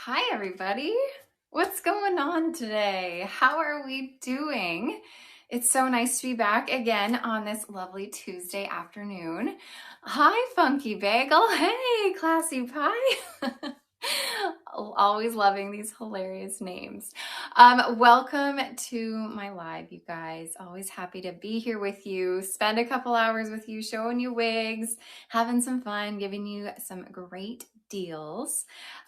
Hi, everybody. What's going on today? How are we doing? It's so nice to be back again on this lovely Tuesday afternoon. Hi, Funky Bagel. Hey, Classy Pie. Always loving these hilarious names. Welcome to my live, you guys. Always happy to be here with you, spend a couple hours with you, showing you wigs, having some fun, giving you some great deals.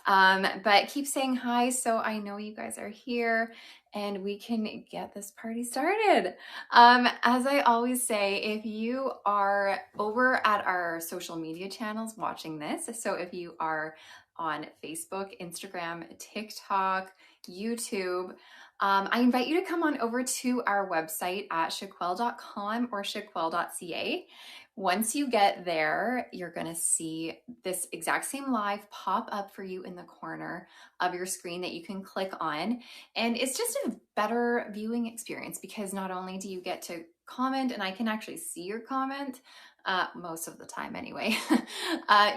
But keep saying hi so I know you guys are here and we can get this party started. As I always say, if you are over at our social media channels watching this, so if you are on Facebook, Instagram, TikTok, YouTube, I invite you to come on over to our website at shaquelle.com or shaquelle.ca. Once you get there, you're going to see this exact same live pop up for you in the corner of your screen that you can click on. And it's just a better viewing experience because not only do you get to comment, and I can actually see your comment most of the time anyway,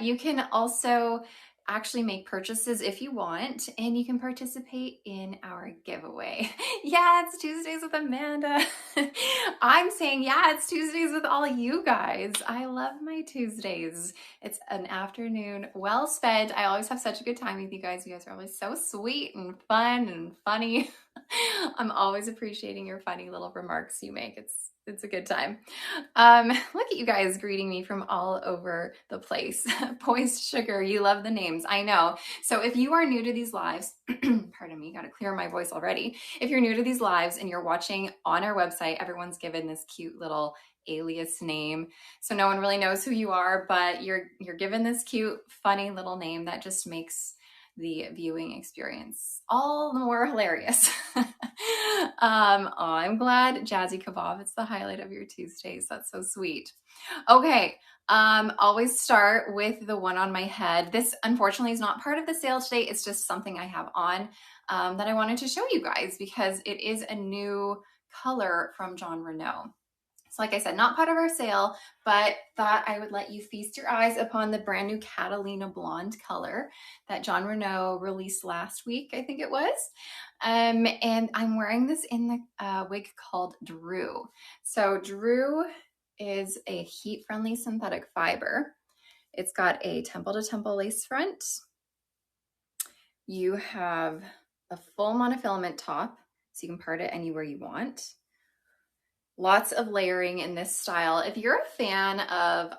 you can also actually make purchases if you want, and you can participate in our giveaway. Yeah, it's Tuesdays with Amanda. I'm saying, yeah, it's Tuesdays with all you guys. I love my Tuesdays. It's an afternoon well spent. I always have such a good time with you guys. You guys are always so sweet and fun and funny. I'm always appreciating your funny little remarks you make. It's a good time. Look at you guys greeting me from all over the place. Poised Sugar, you love the names, I know. So if you are new to these lives, pardon me, gotta clear my voice already. If you're new to these lives and you're watching on our website, everyone's given this cute little alias name. So no one really knows who you are, but you're given this cute, funny little name that just makes the viewing experience all the more hilarious. I'm glad. Jazzy Kebab, it's the highlight of your Tuesdays. That's so sweet. Okay, always start with the one on my head. This unfortunately is not part of the sale today. It's just something I have on that I wanted to show you guys because it is a new color from John Renau. So like I said, not part of our sale, but thought I would let you feast your eyes upon the brand new Catalina Blonde color that John Renau released last week, I think it was. And I'm wearing this in the wig called Drew. So Drew is a heat-friendly synthetic fiber. It's got a temple-to-temple lace front. You have a full monofilament top, so you can part it anywhere you want. Lots of layering in this style. If you're a fan of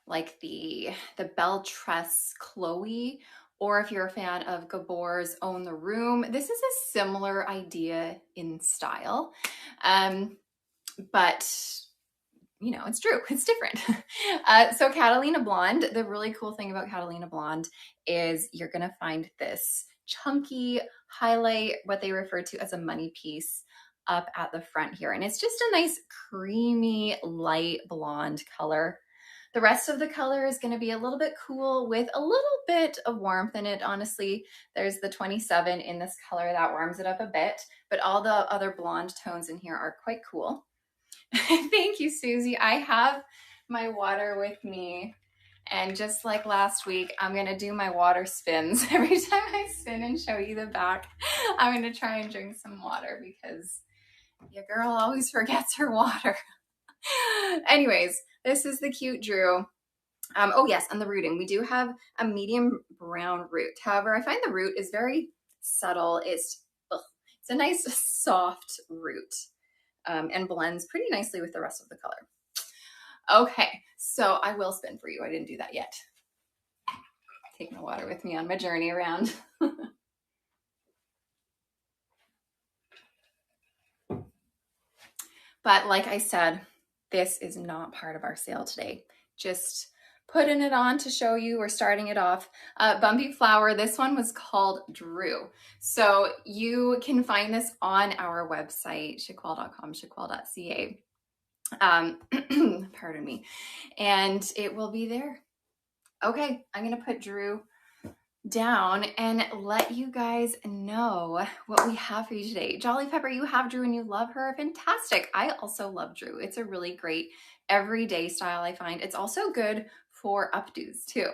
like the Belle Tress Chloe, or if you're a fan of Gabor's Own the Room, this is a similar idea in style. But you know, it's Drew, it's different. So Catalina Blonde, the really cool thing about Catalina Blonde is you're gonna find this chunky highlight, what they refer to as a money piece, up at the front here. And it's just a nice creamy light blonde color. The rest of the color is going to be a little bit cool with a little bit of warmth in it. Honestly, there's the 27 in this color that warms it up a bit, but all the other blonde tones in here are quite cool. Thank you, Susie. I have my water with me. And just like last week, I'm gonna do my water spins. Every time I spin and show you the back, I'm gonna try and drink some water because your girl always forgets her water. Anyways, this is the cute Drew. Oh yes, and the rooting. We do have a medium brown root. However, I find the root is very subtle. It's a nice soft root and blends pretty nicely with the rest of the color. Okay, so I will spin for you. I didn't do that yet. Take my water with me on my journey around. But like I said, this is not part of our sale today. Just putting it on to show you. We're starting it off. Bumpy Flower, this one was called Drew. So you can find this on our website, shaquelle.com, shaquelle.ca. Pardon me. And it will be there. Okay, I'm going to put Drew down and let you guys know what we have for you today. Jolly Pepper, you have Drew and you love her. Fantastic. I also love Drew. It's a really great everyday style, I find. It's also good for updos too.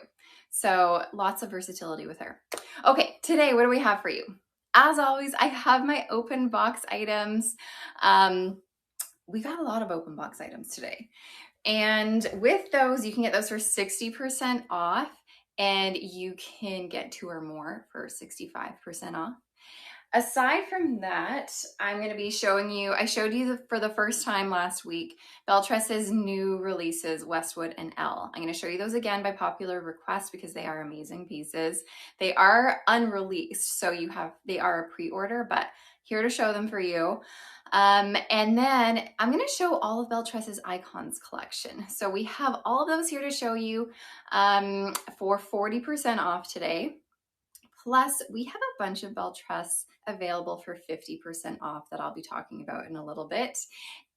So lots of versatility with her. Okay, today, what do we have for you? As always, I have my open box items. We got a lot of open box items today. And with those, you can get those for 60% off, and you can get 2 or more for 65% off. Aside from that, I'm going to be showing you, I showed you for the first time last week, Tress's new releases, Westwood and Elle. I'm going to show you those again by popular request because they are amazing pieces. They are unreleased, so they are a pre-order, but here to show them for you. And then I'm going to show all of Tress's Icons collection. So we have all of those here to show you for 40% off today. Plus, we have a bunch of Tress available for 50% off that I'll be talking about in a little bit.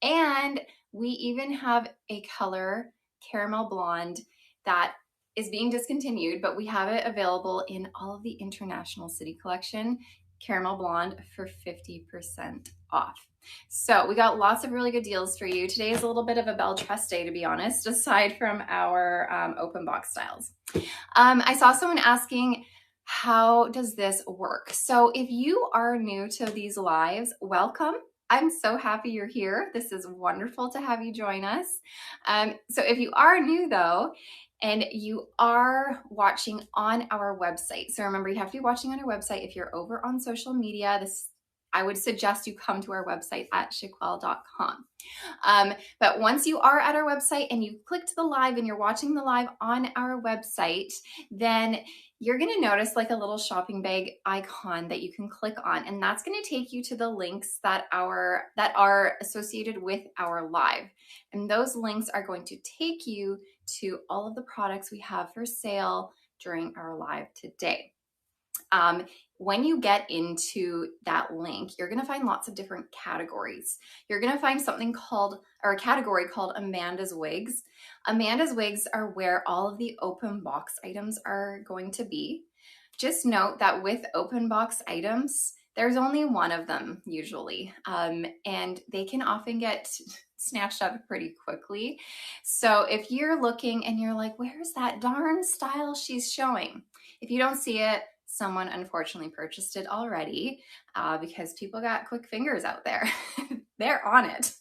And we even have a color caramel blonde that is being discontinued, but we have it available in all of the International City collection, caramel blonde, for 50% off. So we got lots of really good deals for you. Today is a little bit of a Tress day, to be honest, aside from our open box styles. I saw someone asking, how does this work? So if you are new to these lives, welcome. I'm so happy you're here. This is wonderful to have you join us. So if you are new though, and you are watching on our website, so remember you have to be watching on our website. If you're over on social media, I would suggest you come to our website at chiquelle.com. But once you are at our website and you clicked the live and you're watching the live on our website, then you're going to notice like a little shopping bag icon that you can click on, and that's going to take you to the links that are associated with our live. And those links are going to take you to all of the products we have for sale during our live today. When you get into that link, you're going to find lots of different categories. You're going to find a category called Amanda's Wigs. Amanda's Wigs are where all of the open box items are going to be. Just note that with open box items, there's only one of them usually, and they can often get snatched up pretty quickly. So if you're looking and you're like, where's that darn style she's showing? If you don't see it, someone unfortunately purchased it already because people got quick fingers out there. They're on it.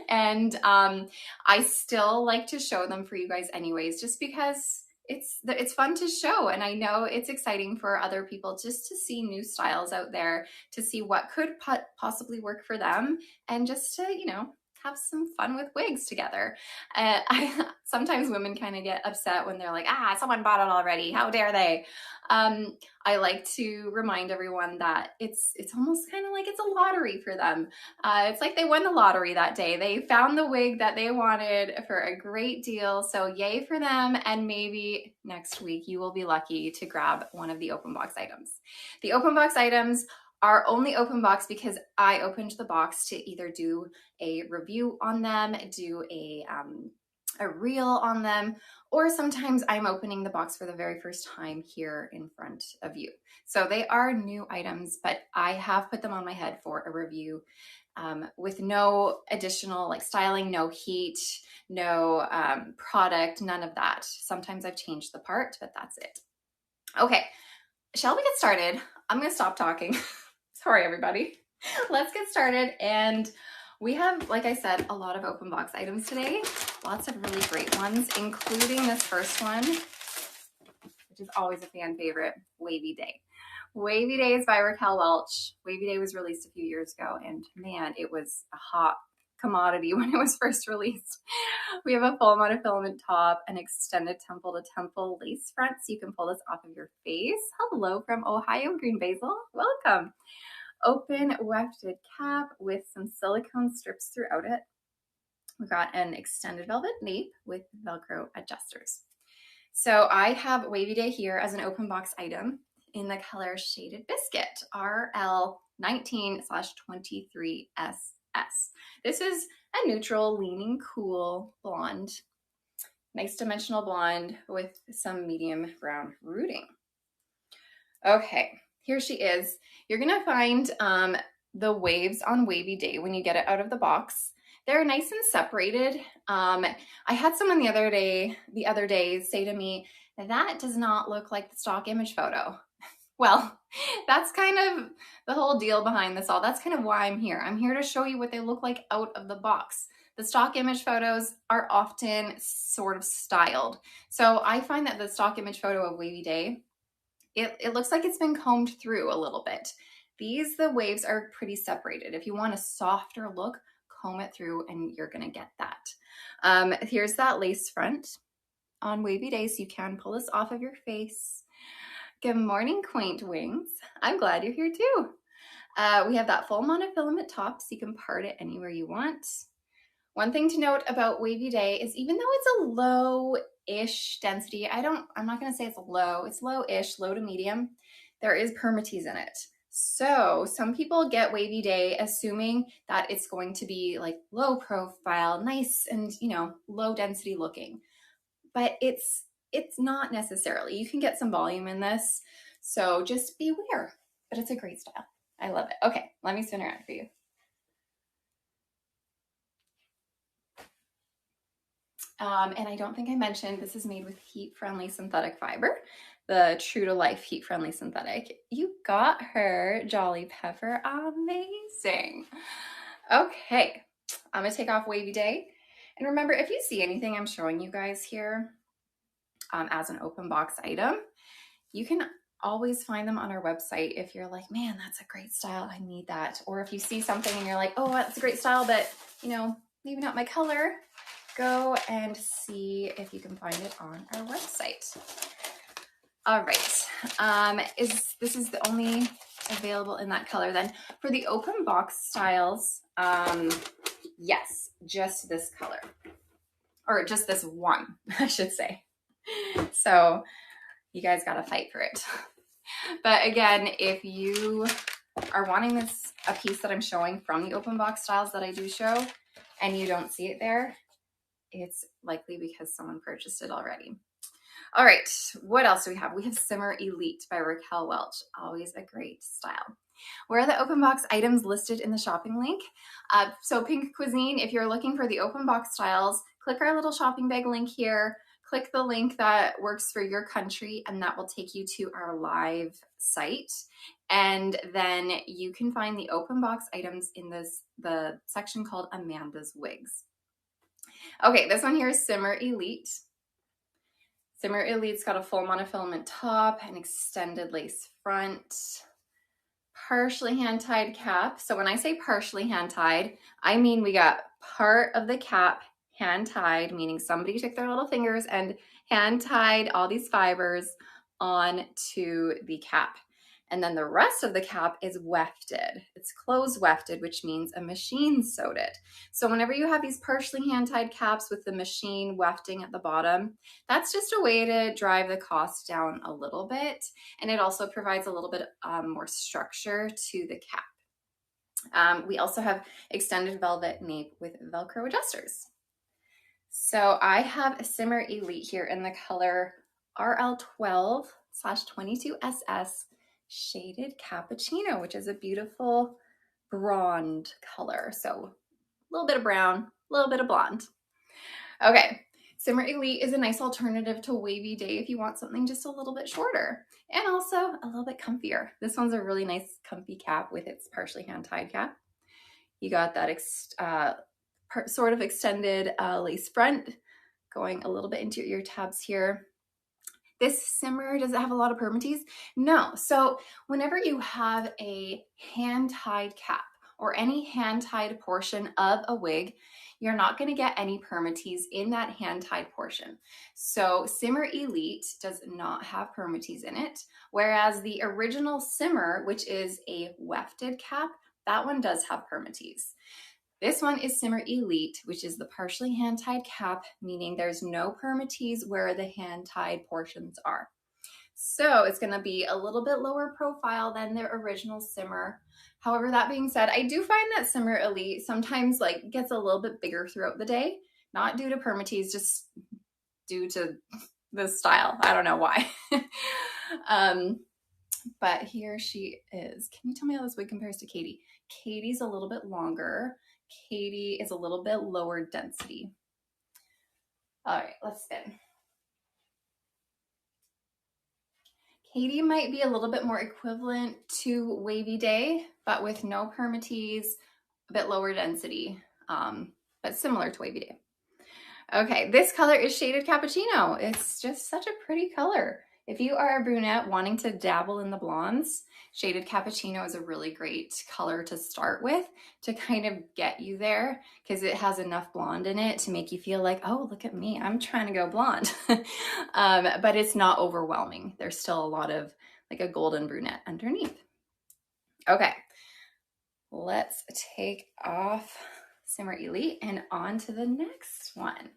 And I still like to show them for you guys anyways, just because it's fun to show. And I know it's exciting for other people just to see new styles out there, to see what could possibly work for them, and just to, have some fun with wigs together. Sometimes women kind of get upset when they're like, someone bought it already. How dare they? I like to remind everyone that it's almost kind of like it's a lottery for them. It's like they won the lottery that day. They found the wig that they wanted for a great deal. So yay for them. And maybe next week you will be lucky to grab one of the open box items. The open box items are only open box because I opened the box to either do a review on them, do a reel on them, or sometimes I'm opening the box for the very first time here in front of you. So they are new items, but I have put them on my head for a review with no additional styling, no heat, no product, none of that. Sometimes I've changed the part, but that's it. Okay, shall we get started? I'm gonna stop talking. Sorry, everybody. Let's get started. And we have, like I said, a lot of open box items today. Lots of really great ones, including this first one, which is always a fan favorite, Wavy Day. Wavy Day is by Raquel Welch. Wavy Day was released a few years ago, and man, it was a hot commodity when it was first released. We have a full monofilament top, an extended temple to temple lace front, so you can pull this off of your face. Hello from Ohio, Green Basil. Welcome. Open wefted cap with some silicone strips throughout it. We got an extended velvet nape with Velcro adjusters. So I have Wavy Day here as an open box item in the color Shaded Biscuit, RL19/23SS. This is a neutral, leaning cool blonde, nice dimensional blonde with some medium brown rooting. Okay, here she is. You're gonna find the waves on Wavy Day when you get it out of the box. They're nice and separated. I had someone the other day say to me that does not look like the stock image photo. Well, that's kind of the whole deal behind this all. That's kind of why I'm here. I'm here to show you what they look like out of the box. The stock image photos are often sort of styled. So I find that the stock image photo of Wavy Day, it looks like it's been combed through a little bit. The waves are pretty separated. If you want a softer look, comb it through and you're gonna get that. Here's that lace front on Wavy Day, so you can pull this off of your face. Good morning, Quaint Wings. I'm glad you're here too. We have that full monofilament top, so you can part it anywhere you want. One thing to note about Wavy Day is even though it's a low-ish density, I'm not gonna say it's low, it's low-ish, low to medium, there is permatease in it. So some people get Wavy Day assuming that it's going to be like low profile, nice and, you know, low density looking, but it's not necessarily. You can get some volume in this, so just beware, but it's a great style. I love it. Okay, let me spin around for you. And I don't think I mentioned, this is made with heat-friendly synthetic fiber, the True to Life heat-friendly synthetic. You got her, Jolly Pepper, amazing. Okay, I'm gonna take off Wavy Day. And remember, if you see anything I'm showing you guys here as an open box item, you can always find them on our website if you're like, man, that's a great style, I need that. Or if you see something and you're like, oh, that's a great style, but you know, maybe not my color, go and see if you can find it on our website. All right, this is the only available in that color then. For the open box styles, yes, just this color, or just this one, I should say. So you guys gotta fight for it. But again, if you are wanting a piece that I'm showing from the open box styles that I do show, and you don't see it there, it's likely because someone purchased it already. All right, what else do we have? We have Simmer Elite by Raquel Welch. Always a great style. Where are the open box items listed in the shopping link? So Pink Cuisine, if you're looking for the open box styles, click our little shopping bag link here. Click the link that works for your country, and that will take you to our live site. And then you can find the open box items in the section called Amanda's Wigs. Okay, this one here is Simmer Elite. Simmer Elite's got a full monofilament top, an extended lace front, partially hand-tied cap. So when I say partially hand-tied, I mean we got part of the cap hand-tied, meaning somebody took their little fingers and hand-tied all these fibers onto the cap. And then the rest of the cap is wefted. It's closed wefted, which means a machine sewed it. So whenever you have these partially hand-tied caps with the machine wefting at the bottom, that's just a way to drive the cost down a little bit. And it also provides a little bit more structure to the cap. We also have extended velvet nape with Velcro adjusters. So I have a Simmer Elite here in the color RL12/22SS Shaded Cappuccino, which is a beautiful blonde color. So a little bit of brown, a little bit of blonde. Okay, Simmer Elite is a nice alternative to Wavy Day if you want something just a little bit shorter and also a little bit comfier. This one's a really nice comfy cap with its partially hand-tied cap. You got that sort of extended lace front going a little bit into your ear tabs here. This simmer, does it have a lot of permatease? No. So whenever you have a hand-tied cap or any hand-tied portion of a wig, you're not going to get any permatease in that hand-tied portion. So Simmer Elite does not have permatease in it, whereas the original Simmer, which is a wefted cap, that one does have permatease. This one is Simmer Elite, which is the partially hand-tied cap, meaning there's no permatease where the hand-tied portions are. So it's going to be a little bit lower profile than the original Simmer. However, that being said, I do find that Simmer Elite sometimes like gets a little bit bigger throughout the day, not due to permatease, just due to the style. I don't know why. But here she is. Can you tell me how this wig compares to Katie? Katie's a little bit longer. Katie is a little bit lower density. All right, let's spin. Katie might be a little bit more equivalent to Wavy Day, but with no permatease, a bit lower density, but similar to Wavy Day. Okay, this color is Shaded Cappuccino. It's just such a pretty color. If you are a brunette wanting to dabble in the blondes, Shaded Cappuccino is a really great color to start with to kind of get you there, because it has enough blonde in it to make you feel like, oh, look at me, I'm trying to go blonde. But it's not overwhelming. There's still a lot of like a golden brunette underneath. Okay, let's take off Simmer Elite and on to the next one.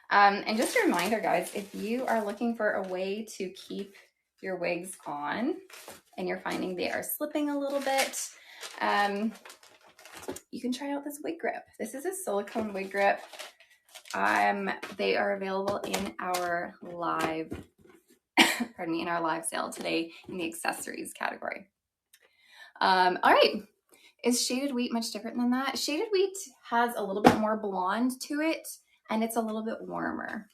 And just a reminder, guys, if you are looking for a way to keep your wigs on and you're finding they are slipping a little bit, you can try out this wig grip. This is a silicone wig grip. They are available in our live, pardon me, in our live sale today in the accessories category. All right. Is Shaded Wheat much different than that? Shaded Wheat has a little bit more blonde to it, and it's a little bit warmer.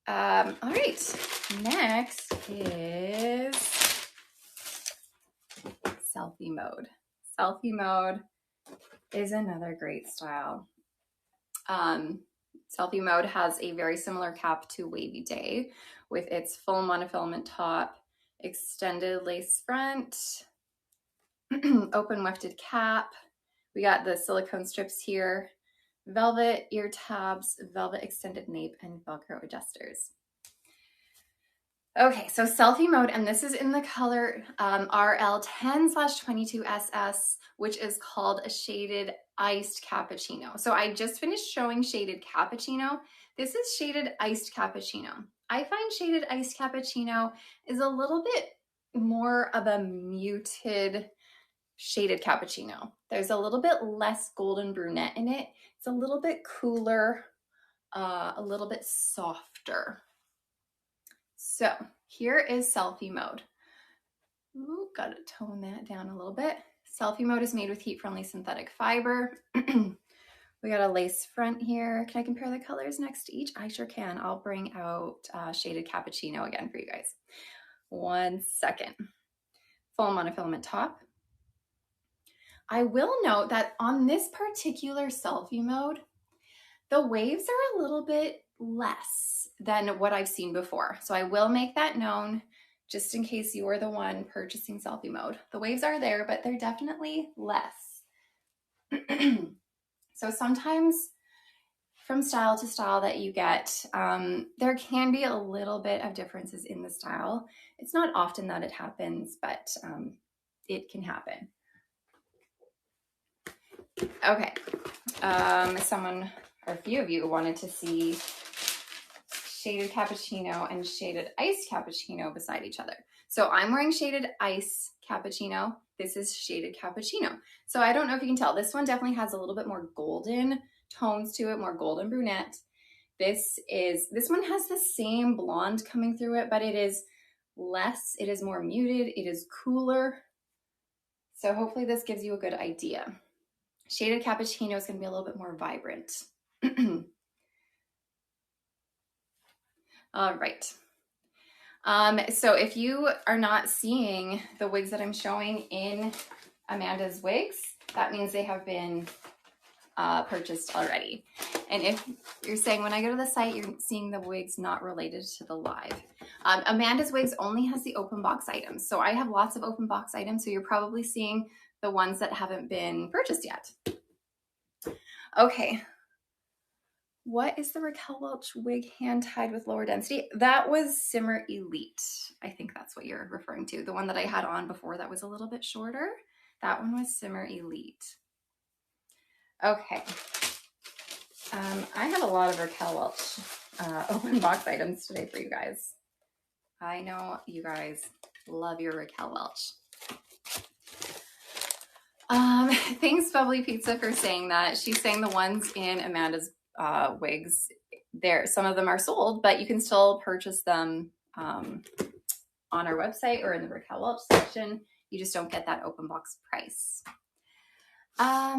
All right, next is Selfie Mode. Selfie Mode is another great style. Selfie Mode has a very similar cap to Wavy Day with its full monofilament top, extended lace front, open wefted cap. We got the silicone strips here, velvet ear tabs, velvet extended nape, and Velcro adjusters. Okay, so Selfie Mode, and this is in the color RL10/22SS, which is called a Shaded Iced Cappuccino. So I just finished showing Shaded Cappuccino. This is Shaded Iced Cappuccino. I find Shaded Iced Cappuccino is a little bit more of a muted Shaded Cappuccino. There's a little bit less golden brunette in it. It's a little bit cooler, a little bit softer. So here is Selfie Mode. Ooh, gotta tone that down a little bit. Selfie Mode is made with heat-friendly synthetic fiber. We got a lace front here. Can I compare the colors next to each? I sure can. I'll bring out Shaded Cappuccino again for you guys. 1 second. Full monofilament top. I will note that on this particular Selfie Mode, the waves are a little bit less than what I've seen before. So I will make that known just in case you are the one purchasing Selfie Mode. The waves are there, but they're definitely less. So sometimes from style to style that you get, there can be a little bit of differences in the style. It's not often that it happens, but it can happen. Okay, someone or a few of you wanted to see Shaded Cappuccino and Shaded Iced Cappuccino beside each other. So I'm wearing Shaded Ice Cappuccino. This is Shaded Cappuccino. So I don't know if you can tell, this one definitely has a little bit more golden tones to it, more golden brunette. This one has the same blonde coming through it, but it is less, it is more muted, it is cooler. So hopefully this gives you a good idea. Shaded Cappuccino is going to be a little bit more vibrant. All right. So if you are not seeing the wigs that I'm showing in Amanda's wigs, that means they have been purchased already. And if you're saying when I go to the site, you're seeing the wigs not related to the live. Amanda's wigs only has the open box items. So I have lots of open box items. So you're probably seeing the ones that haven't been purchased yet. Okay. What is the Raquel Welch wig hand tied with lower density? That was Simmer Elite. I think that's what you're referring to. The one that I had on before that was a little bit shorter. That one was Simmer Elite. Okay. I have a lot of Raquel Welch open box items today for you guys. I know you guys love your Raquel Welch. Thanks Bubbly Pizza for saying that. She's saying the ones in Amanda's wigs, some of them are sold, but you can still purchase them on our website or in the Raquel Welch section. You just don't get that open box price. How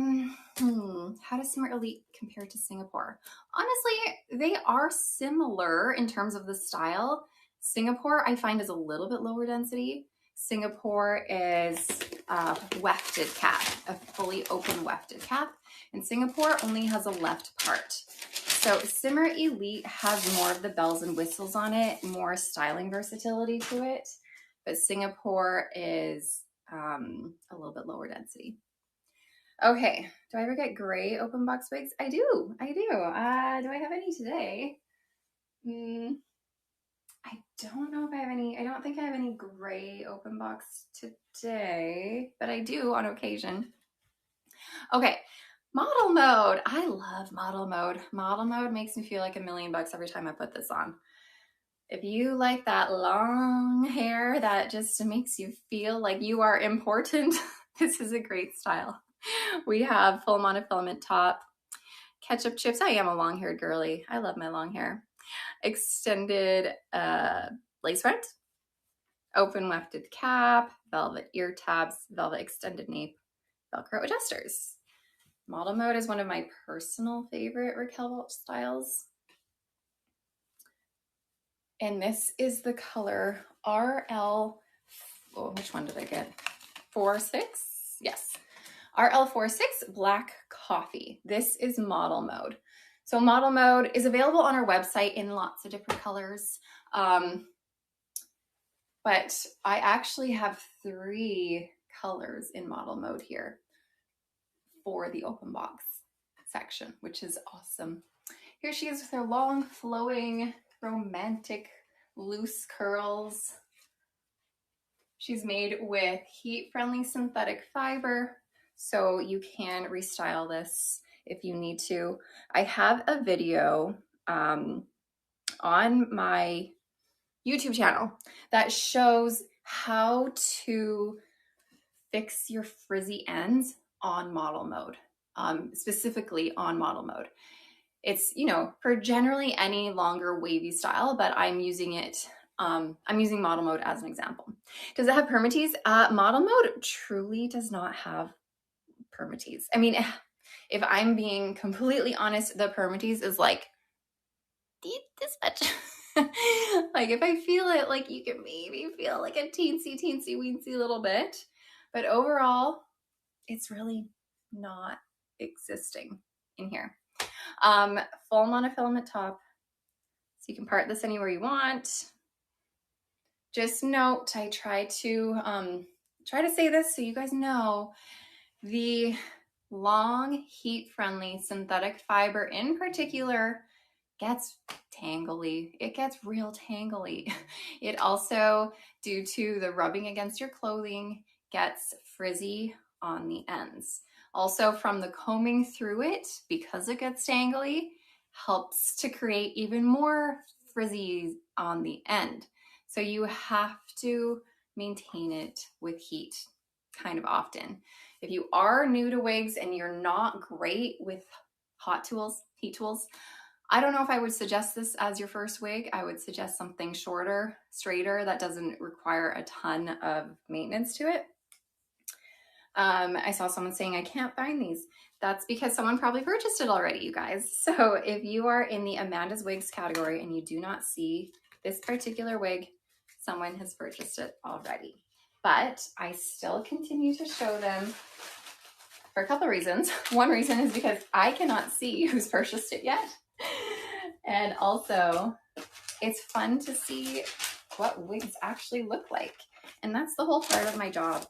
does Simmer Elite compare to Singapore? Honestly, they are similar in terms of the style. Singapore, I find, is a little bit lower density. Singapore is a wefted cap, a fully open wefted cap. And Singapore only has a left part. So Simmer Elite has more of the bells and whistles on it, more styling versatility to it. But Singapore is a little bit lower density. Okay, do I ever get gray open box wigs? I do. Do I have any today? I don't know if I have any. I don't think I have any gray open box today, but I do on occasion. Okay, model mode. I love model mode. Model mode makes me feel like $1,000,000 every time I put this on. If you like that long hair that just makes you feel like you are important, this is a great style. We have full monofilament top, ketchup chips. I am a long-haired girly. I love my long hair. Extended lace front, open wefted cap, velvet ear tabs, velvet extended nape, Velcro adjusters. Model mode is one of my personal favorite Raquel Welch styles. And this is the color RL, which one did I get? 4-6? Yes. RL46 Black Coffee. This is model mode. So model mode is available on our website in lots of different colors. But I actually have 3 colors in model mode here for the open box section, which is awesome. Here she is with her long, flowing, romantic, loose curls. She's made with heat-friendly synthetic fiber, so you can restyle this if you need to. I have a video on my YouTube channel that shows how to fix your frizzy ends on model mode, specifically on model mode. It's, you know, for generally any longer wavy style, but I'm using it, I'm using model mode as an example. Does it have permatease? Model mode truly does not have permatease. I mean, if I'm being completely honest, the permatease is like this much. Like if I feel it, like you can maybe feel like a teensy weensy little bit, but overall, it's really not existing in here. Full monofilament top, so you can part this anywhere you want. Just note, I try to say this so you guys know, the long, heat-friendly synthetic fiber in particular gets tangly. It gets real tangly. It also, due to the rubbing against your clothing, gets frizzy on the ends. Also, from the combing through it, because it gets tangly, helps to create even more frizzy on the end. So you have to maintain it with heat kind of often. If you are new to wigs and you're not great with heat tools, I don't know if I would suggest this as your first wig. I would suggest something shorter, straighter, that doesn't require a ton of maintenance to it. I saw someone saying, I can't find these. That's because someone probably purchased it already, you guys. So if you are in the Amanda's Wigs category and you do not see this particular wig, someone has purchased it already. But I still continue to show them for a couple of reasons. One reason is because I cannot see who's purchased it yet. And also, it's fun to see what wigs actually look like. And that's the whole part of my job.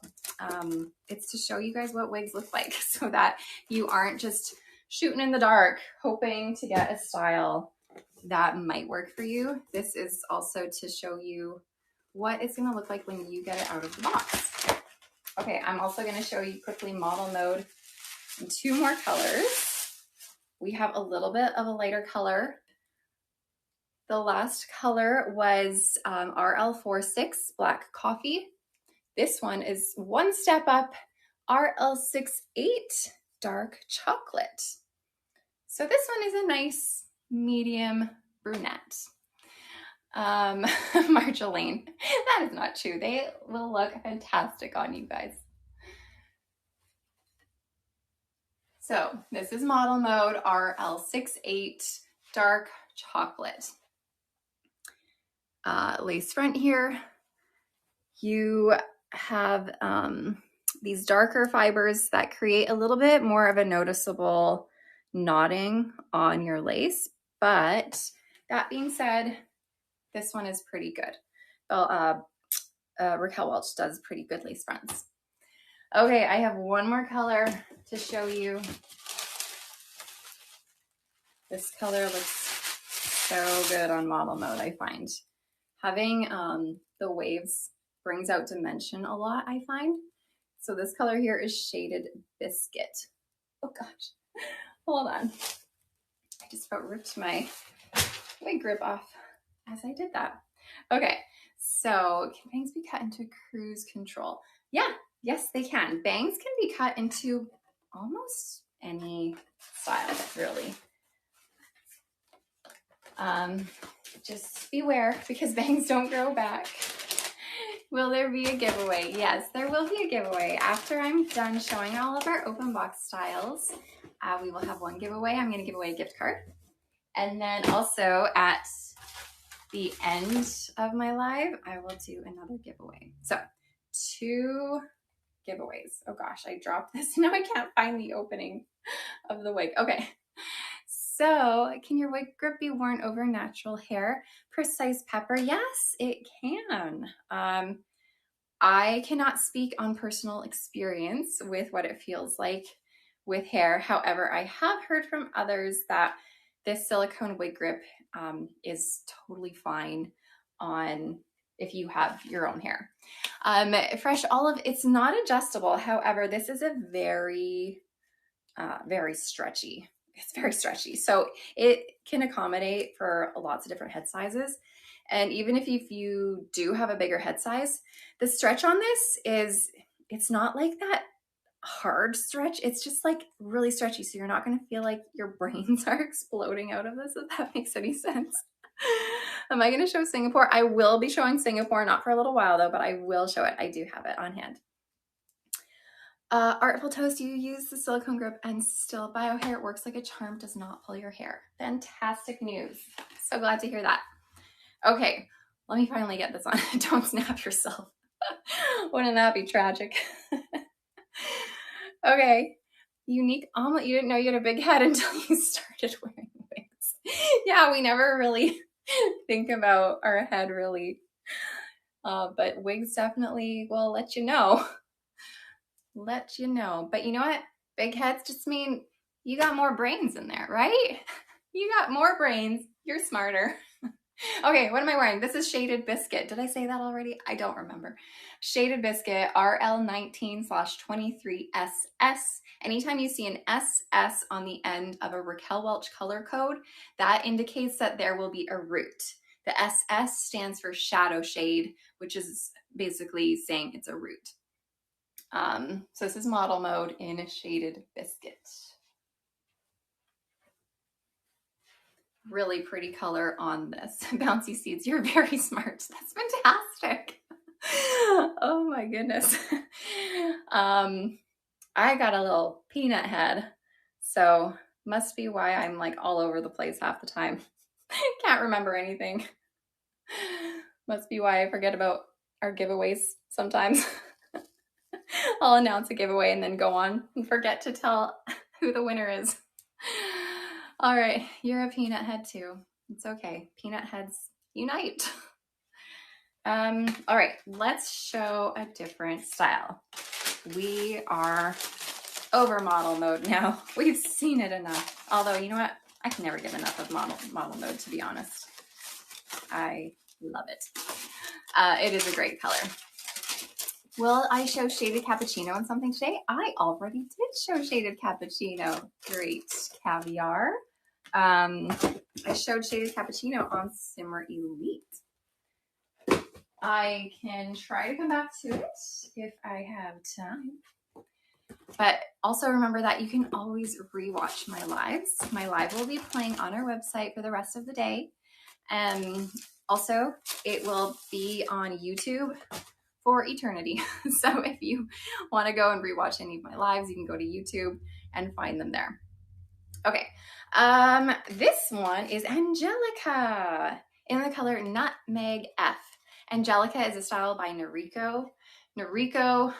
It's to show you guys what wigs look like so that you aren't just shooting in the dark, hoping to get a style that might work for you. This is also to show you what it's gonna look like when you get it out of the box. Okay, I'm also gonna show you quickly model mode in 2 more colors. We have a little bit of a lighter color. The last color was RL46 Black Coffee. This one is one step up, RL68 Dark Chocolate. So this one is a nice medium brunette. Marjolaine, that is not true. They will look fantastic on you guys. So this is model mode RL68 Dark Chocolate. lace front here. You have these darker fibers that create a little bit more of a noticeable knotting on your lace. But that being said, this one is pretty good. Raquel Welch does pretty good lace fronts. Okay, I have one more color to show you. This color looks so good on model mode, I find. Having the waves brings out dimension a lot, I find. So this color here is Shaded Biscuit. Oh gosh, hold on. I just about ripped my wig grip off as I did that. Okay, so can bangs be cut into cruise control? Yeah, yes they can. Bangs can be cut into almost any style, really. Just beware because bangs don't grow back. Will there be a giveaway? Yes, there will be a giveaway. After I'm done showing all of our open box styles, we will have one giveaway. I'm going to give away a gift card. And then also at the end of my live, I will do another giveaway. So 2 giveaways. Oh gosh, I dropped this. Now I can't find the opening of the wig. Okay. So, can your wig grip be worn over natural hair? Precise Pepper, yes, it can. I cannot speak on personal experience with what it feels like with hair. However, I have heard from others that this silicone wig grip is totally fine on if you have your own hair. Fresh Olive, it's not adjustable. However, this is a very stretchy. It's very stretchy. So it can accommodate for lots of different head sizes. And even if you do have a bigger head size, the stretch on this it's not like that hard stretch. It's just like really stretchy. So you're not going to feel like your brains are exploding out of this, if that makes any sense. Am I going to show Singapore? I will be showing Singapore, not for a little while though, but I will show it. I do have it on hand. Artful Toast, you use the silicone grip and still biohair. It works like a charm, does not pull your hair. Fantastic news. So glad to hear that. Okay, let me finally get this on. Don't snap yourself. Wouldn't that be tragic? Okay, unique omelet. You didn't know you had a big head until you started wearing wigs. Yeah, we never really think about our head really. But wigs definitely will let you know. Let you know. But you know what? Big heads just mean you got more brains in there, right? You got more brains. You're smarter. Okay, what am I wearing? This is Shaded Biscuit. Did I say that already? I don't remember. Shaded Biscuit, RL19/23SS. Anytime you see an SS on the end of a Raquel Welch color code, that indicates that there will be a root. The SS stands for shadow shade, which is basically saying it's a root. So this is model mode in Shaded Biscuit. Really pretty color on this. Bouncy Seeds, you're very smart. That's fantastic. Oh my goodness. I got a little peanut head, so must be why I'm like all over the place half the time. Can't remember anything. Must be why I forget about our giveaways sometimes. I'll announce a giveaway and then go on and forget to tell who the winner is. All right, you're a peanut head too. It's okay. Peanut heads unite. All right, let's show a different style. We are over model mode now. We've seen it enough. Although, you know what? I can never get enough of model mode, to be honest. I love it. It is a great color. Will I show Shaded Cappuccino on something today? I already did show Shaded Cappuccino. Great Caviar. I showed Shaded Cappuccino on Simmer Elite. I can try to come back to it if I have time. But also remember that you can always rewatch my lives. My live will be playing on our website for the rest of the day. Also, it will be on YouTube for eternity. So if you want to go and rewatch any of my lives, you can go to YouTube and find them there. Okay, this one is Angelica. in the color Nutmeg F. Angelica is a style by Noriko. Noriko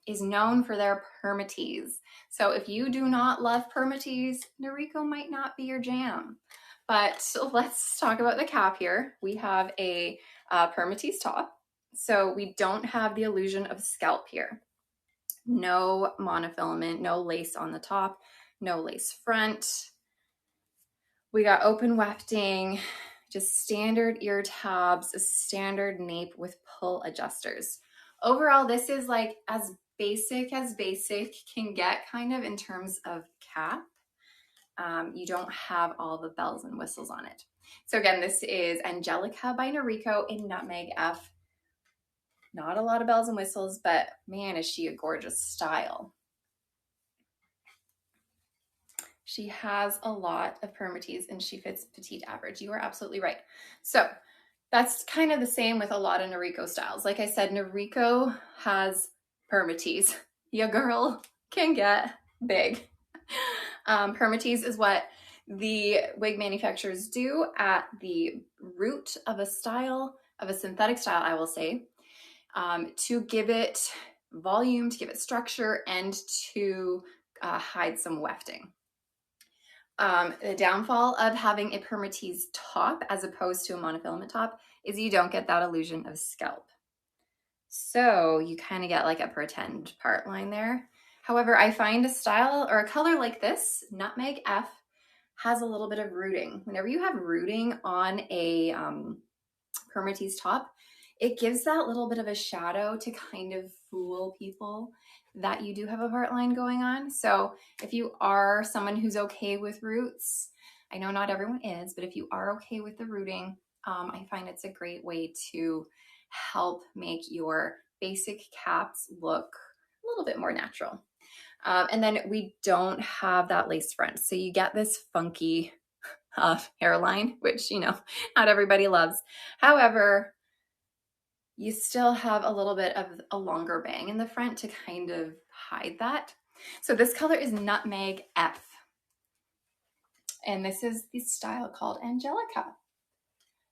is known for their permatease. So if you do not love permatease, Noriko might not be your jam. But let's talk about the cap here. We have a permatease top. So we don't have the illusion of scalp here. No monofilament, no lace on the top, no lace front. We got open wefting, just standard ear tabs, a standard nape with pull adjusters. Overall, this is like as basic can get kind of in terms of cap. You don't have all the bells and whistles on it. So again, this is Angelica by Noriko in Nutmeg F. Not a lot of bells and whistles, but man, is she a gorgeous style. She has a lot of permatease and she fits petite average. You are absolutely right. So that's kind of the same with a lot of Noriko styles. Like I said, Noriko has permatease. Your girl can get big. Permatease is what the wig manufacturers do at the root of a style, of a synthetic style, I will say, to give it volume, to give it structure, and to hide some wefting. The downfall of having a permatease top as opposed to a monofilament top is you don't get that illusion of scalp. So you kind of get like a pretend part line there. However, I find a style or a color like this, Nutmeg F, has a little bit of rooting. Whenever you have rooting on a permatease top, it gives that little bit of a shadow to kind of fool people that you do have a part line going on. So if you are someone who's okay with roots, I know not everyone is, but if you are okay with the rooting, I find it's a great way to help make your basic caps look a little bit more natural. And then we don't have that lace front. So you get this funky hairline, which, you know, not everybody loves. However, you still have a little bit of a longer bang in the front to kind of hide that. So this color is Nutmeg F. And this is the style called Angelica.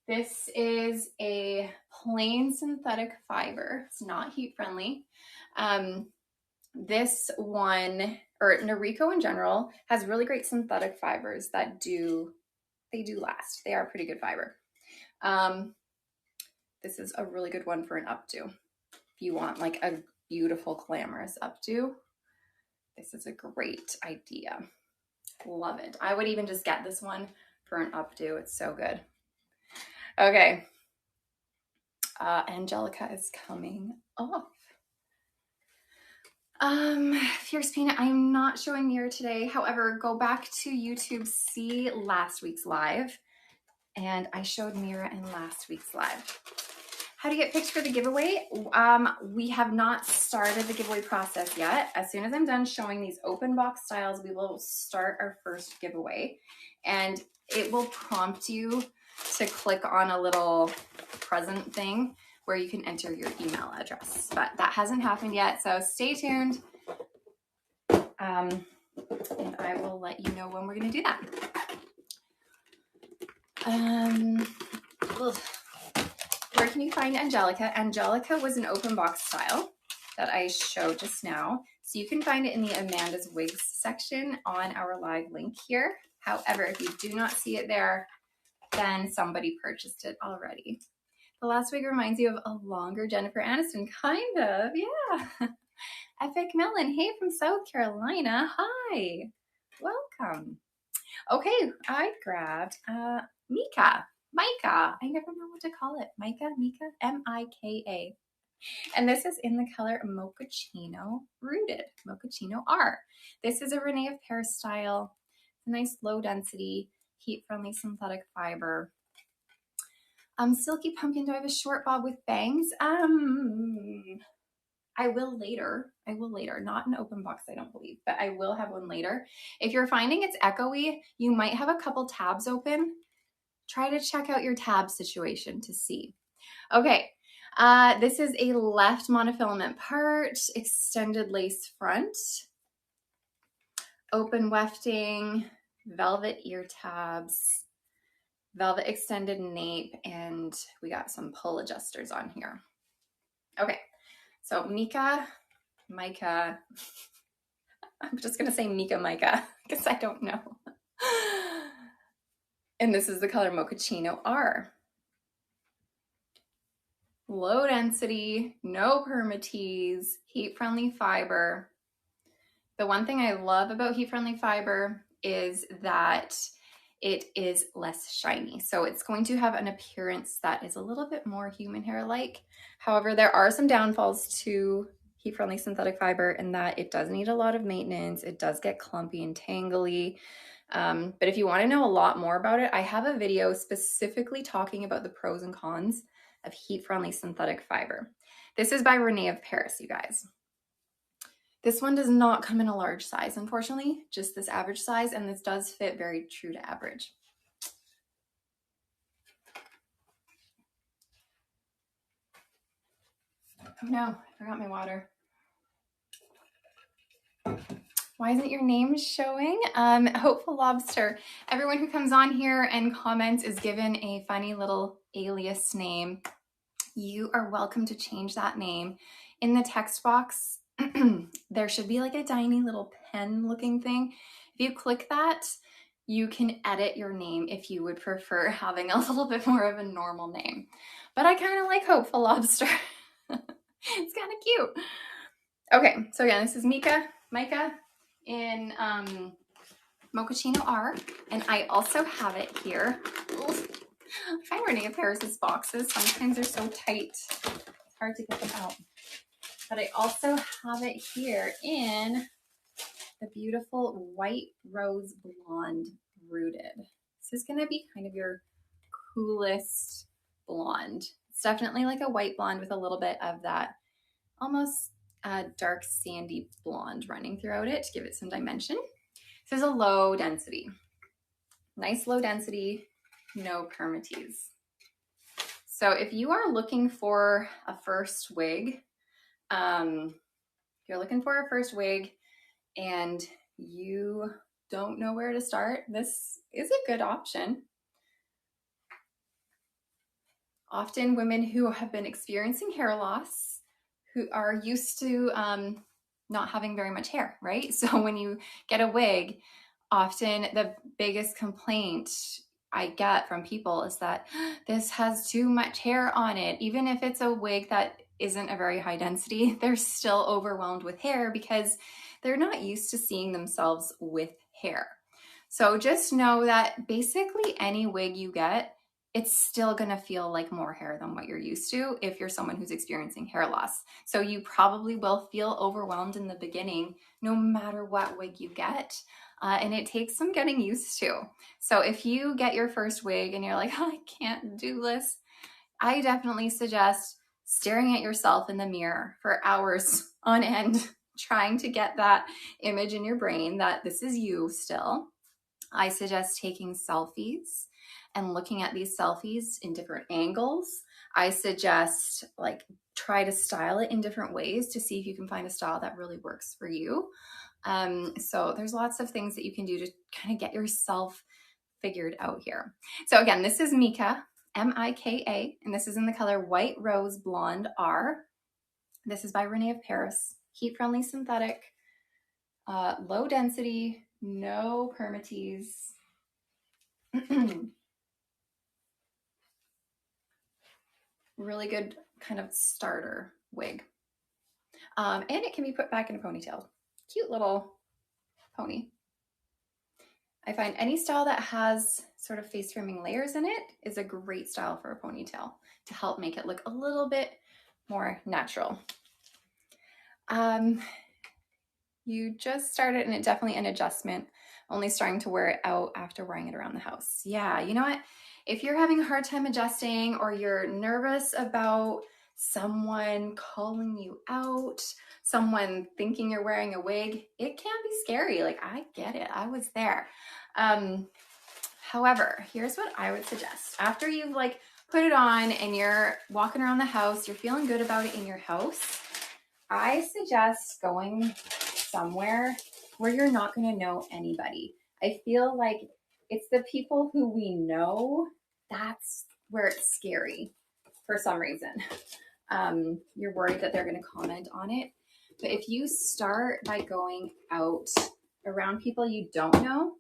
This is a plain synthetic fiber. It's not heat friendly. This one, or Noriko in general, has really great synthetic fibers that do last. They are pretty good fiber. This is a really good one for an updo. If you want like a beautiful, glamorous updo, this is a great idea. Love it. I would even just get this one for an updo. It's so good. Okay. Angelica is coming off. Fierce Peanut, I'm not showing mirror today. However, go back to YouTube, see last week's live. And I showed mirror in last week's live. How to get picked for the giveaway? We have not started the giveaway process yet. As soon as I'm done showing these open box styles, we will start our first giveaway. And it will prompt you to click on a little present thing where you can enter your email address. But that hasn't happened yet, so stay tuned. And I will let you know when we're gonna do that. Where can you find Angelica? Angelica was an open box style that I showed just now. So you can find it in the Amanda's Wigs section on our live link here. However, if you do not see it there, then somebody purchased it already. The last wig reminds you of a longer Jennifer Aniston, kind of, yeah. Epic Melon, hey from South Carolina, hi, welcome. Okay, I grabbed Mika, I never know what to call it, Mika, M-I-K-A. And this is in the color Mochaccino Rooted, Mochaccino R. This is a Renau of Paris style, nice low density, heat-friendly synthetic fiber. Silky Pumpkin, do I have a short bob with bangs? I will later, not an open box, I don't believe, but I will have one later. If you're finding it's echoey, you might have a couple tabs open. Try to check out your tab situation to see. Okay, this is a left monofilament part, extended lace front, open wefting, velvet ear tabs, velvet extended nape, and we got some pull adjusters on here. Okay, so Mika, I'm just gonna say Mika because I don't know. And this is the color Mochaccino R. Low density, no permatease, heat-friendly fiber. The one thing I love about heat-friendly fiber is that it is less shiny. So it's going to have an appearance that is a little bit more human hair-like. However, there are some downfalls to heat-friendly synthetic fiber in that it does need a lot of maintenance. It does get clumpy and tangly. But if you want to know a lot more about it, I have a video specifically talking about the pros and cons of heat-friendly synthetic fiber. This is by Renau of Paris, you guys. This one does not come in a large size, unfortunately, just this average size, and this does fit very true to average. Oh no, I forgot my water. Why isn't your name showing? Hopeful Lobster. Everyone who comes on here and comments is given a funny little alias name. You are welcome to change that name. In the text box, there should be like a tiny little pen looking thing. If you click that, you can edit your name if you would prefer having a little bit more of a normal name. But I kind of like Hopeful Lobster. It's kind of cute. Okay, so again, this is Mika in Mochaccino R, and I also have it here. I find Renau Paris's boxes, sometimes they're so tight, it's hard to get them out. But I also have it here in the beautiful white rose blonde rooted. This is gonna be kind of your coolest blonde. It's definitely like a white blonde with a little bit of that almost dark sandy blonde running throughout it to give it some dimension. This is a low density, nice low density, no permatease. So if you are looking for a first wig, if you're looking for a first wig and you don't know where to start, this is a good option. Often women who have been experiencing hair loss, who are used to not having very much hair, right? So when you get a wig, often the biggest complaint I get from people is that this has too much hair on it. Even if it's a wig that isn't a very high density, they're still overwhelmed with hair because they're not used to seeing themselves with hair. So just know that basically any wig you get, it's still gonna feel like more hair than what you're used to if you're someone who's experiencing hair loss. So you probably will feel overwhelmed in the beginning, no matter what wig you get. And it takes some getting used to. So if you get your first wig and you're like, oh, I can't do this, I definitely suggest staring at yourself in the mirror for hours on end, trying to get that image in your brain that this is you still. I suggest taking selfies and looking at these selfies in different angles. I suggest like try to style it in different ways to see if you can find a style that really works for you. So there's lots of things that you can do to kind of get yourself figured out here. So again, this is Mika, M-I-K-A, and this is in the color White Rose Blonde R. This is by Renau of Paris, heat-friendly synthetic, low density, no permatease. Really good kind of starter wig. And it can be put back in a ponytail. Cute little pony. I find any style that has sort of face framing layers in it is a great style for a ponytail to help make it look a little bit more natural. You just started, and it definitely an adjustment, only starting to wear it out after wearing it around the house. Yeah, you know what? If you're having a hard time adjusting or you're nervous about someone calling you out, someone thinking you're wearing a wig, it can be scary. Like, I get it. I was there. However, here's what I would suggest. After you've like put it on and you're walking around the house, you're feeling good about it in your house, I suggest going somewhere where you're not going to know anybody. I feel like it's the people who we know that's where it's scary for some reason. You're worried that they're going to comment on it. But if you start by going out around people you don't know,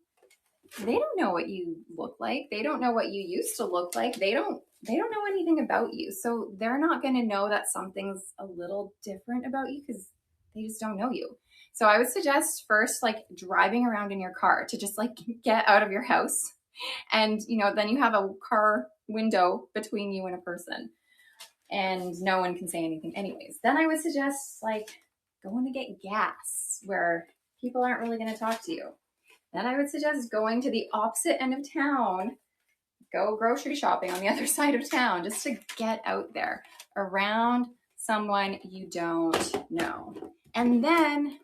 they don't know what you look like. They don't know what you used to look like. They don't know anything about you. So they're not going to know that something's a little different about you because they just don't know you. So I would suggest first like driving around in your car to just like get out of your house. And, you know, then you have a car window between you and a person and no one can say anything anyways. Then I would suggest like going to get gas where people aren't really going to talk to you. Then I would suggest going to the opposite end of town, go grocery shopping on the other side of town, just to get out there around someone you don't know. And then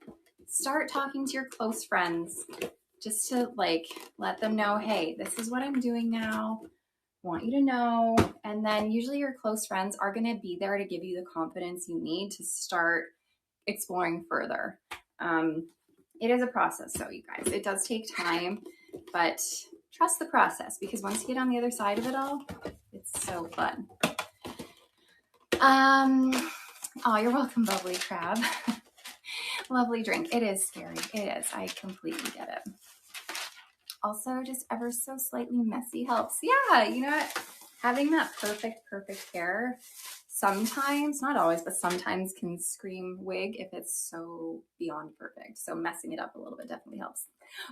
start talking to your close friends just to like let them know, hey, this is what I'm doing now. I want you to know. And then usually your close friends are going to be there to give you the confidence you need to start exploring further. It is a process, so you guys, it does take time, but trust the process because once you get on the other side of it all, it's so fun. Oh, you're welcome, bubbly crab. Lovely drink. It is scary. It is. I completely get it. Also, just ever so slightly messy helps. Yeah, you know what? Having that perfect hair sometimes, not always, but sometimes can scream wig if it's so beyond perfect. So messing it up a little bit definitely helps.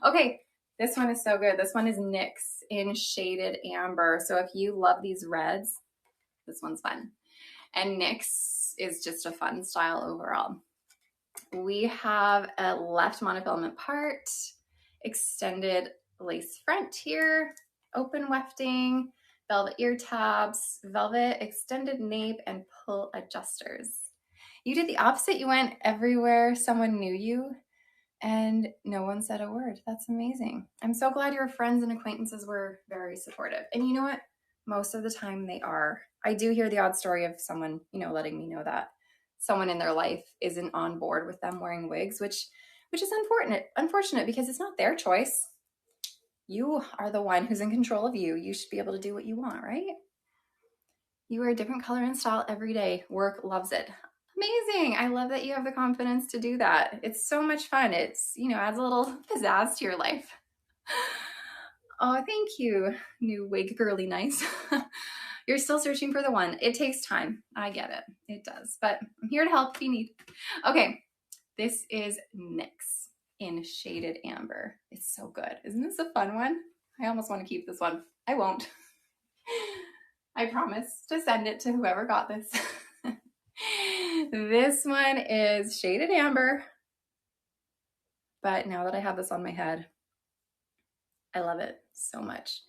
Okay, this one is so good. This one is NYX in shaded amber. So if you love these reds, this one's fun. And NYX is just a fun style overall. We have a left monofilament part, extended lace front here, open wefting, velvet ear tabs, velvet extended nape, and pull adjusters. You did the opposite. You went everywhere someone knew you and no one said a word. That's amazing. I'm so glad your friends and acquaintances were very supportive. And you know what? Most of the time they are. I do hear the odd story of someone, you know, letting me know that someone in their life isn't on board with them wearing wigs, which is unfortunate because it's not their choice. You are the one who's in control of you. You should be able to do what you want, right? You wear a different color and style every day. Work loves it. Amazing. I love that you have the confidence to do that. It's so much fun. It's, you know, adds a little pizzazz to your life. Oh, thank you, new wig girly nice. You're still searching for the one. It takes time. I get it. It does. But I'm here to help if you need. Okay, this is NYX in shaded amber. It's so good. Isn't this a fun one? I almost want to keep this one. I won't. I promise to send it to whoever got this. This one is shaded amber. But now that I have this on my head, I love it so much.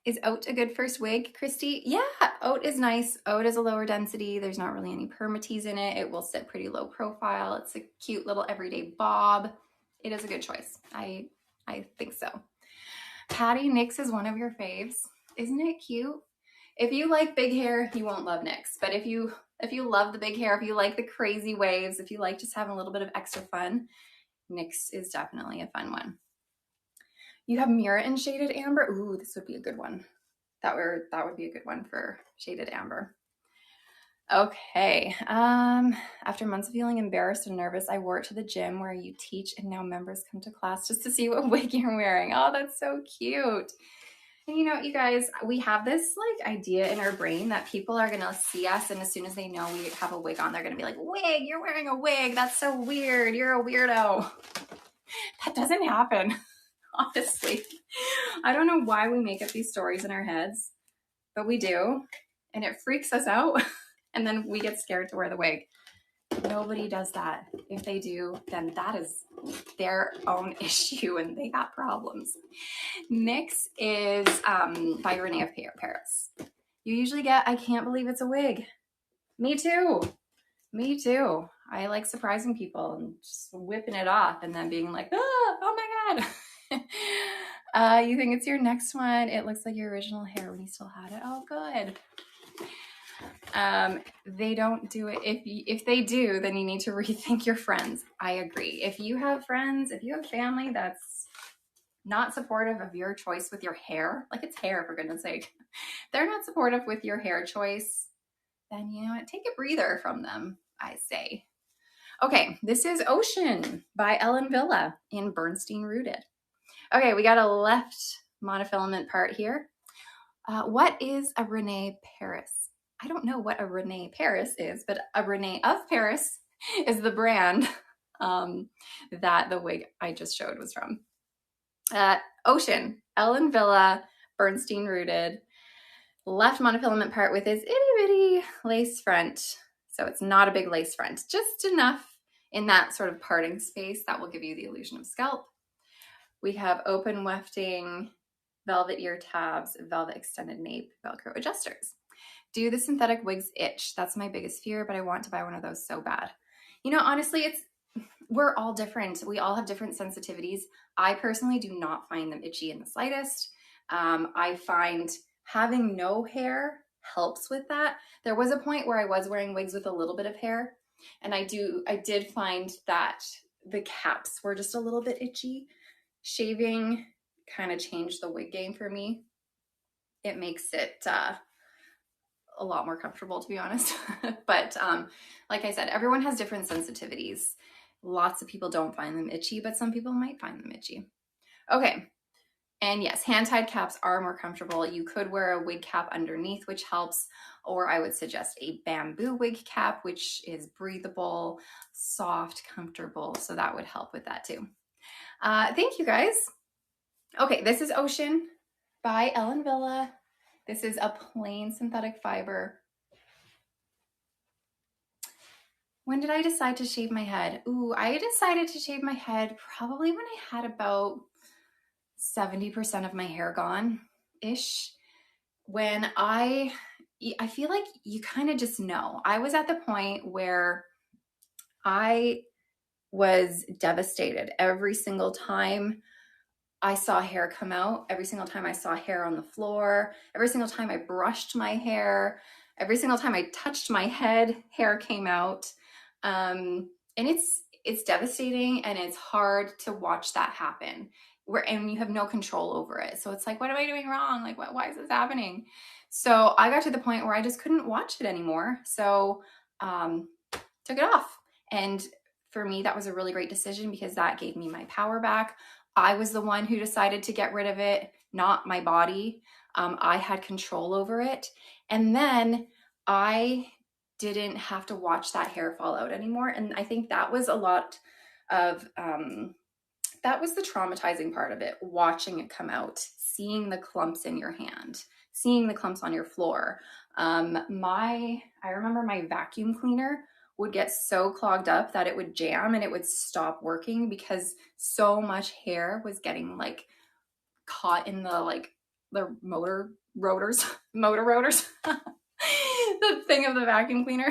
Is oat a good first wig, Christy? Yeah, oat is nice. Oat is a lower density. There's not really any permatease in it. It will sit pretty low profile. It's a cute little everyday bob. It is a good choice. I think so. Patty, NYX is one of your faves. Isn't it cute? If you like big hair, you won't love NYX. But if you love the big hair, if you like the crazy waves, if you like just having a little bit of extra fun, NYX is definitely a fun one. You have Mira in shaded amber. Ooh, this would be a good one. That would be a good one for shaded amber. Okay. After months of feeling embarrassed and nervous, I wore it to the gym where you teach, and now members come to class just to see what wig you're wearing. Oh, that's so cute. And you know what, you guys, we have this like idea in our brain that people are gonna see us, and as soon as they know we have a wig on, they're gonna be like, wig, you're wearing a wig. That's so weird. You're a weirdo. That doesn't happen. Honestly, I don't know why we make up these stories in our heads, but we do, and it freaks us out, and then we get scared to wear the wig. Nobody does that. If they do, then that is their own issue, and they got problems. NYX is by Renau of Paris. You usually get, I can't believe it's a wig. Me too. Me too. I like surprising people and just whipping it off and then being like, oh my God. You think it's your next one? It looks like your original hair when you still had it. Oh, good. They don't do it. If they do, then you need to rethink your friends. I agree. If you have friends, if you have family that's not supportive of your choice with your hair, like it's hair for goodness sake, they're not supportive with your hair choice, then you know what, take a breather from them, I say. Okay, this is Ocean by Ellen Villa in Bernstein Rooted. Okay, we got a left monofilament part here. What is a Renau Paris? I don't know what a Renau Paris is, but a Renau of Paris is the brand that the wig I just showed was from. Ocean, Ellen Villa, Bernstein Rooted, left monofilament part with his itty bitty lace front. So it's not a big lace front, just enough in that sort of parting space that will give you the illusion of scalp. We have open wefting, velvet ear tabs, velvet extended nape, Velcro adjusters. Do the synthetic wigs itch? That's my biggest fear, but I want to buy one of those so bad. You know, honestly, we're all different. We all have different sensitivities. I personally do not find them itchy in the slightest. I find having no hair helps with that. There was a point where I was wearing wigs with a little bit of hair, and I did find that the caps were just a little bit itchy. Shaving kind of changed the wig game for me. It makes it a lot more comfortable, to be honest. But like I said, everyone has different sensitivities. Lots of people don't find them itchy, but some people might find them itchy. Okay. And yes, hand-tied caps are more comfortable. You could wear a wig cap underneath, which helps, or I would suggest a bamboo wig cap, which is breathable, soft, comfortable. So that would help with that too. Thank you guys. Okay, this is Ocean by Ellen Villa. This is a plain synthetic fiber. When did I decide to shave my head? Ooh, I decided to shave my head probably when I had about 70% of my hair gone-ish. When I feel like you kind of just know. I was at the point where I was devastated every single time I saw hair come out, every single time I saw hair on the floor, every single time I brushed my hair, every single time I touched my head, hair came out. And it's devastating, and it's hard to watch that happen and you have no control over it. So it's like, what am I doing wrong? Like, why is this happening? So I got to the point where I just couldn't watch it anymore. So took it off. And for me, that was a really great decision because that gave me my power back. I was the one who decided to get rid of it, not my body. I had control over it. And then I didn't have to watch that hair fall out anymore. And I think that was a lot of, that was the traumatizing part of it, watching it come out, seeing the clumps in your hand, seeing the clumps on your floor. I remember my vacuum cleaner would get so clogged up that it would jam and it would stop working because so much hair was getting like caught in the motor rotors, the thing of the vacuum cleaner.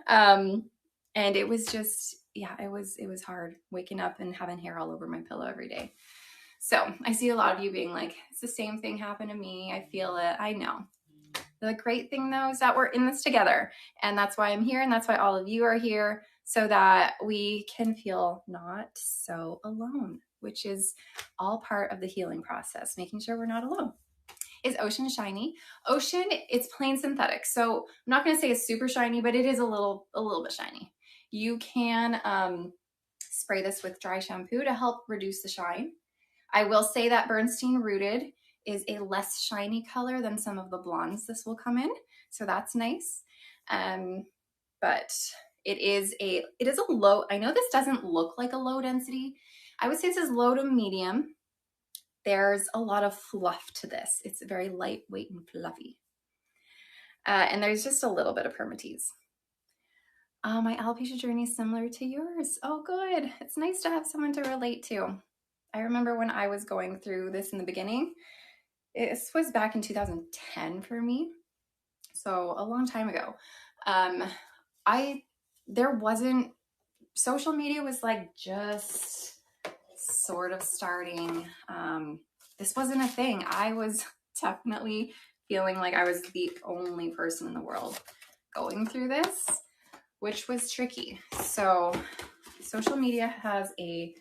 And it was just, yeah, it was hard waking up and having hair all over my pillow every day. So I see a lot of you being like, it's the same thing happened to me. I feel it. I know. The great thing though is that we're in this together, and that's why I'm here, and that's why all of you are here, so that we can feel not so alone, which is all part of the healing process, making sure we're not alone. Is Ocean shiny? Ocean, it's plain synthetic. So I'm not going to say it's super shiny, but it is a little bit shiny. You can spray this with dry shampoo to help reduce the shine. I will say that Bernstein Rooted is a less shiny color than some of the blondes this will come in. So that's nice. But it is a low, I know this doesn't look like a low density. I would say this is low to medium. There's a lot of fluff to this. It's very lightweight and fluffy. And there's just a little bit of permatease. My alopecia journey is similar to yours. Oh, good. It's nice to have someone to relate to. I remember when I was going through this in the beginning, this was back in 2010 for me. So a long time ago. Social media was like just sort of starting. This wasn't a thing. I was definitely feeling like I was the only person in the world going through this, which was tricky. So social media has a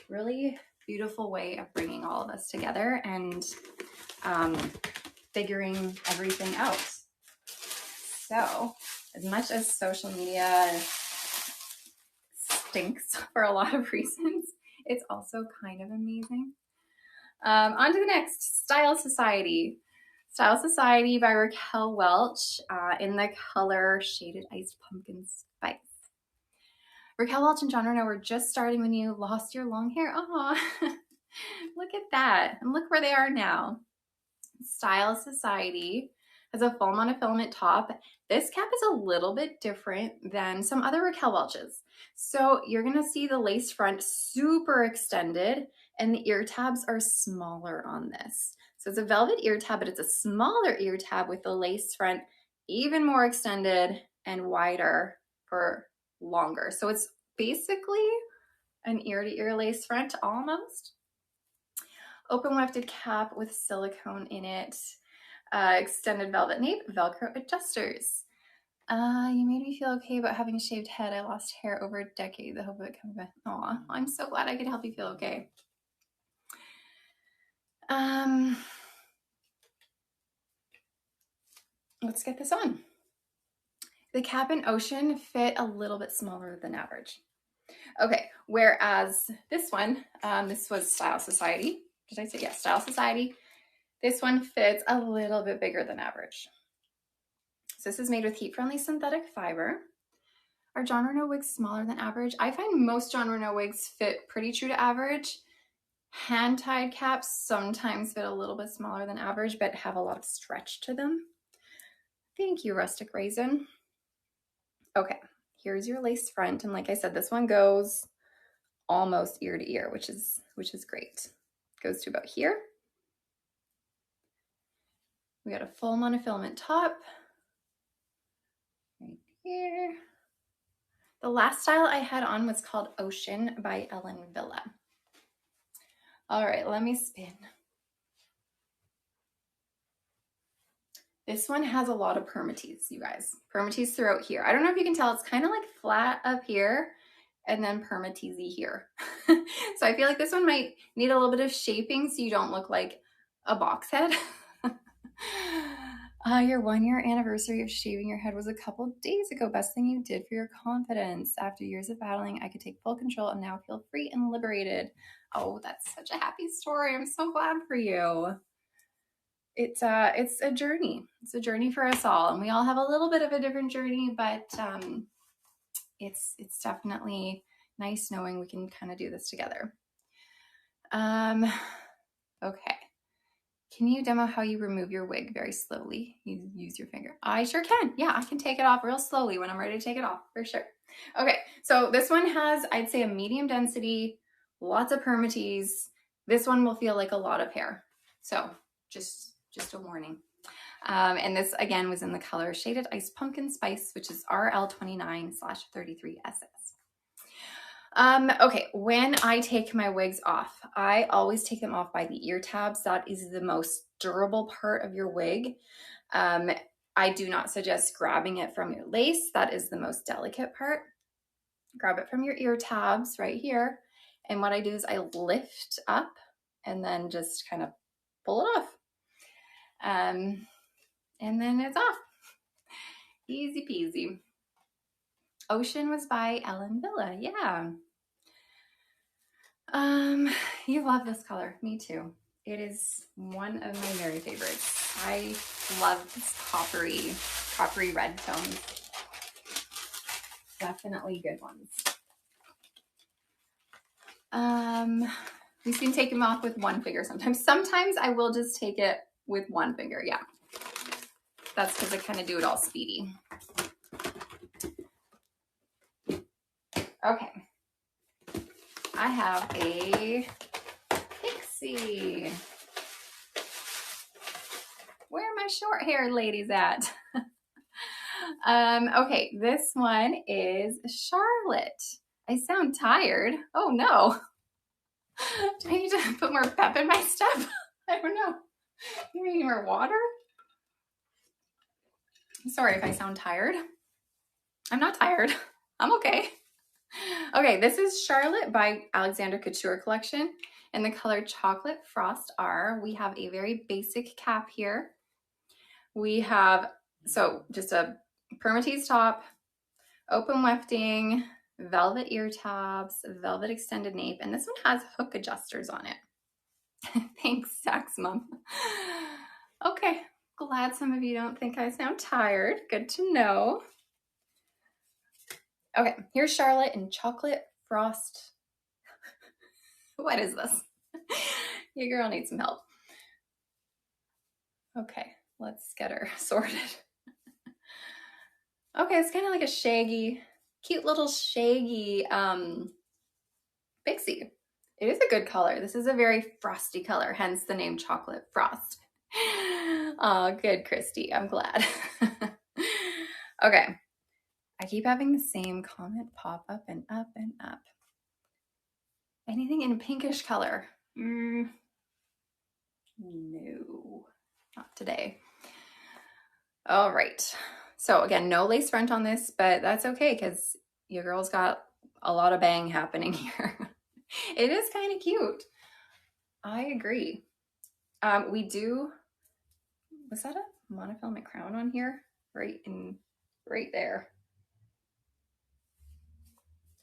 really beautiful way of bringing all of us together and figuring everything out. So as much as social media stinks for a lot of reasons, it's also kind of amazing. On to the next, Style Society. Style Society by Raquel Welch in the color Shaded Iced Pumpkin Spice. Raquel Welch and John Renau were just starting when you lost your long hair. Aw, look at that. And look where they are now. Style Society has a full monofilament top. This cap is a little bit different than some other Raquel Welches. So you're gonna see the lace front super extended and the ear tabs are smaller on this. So it's a velvet ear tab, but it's a smaller ear tab with the lace front even more extended and wider for longer. So it's basically an ear-to-ear lace front almost. Open wefted cap with silicone in it. Extended velvet nape, Velcro adjusters. You made me feel okay about having a shaved head. I lost hair over a decade. I hope it comes back. Aw, I'm so glad I could help you feel okay. Let's get this on. The cap and Ocean fit a little bit smaller than average. Okay, whereas this one, this was Style Society. Did I say, yeah, Style Society. This one fits a little bit bigger than average. So this is made with heat-friendly synthetic fiber. Are John Renau wigs smaller than average? I find most John Renau wigs fit pretty true to average. Hand-tied caps sometimes fit a little bit smaller than average, but have a lot of stretch to them. Thank you, Rustic Raisin. Okay, here's your lace front. And like I said, this one goes almost ear to ear, which is great. Goes to about here. We got a full monofilament top right here. The last style I had on was called Ocean by Ellen Villa. All right, let me spin. This one has a lot of permatease, you guys. Permatease throughout here. I don't know if you can tell, it's kind of like flat up here and then permateasey here. So I feel like this one might need a little bit of shaping so you don't look like a box head. Your 1-year anniversary of shaving your head was a couple days ago. Best thing you did for your confidence. After years of battling, I could take full control and now feel free and liberated. Oh, that's such a happy story. I'm so glad for you. It's a journey. It's a journey for us all, and we all have a little bit of a different journey, but it's definitely nice knowing we can kind of do this together. Okay. Can you demo how you remove your wig very slowly? You use your finger. I sure can. Yeah, I can take it off real slowly when I'm ready to take it off, for sure. Okay, so this one has, I'd say, a medium density, lots of permatease. This one will feel like a lot of hair. So just a warning. And this, again, was in the color Shaded Iced Pumpkin Spice, which is RL29/33SS. Okay, when I take my wigs off, I always take them off by the ear tabs. That is the most durable part of your wig. I do not suggest grabbing it from your lace. That is the most delicate part. Grab it from your ear tabs right here. And what I do is I lift up and then just kind of pull it off. And then it's off. Easy peasy. Ocean was by Ellen Villa. Yeah. You love this color. Me too. It is one of my very favorites. I love this coppery red tones. Definitely good ones. You can take them off with one finger sometimes. Sometimes I will just take it with one finger. Yeah. That's because I kind of do it all speedy. Okay. I have a pixie. Where are my short haired ladies at? Okay, this one is Charlotte. I sound tired. Oh no. Do I need to put more pep in my step? I don't know. You need more water? I'm sorry if I sound tired. I'm not tired. I'm okay. Okay, this is Charlotte by Alexander Couture Collection. in the color Chocolate Frost R. We have a very basic cap here. We have, so just a permatease top, open wefting, velvet ear tabs, velvet extended nape, and this one has hook adjusters on it. Thanks, Sax Mom. Okay, glad some of you don't think I sound tired. Good to know. Okay, here's Charlotte in Chocolate Frost. What is this? Your girl needs some help. Okay, let's get her sorted. Okay, it's kind of like a shaggy, cute little shaggy pixie. It is a good color. This is a very frosty color, hence the name Chocolate Frost. Oh, good, Christy. I'm glad. Okay. I keep having the same comment pop up and up and up. Anything in pinkish color? No, not today. All right. So again, no lace front on this, but that's okay because your girl's got a lot of bang happening here. It is kind of cute. I agree. We do, was that a monofilament crown on here? Right there.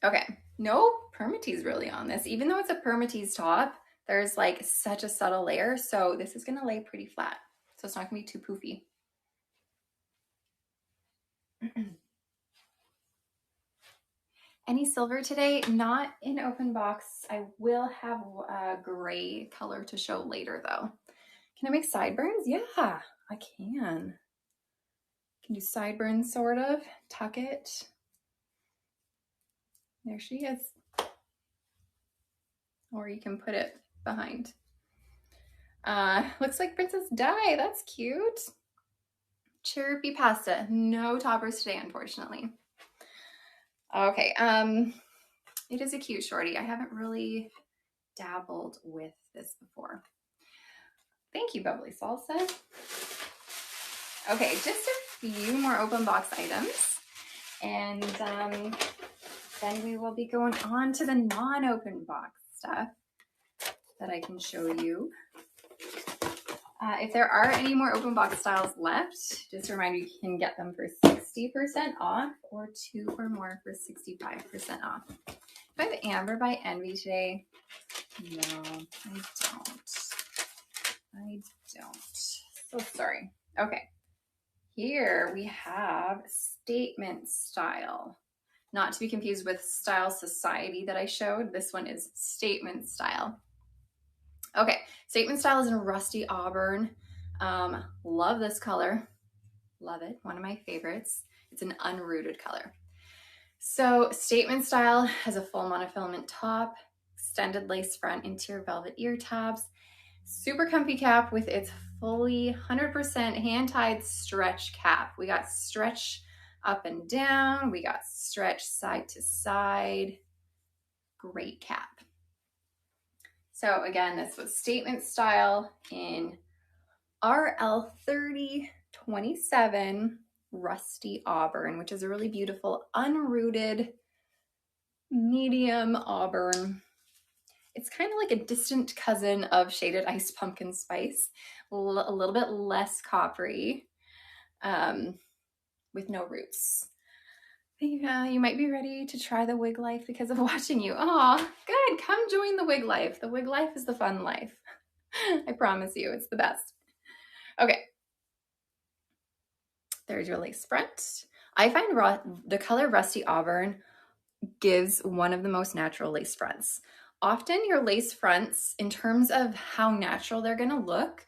Okay, no permatease really on this. Even though it's a permatease top, there's like such a subtle layer. So this is gonna lay pretty flat. So it's not gonna be too poofy. Any silver today? Not in open box. I will have a gray color to show later though. Can I make sideburns? Yeah, I can. Can do sideburns sort of, tuck it. There she is. Or you can put it behind. Looks like Princess Di, that's cute. Chirpy pasta, no toppers today, unfortunately. Okay, it is a cute shorty. I haven't really dabbled with this before. Thank you, Bubbly Salsa. Okay, just a few more open box items. And then we will be going on to the non-open box stuff that I can show you. If there are any more open box styles left, just a reminder, you can get them for 60% off or 2 or more for 65% off. Do I have Amber by Envy today? No, I don't. So sorry. Okay, here we have Statement Style. Not to be confused with Style Society that I showed. This one is Statement Style. Okay, Statement Style is in Rusty Auburn. Love this color. Love it. One of my favorites. It's an unrooted color. So Statement Style has a full monofilament top, extended lace front, interior velvet ear tabs, super comfy cap with its fully 100% hand-tied stretch cap. We got stretch up and down. We got stretch side to side. Great cap. So again, this was Statement Style in RL 3027 Rusty Auburn, which is a really beautiful unrooted medium auburn. It's kind of like a distant cousin of Shaded Ice Pumpkin Spice, a little bit less coppery, with no roots. I think you might be ready to try the wig life because of watching you. Aw, good. Come join the wig life. The wig life is the fun life. I promise you, it's the best. Okay. There's your lace front. I find the color Rusty Auburn gives one of the most natural lace fronts. Often your lace fronts, in terms of how natural they're gonna look,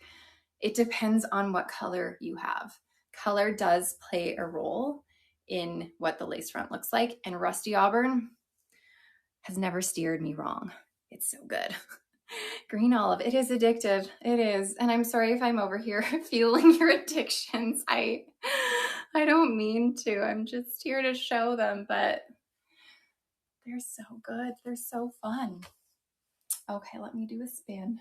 it depends on what color you have. Color does play a role in what the lace front looks like, and Rusty Auburn has never steered me wrong. It's so good. Green olive, it is addictive. It is. And I'm sorry if I'm over here fueling your addictions. I don't mean to. I'm just here to show them, but they're so good. They're so fun. Okay, let me do a spin.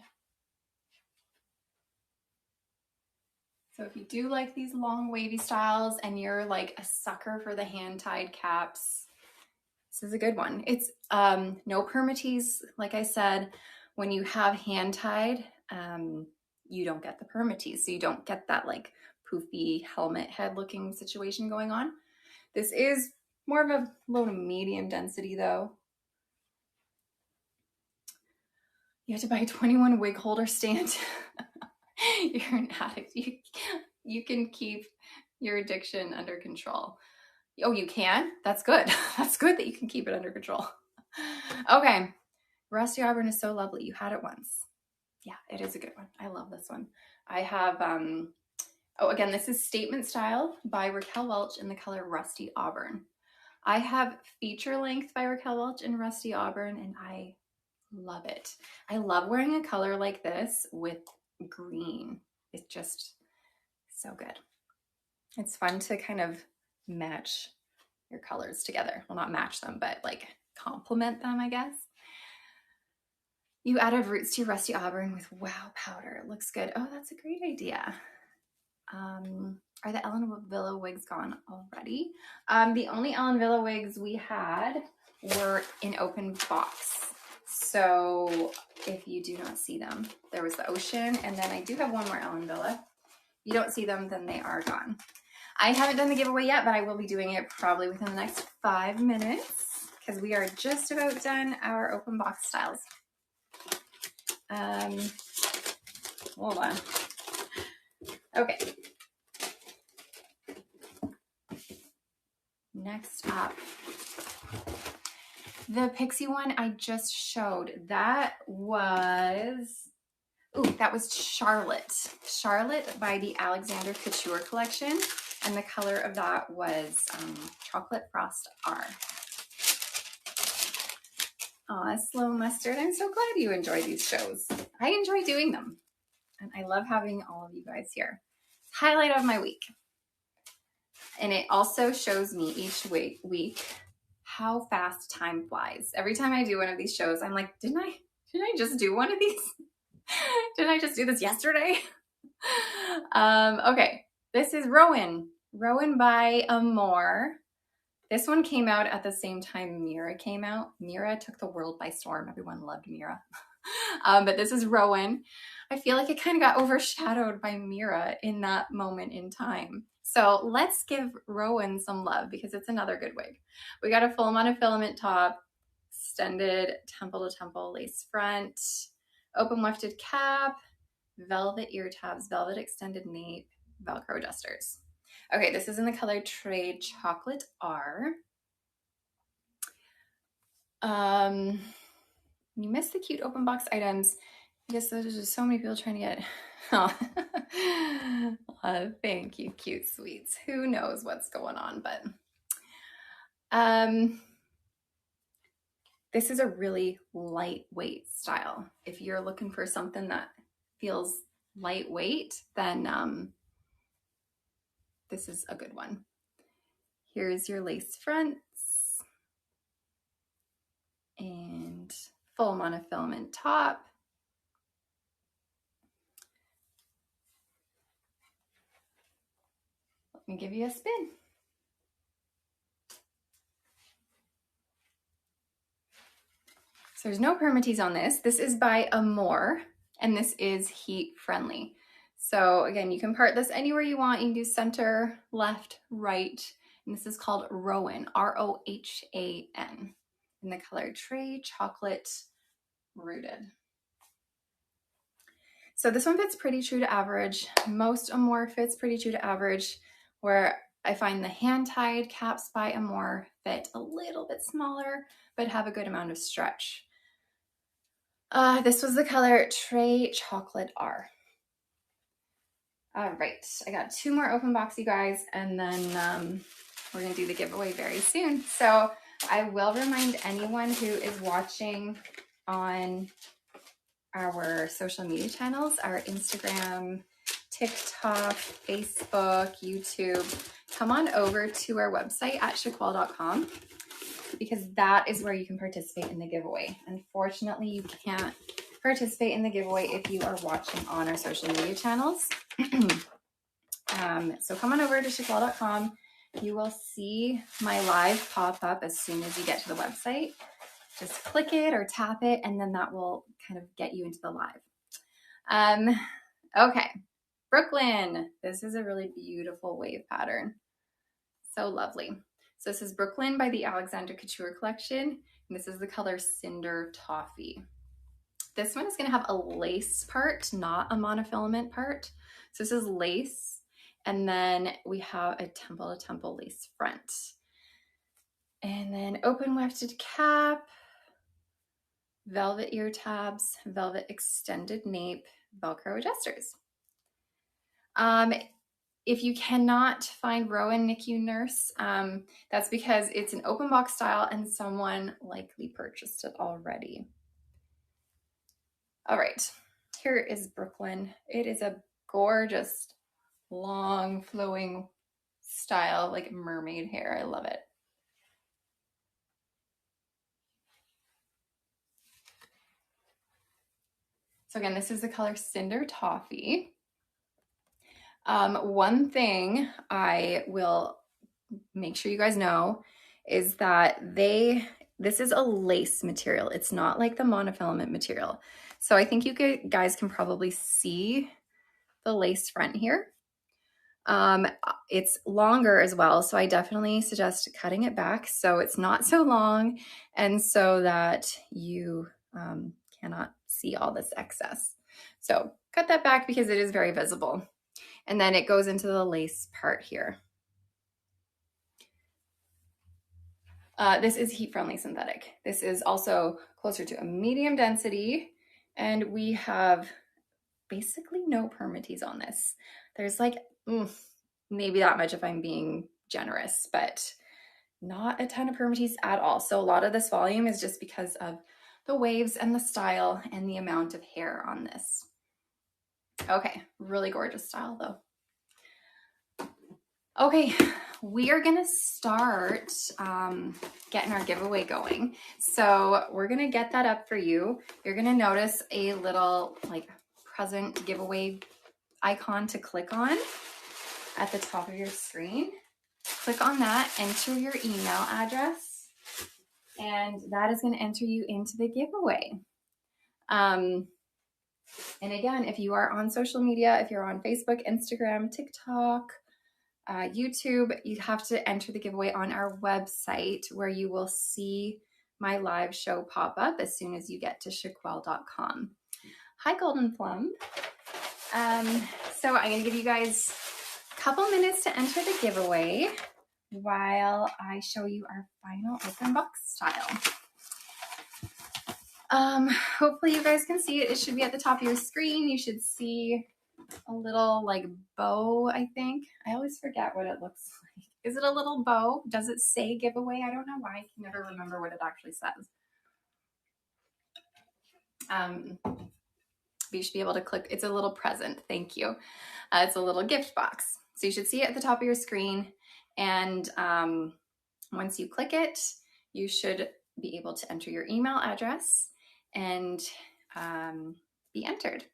So if you do like these long wavy styles and you're like a sucker for the hand-tied caps, this is a good one. It's no permatease, like I said, When you have hand tied, you don't get the permatease, so you don't get that like poofy helmet head looking situation going on. This is more of a low to medium density though. You have to buy a 21 wig holder stand. You're an addict. You can keep your addiction under control. Oh, you can? That's good. That's good that you can keep it under control. Okay. Rusty Auburn is so lovely. You had it once. Yeah, it is a good one. I love this one. I have, oh, again, this is Statement Style by Raquel Welch in the color Rusty Auburn. I have Feature Length by Raquel Welch in Rusty Auburn, and I love it. I love wearing a color like this with green. It's just so good. It's fun to kind of match your colors together. Well, not match them, but like complement them, I guess. You added roots to your Rusty Auburn with Wow powder. It looks good. Oh, that's a great idea. Are the Ellen Villa wigs gone already? The only Ellen Villa wigs we had were in open box. So if you do not see them, there was the Ocean, and then I do have one more Ellen Villa. If you don't see them, then they are gone. I haven't done the giveaway yet, but I will be doing it probably within the next 5 minutes because we are just about done our open box styles. Hold on. Okay. Next up, the Pixie one I just showed. That was Charlotte. Charlotte by the Alexander Couture collection. And the color of that was Chocolate Frost R. Aw, Slow Mustard. I'm so glad you enjoy these shows. I enjoy doing them. And I love having all of you guys here. Highlight of my week. And it also shows me each week how fast time flies. Every time I do one of these shows, I'm like, didn't I just do one of these? Didn't I just do this yesterday? Okay, this is Rowan. Rowan by Amore. This one came out at the same time Mira came out. Mira took the world by storm. Everyone loved Mira. But this is Rowan. I feel like it kind of got overshadowed by Mira in that moment in time. So let's give Rowan some love because it's another good wig. We got a full monofilament top, extended temple to temple lace front, open wefted cap, velvet ear tabs, velvet extended nape, Velcro adjusters. Okay, this is in the color Trade Chocolate R. You missed the cute open box items. I guess there's just so many people trying to get. Oh, thank you, cute sweets. Who knows what's going on, but this is a really lightweight style. If you're looking for something that feels lightweight, then this is a good one. Here's your lace fronts and full monofilament top. Let me give you a spin. So there's no permatease on this. This is by Amore, and this is heat friendly. So again, you can part this anywhere you want. You can do center, left, right. And this is called Rowan, R-O-H-A-N, in the color Trade Chocolate Rooted. So this one fits pretty true to average. Most Amore fits pretty true to average, where I find the hand-tied caps by Amore fit a little bit smaller, but have a good amount of stretch. This was the color Trade Chocolate R. All right, I got 2 more open box, you guys, and then we're gonna do the giveaway very soon. So I will remind anyone who is watching on our social media channels, our Instagram, TikTok, Facebook, YouTube, come on over to our website at shaquille.com because that is where you can participate in the giveaway. Unfortunately, you can't participate in the giveaway if you are watching on our social media channels. So come on over to shaquille.com. You will see my live pop up as soon as you get to the website. just click it or tap it, and then that will kind of get you into the live. Okay, Brooklyn. This is a really beautiful wave pattern. So lovely. So this is Brooklyn by the Alexander Couture Collection. And this is the color Cinder Toffee. This one is going to have a lace part, not a monofilament part. So this is lace. And then we have a temple to temple lace front. And then open wefted cap, velvet ear tabs, velvet extended nape, Velcro adjusters. If you cannot find Rowan NICU Nurse, that's because it's an open box style and someone likely purchased it already. All right, here is Brooklyn. It is a gorgeous, long, flowing style, like mermaid hair. I love it. So again, this is the color Cinder Toffee. One thing I will make sure you guys know is that this is a lace material. It's not like the monofilament material. So I think you guys can probably see the lace front here. It's longer as well, so I definitely suggest cutting it back so it's not so long and so that you cannot see all this excess. So cut that back because it is very visible. And then it goes into the lace part here. This is heat-friendly synthetic. This is also closer to a medium density, and we have basically no permatease on this. There's like maybe that much if I'm being generous, but not a ton of permatease at all. So a lot of this volume is just because of the waves and the style and the amount of hair on this. Okay, really gorgeous style though. Okay, we are gonna start getting our giveaway going. So we're gonna get that up for you. You're gonna notice a little like present giveaway icon to click on at the top of your screen. Click on that, enter your email address, and that is gonna enter you into the giveaway. And again, if you are on social media, if you're on Facebook, Instagram, TikTok, YouTube, you have to enter the giveaway on our website where you will see my live show pop up as soon as you get to shaquelle.com. Hi, Golden Plum. So I'm going to give you guys a couple minutes to enter the giveaway while I show you our final open box style. Hopefully you guys can see it. It should be at the top of your screen. You should see a little like bow, I think. I always forget what it looks like. Is it a little bow? Does it say giveaway? I don't know why. I can never remember what it actually says. But you should be able to click. It's a little present. Thank you. It's a little gift box. So you should see it at the top of your screen. And once you click it, you should be able to enter your email address and be entered.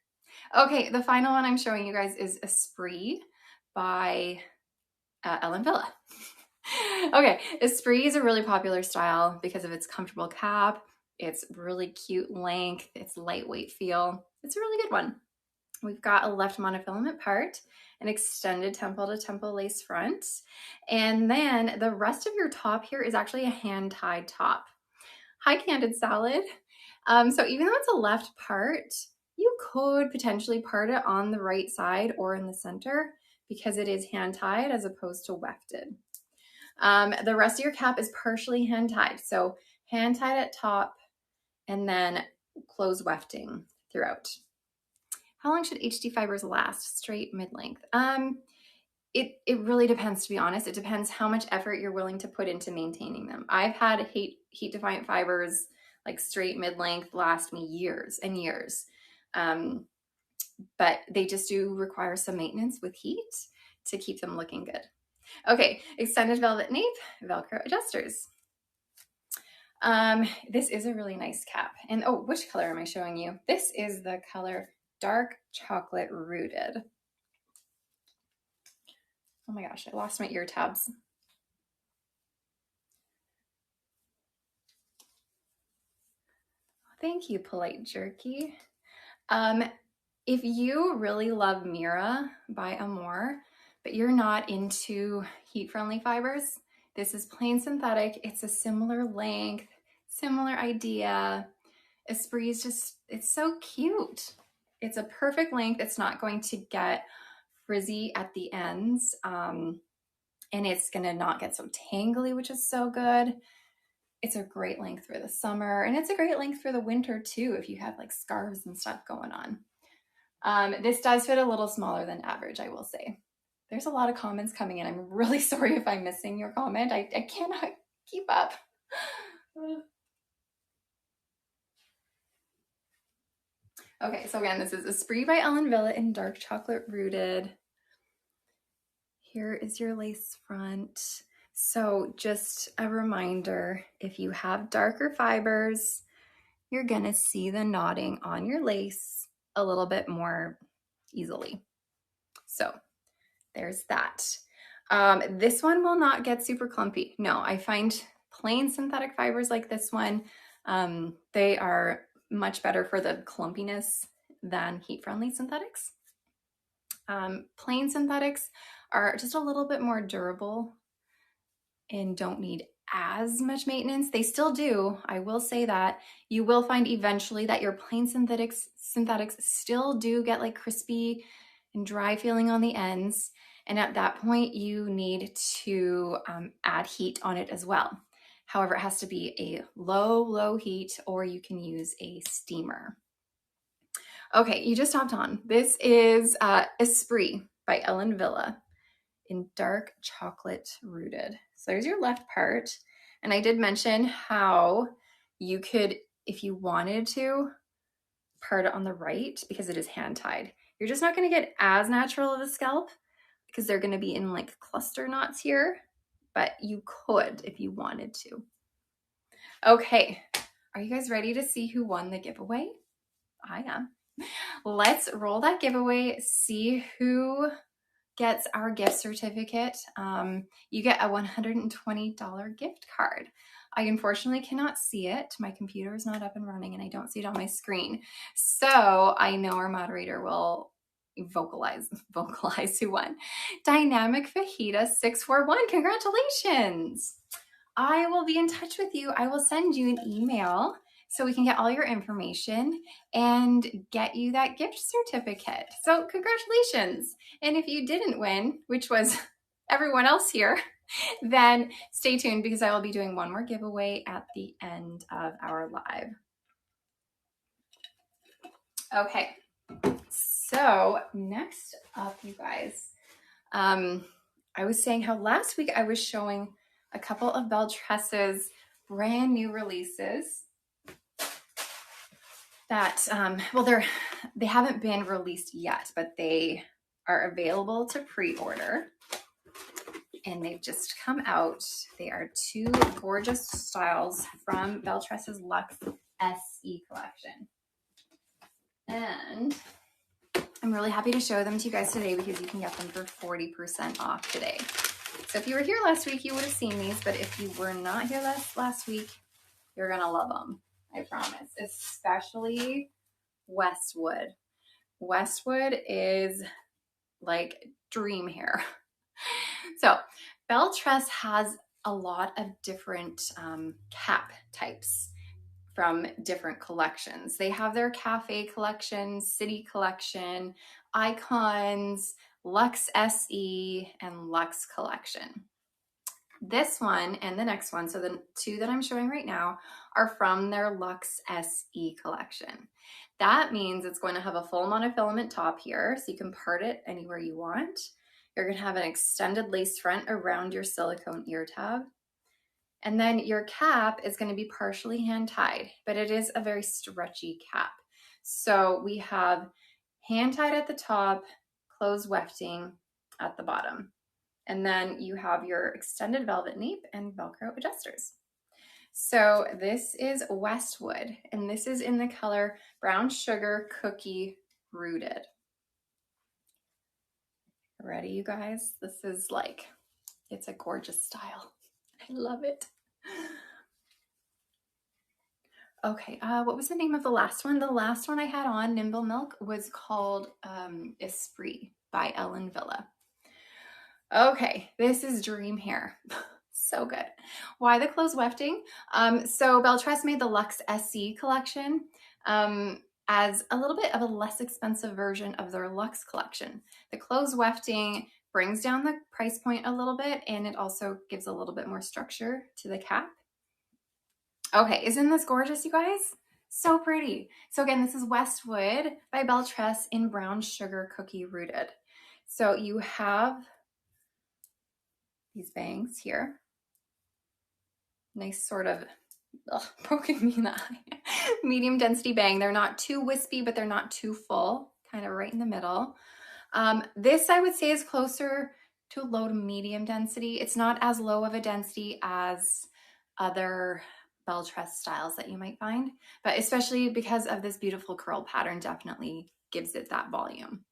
Okay, the final one I'm showing you guys is Esprit by Ellen Villa. Okay, Esprit is a really popular style because of its comfortable cap, its really cute length, its lightweight feel. It's a really good one. We've got a left monofilament part, an extended temple to temple lace front, and then the rest of your top here is actually a hand-tied top. Hi, Candid Salad. So even though it's a left part, you could potentially part it on the right side or in the center because it is hand-tied as opposed to wefted. The rest of your cap is partially hand-tied. So hand-tied at top and then close wefting throughout. How long should HD fibers last? Straight, mid-length? It really depends, to be honest. It depends how much effort you're willing to put into maintaining them. I've had heat-defiant fibers, like straight mid-length, last me years and years. But they just do require some maintenance with heat to keep them looking good. Okay, extended velvet nape, Velcro adjusters. This is a really nice cap. And oh, which color am I showing you? This is the color Dark Chocolate Rooted. Oh my gosh, I lost my ear tabs. Thank you, Polite Jerky. If you really love Mira by Amore, but you're not into heat-friendly fibers, this is plain synthetic. It's a similar length, similar idea. Esprit is just, it's so cute. It's a perfect length. It's not going to get frizzy at the ends. And it's gonna not get so tangly, which is so good. It's a great length for the summer, and it's a great length for the winter too, if you have like scarves and stuff going on. This does fit a little smaller than average, I will say. There's a lot of comments coming in. I'm really sorry if I'm missing your comment. I cannot keep up. Okay, so again, this is Esprit by Ellen Villa in dark chocolate rooted. Here is your lace front. So just a reminder, if you have darker fibers, you're gonna see the knotting on your lace a little bit more easily. So there's that. This one will not get super clumpy. No, I find plain synthetic fibers like this one, they are much better for the clumpiness than heat-friendly synthetics. Plain synthetics are just a little bit more durable and don't need as much maintenance. They still do, I will say that. You will find eventually that your plain synthetics still do get like crispy and dry feeling on the ends. And at that point, you need to add heat on it as well. However, it has to be a low heat, or you can use a steamer. Okay, you just hopped on. This is Esprit by Ellen Villa in dark chocolate rooted. So there's your left part. And I did mention how you could, if you wanted to, part it on the right because it is hand tied. You're just not going to get as natural of a scalp because they're going to be in like cluster knots here, but you could if you wanted to. Okay, are you guys ready to see who won the giveaway? I am. Let's roll that giveaway, see who gets our gift certificate. You get a $120 gift card. I unfortunately cannot see it. My computer is not up and running and I don't see it on my screen. So I know our moderator will vocalize who won. Dynamic Fajita 641, congratulations. I will be in touch with you. I will send you an email so we can get all your information and get you that gift certificate. So congratulations. And if you didn't win, which was everyone else here, then stay tuned because I will be doing one more giveaway at the end of our live. Okay, so next up, you guys, I was saying how last week I was showing a couple of Belle Tress's brand new releases that, well, they haven't been released yet, but they are available to pre-order and they've just come out. They are two gorgeous styles from Belress Luxe SE Collection. And I'm really happy to show them to you guys today because you can get them for 40% off today. So if you were here last week, you would have seen these, but if you were not here last week, you're gonna love them, I promise, especially Westwood. Westwood is like dream hair. So Belress has a lot of different cap types from different collections. They have their cafe collection, city collection, icons, Luxe SE, and Luxe collection. This one and the next one, so the two that I'm showing right now, are from their Luxe SE collection. That means it's going to have a full monofilament top here, so you can part it anywhere you want. You're going to have an extended lace front around your silicone ear tab. And then your cap is going to be partially hand tied, but it is a very stretchy cap. So we have hand tied at the top, closed wefting at the bottom. And then you have your extended velvet nape and Velcro adjusters. So this is Westwood, and this is in the color Brown Sugar Cookie Rooted. Ready, you guys? This is like, it's a gorgeous style. I love it. Okay, what was the name of the last one? The last one I had on, Nimble Milk, was called Esprit by Ellen Villa. Okay, this is dream hair. So good. Why the clothes wefting? So Beltress made the Luxe SE collection as a little bit of a less expensive version of their Luxe collection. The clothes wefting brings down the price point a little bit, and it also gives a little bit more structure to the cap. Okay, isn't this gorgeous, you guys? So pretty. So again, this is Westwood by Beltress in brown sugar cookie rooted. So you have these bangs here. Nice sort of, poking me in the eye. Medium density bang. They're not too wispy, but they're not too full, kind of right in the middle. This I would say is closer to low to medium density. It's not as low of a density as other Beltress styles that you might find, but especially because of this beautiful curl pattern, definitely gives it that volume.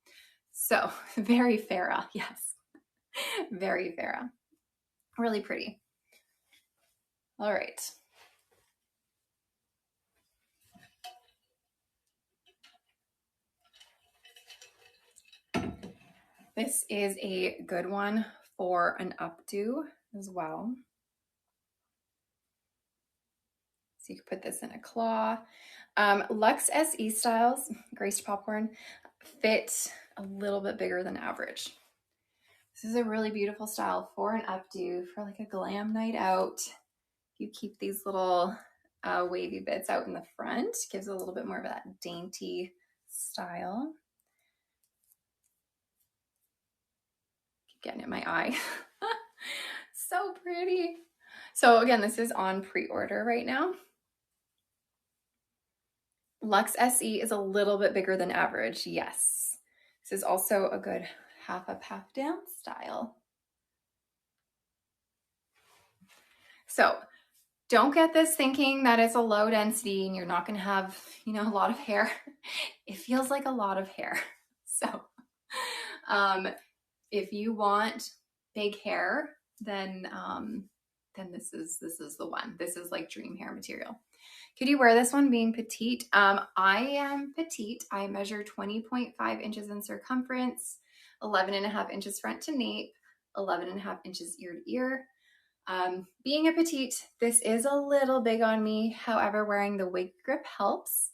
So very Farrah, yes, very Farrah, really pretty. All right. This is a good one for an updo as well. So you can put this in a claw. Luxe SE styles, Graced Popcorn, fit a little bit bigger than average. This is a really beautiful style for an updo, for like a glam night out. You keep these little wavy bits out in the front, gives it a little bit more of that dainty style. Keep getting in my eye. So pretty. So again, this is on pre-order right now. Luxe SE is a little bit bigger than average, yes. This is also a good half up, half down style. So don't get this thinking that it's a low density and you're not going to have, you know, a lot of hair. It feels like a lot of hair. So if you want big hair, then this is the one. This is like dream hair material. Could you wear this one being petite? I am petite. I measure 20.5 inches in circumference, 11.5 inches front to nape, 11.5 inches ear to ear. Being a petite, this is a little big on me. However, wearing the wig grip helps.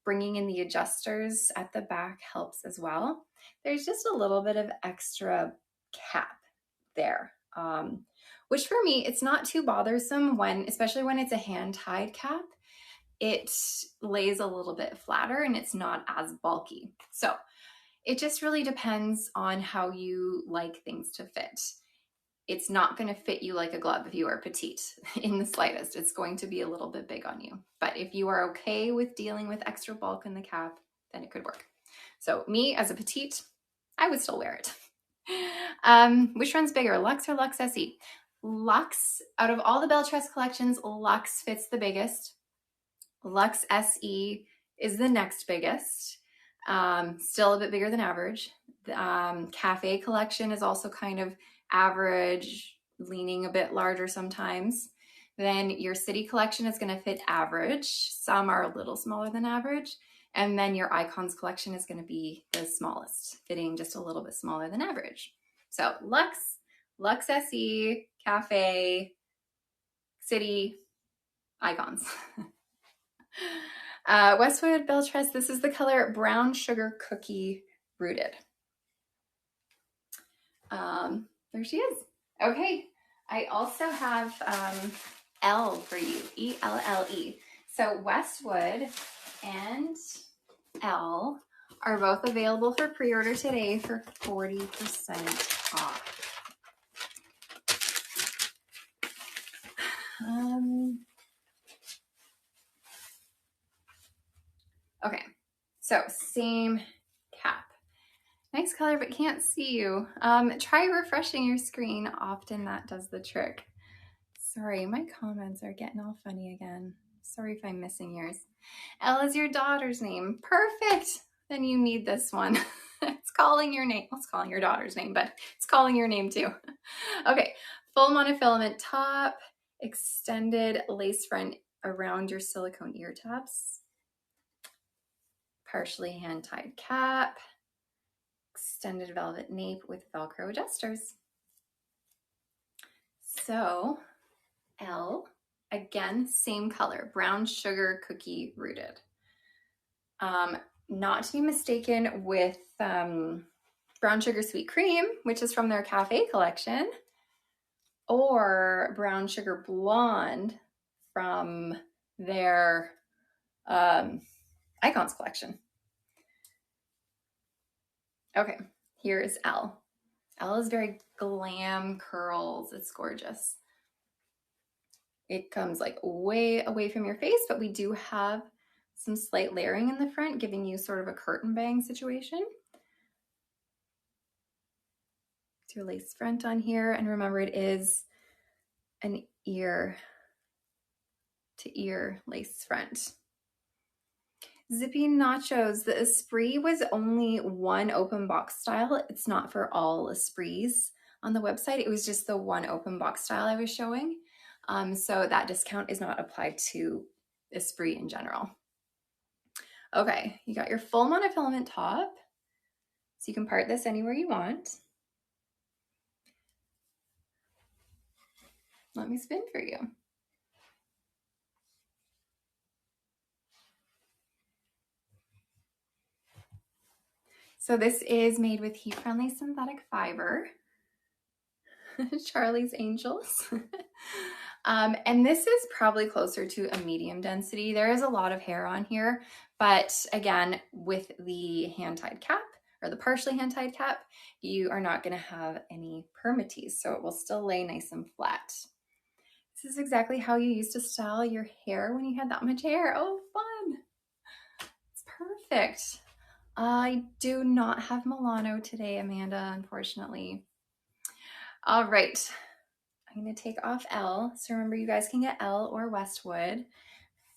Bringing in the adjusters at the back helps as well. There's just a little bit of extra cap there, which for me, it's not too bothersome when, especially when it's a hand-tied cap. It lays a little bit flatter and it's not as bulky. So it just really depends on how you like things to fit. It's not going to fit you like a glove if you are petite in the slightest. It's going to be a little bit big on you. But if you are okay with dealing with extra bulk in the cap, then it could work. So me as a petite, I would still wear it. Which one's bigger, Luxe or Luxe SE? Luxe, out of all the Beltress collections, Luxe fits the biggest. Luxe SE is the next biggest, still a bit bigger than average. The Cafe collection is also kind of average, leaning a bit larger sometimes. Then your City collection is going to fit average. Some are a little smaller than average. And then your Icons collection is going to be the smallest, fitting just a little bit smaller than average. So Luxe, Luxe SE, Cafe, City, Icons. Westwood Beltress, this is the color Brown Sugar Cookie Rooted. There she is. Okay, I also have Elle for you, E-L-L-E. So Westwood and Elle are both available for pre-order today for 40% off. Okay, so same cap. Nice color, but can't see you. Try refreshing your screen. Often that does the trick. Sorry, my comments are getting all funny again. Sorry if I'm missing yours. Elle is your daughter's name. Perfect. Then you need this one. It's calling your name. Well, it's calling your daughter's name, but it's calling your name too. Okay, full monofilament top, extended lace front around your silicone ear tabs. Partially hand-tied cap, extended velvet nape with Velcro adjusters. So L, again, same color, brown sugar cookie rooted. Not to be mistaken with brown sugar sweet cream, which is from their cafe collection, or brown sugar blonde from their Icons collection. Okay, here is L. L is very glam curls. It's gorgeous. It comes like way away from your face, but we do have some slight layering in the front, giving you sort of a curtain bang situation. It's your lace front on here. And remember, it is an ear to ear lace front. Zippy nachos. The Esprit was only one open box style. It's not for all Esprits on the website. It was just the one open box style I was showing. So that discount is not applied to Esprit in general. Okay, you got your full monofilament top. So you can part this anywhere you want. Let me spin for you. So this is made with heat-friendly synthetic fiber. Charlie's Angels. And this is probably closer to a medium density. There is a lot of hair on here, but again, with the hand-tied cap or the partially hand-tied cap, you are not going to have any permatease, so it will still lay nice and flat. This is exactly how you used to style your hair when you had that much hair. Oh, fun. It's perfect. I do not have Milano today, Amanda, unfortunately. All right. I'm going to take off L. So remember, you guys can get L or Westwood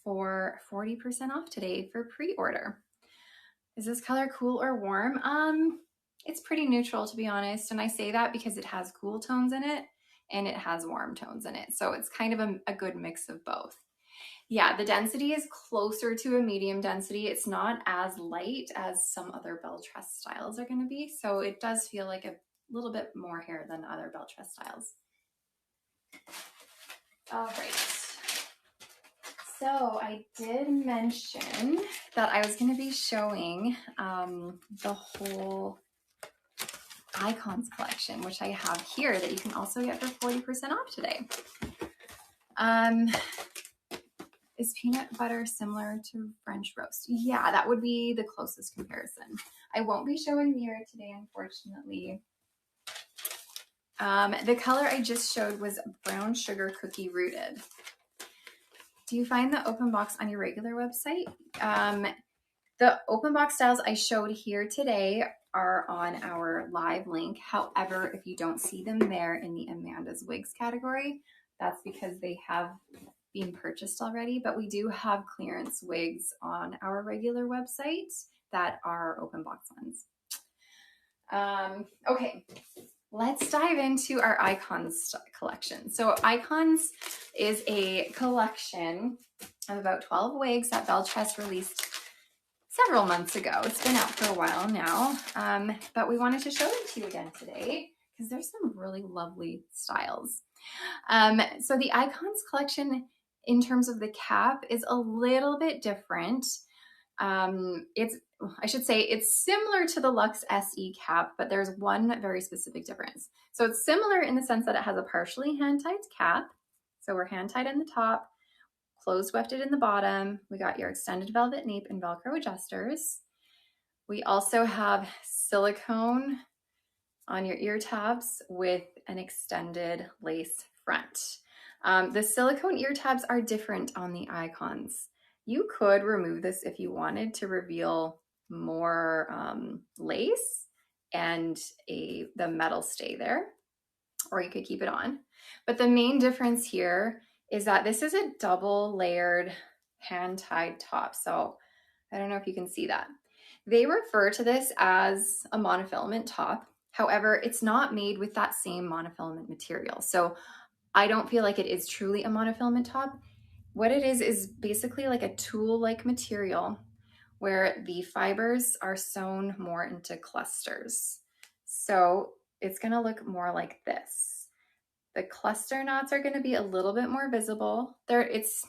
for 40% off today for pre-order. Is this color cool or warm? It's pretty neutral, to be honest. And I say that because it has cool tones in it and it has warm tones in it. So it's kind of a good mix of both. Yeah, the density is closer to a medium density. It's not as light as some other Belle Tress styles are going to be. So it does feel like a little bit more hair than other Belle Tress styles. All right. So I did mention that I was going to be showing the whole Icons collection, which I have here that you can also get for 40% off today. Is peanut butter similar to French roast? Yeah, that would be the closest comparison. I won't be showing Mira today, unfortunately. The color I just showed was brown sugar cookie rooted. Do you find the open box on your regular website? The open box styles I showed here today are on our live link. However, if you don't see them there in the Amanda's Wigs category, that's because they have been purchased already, but we do have clearance wigs on our regular website that are open box ones. Okay, let's dive into our Icons collection. So Icons is a collection of about 12 wigs that Belle Tress released several months ago. It's been out for a while now, but we wanted to show them to you again today because there's some really lovely styles. So the Icons collection, in terms of the cap, is a little bit different. I should say it's similar to the Luxe SE cap, but there's one very specific difference. So it's similar in the sense that it has a partially hand-tied cap. So we're hand-tied in the top, closed wefted in the bottom. We got your extended velvet nape and Velcro adjusters. We also have silicone on your ear tabs with an extended lace front. The silicone ear tabs are different on the Icons. You could remove this if you wanted to reveal more lace and the metal stay there, or you could keep it on. But the main difference here is that this is a double layered hand-tied top. So I don't know if you can see that. They refer to this as a monofilament top. However, it's not made with that same monofilament material. So I don't feel like it is truly a monofilament top. What it is basically like a tool-like material where the fibers are sewn more into clusters. So it's gonna look more like this. The cluster knots are gonna be a little bit more visible. It's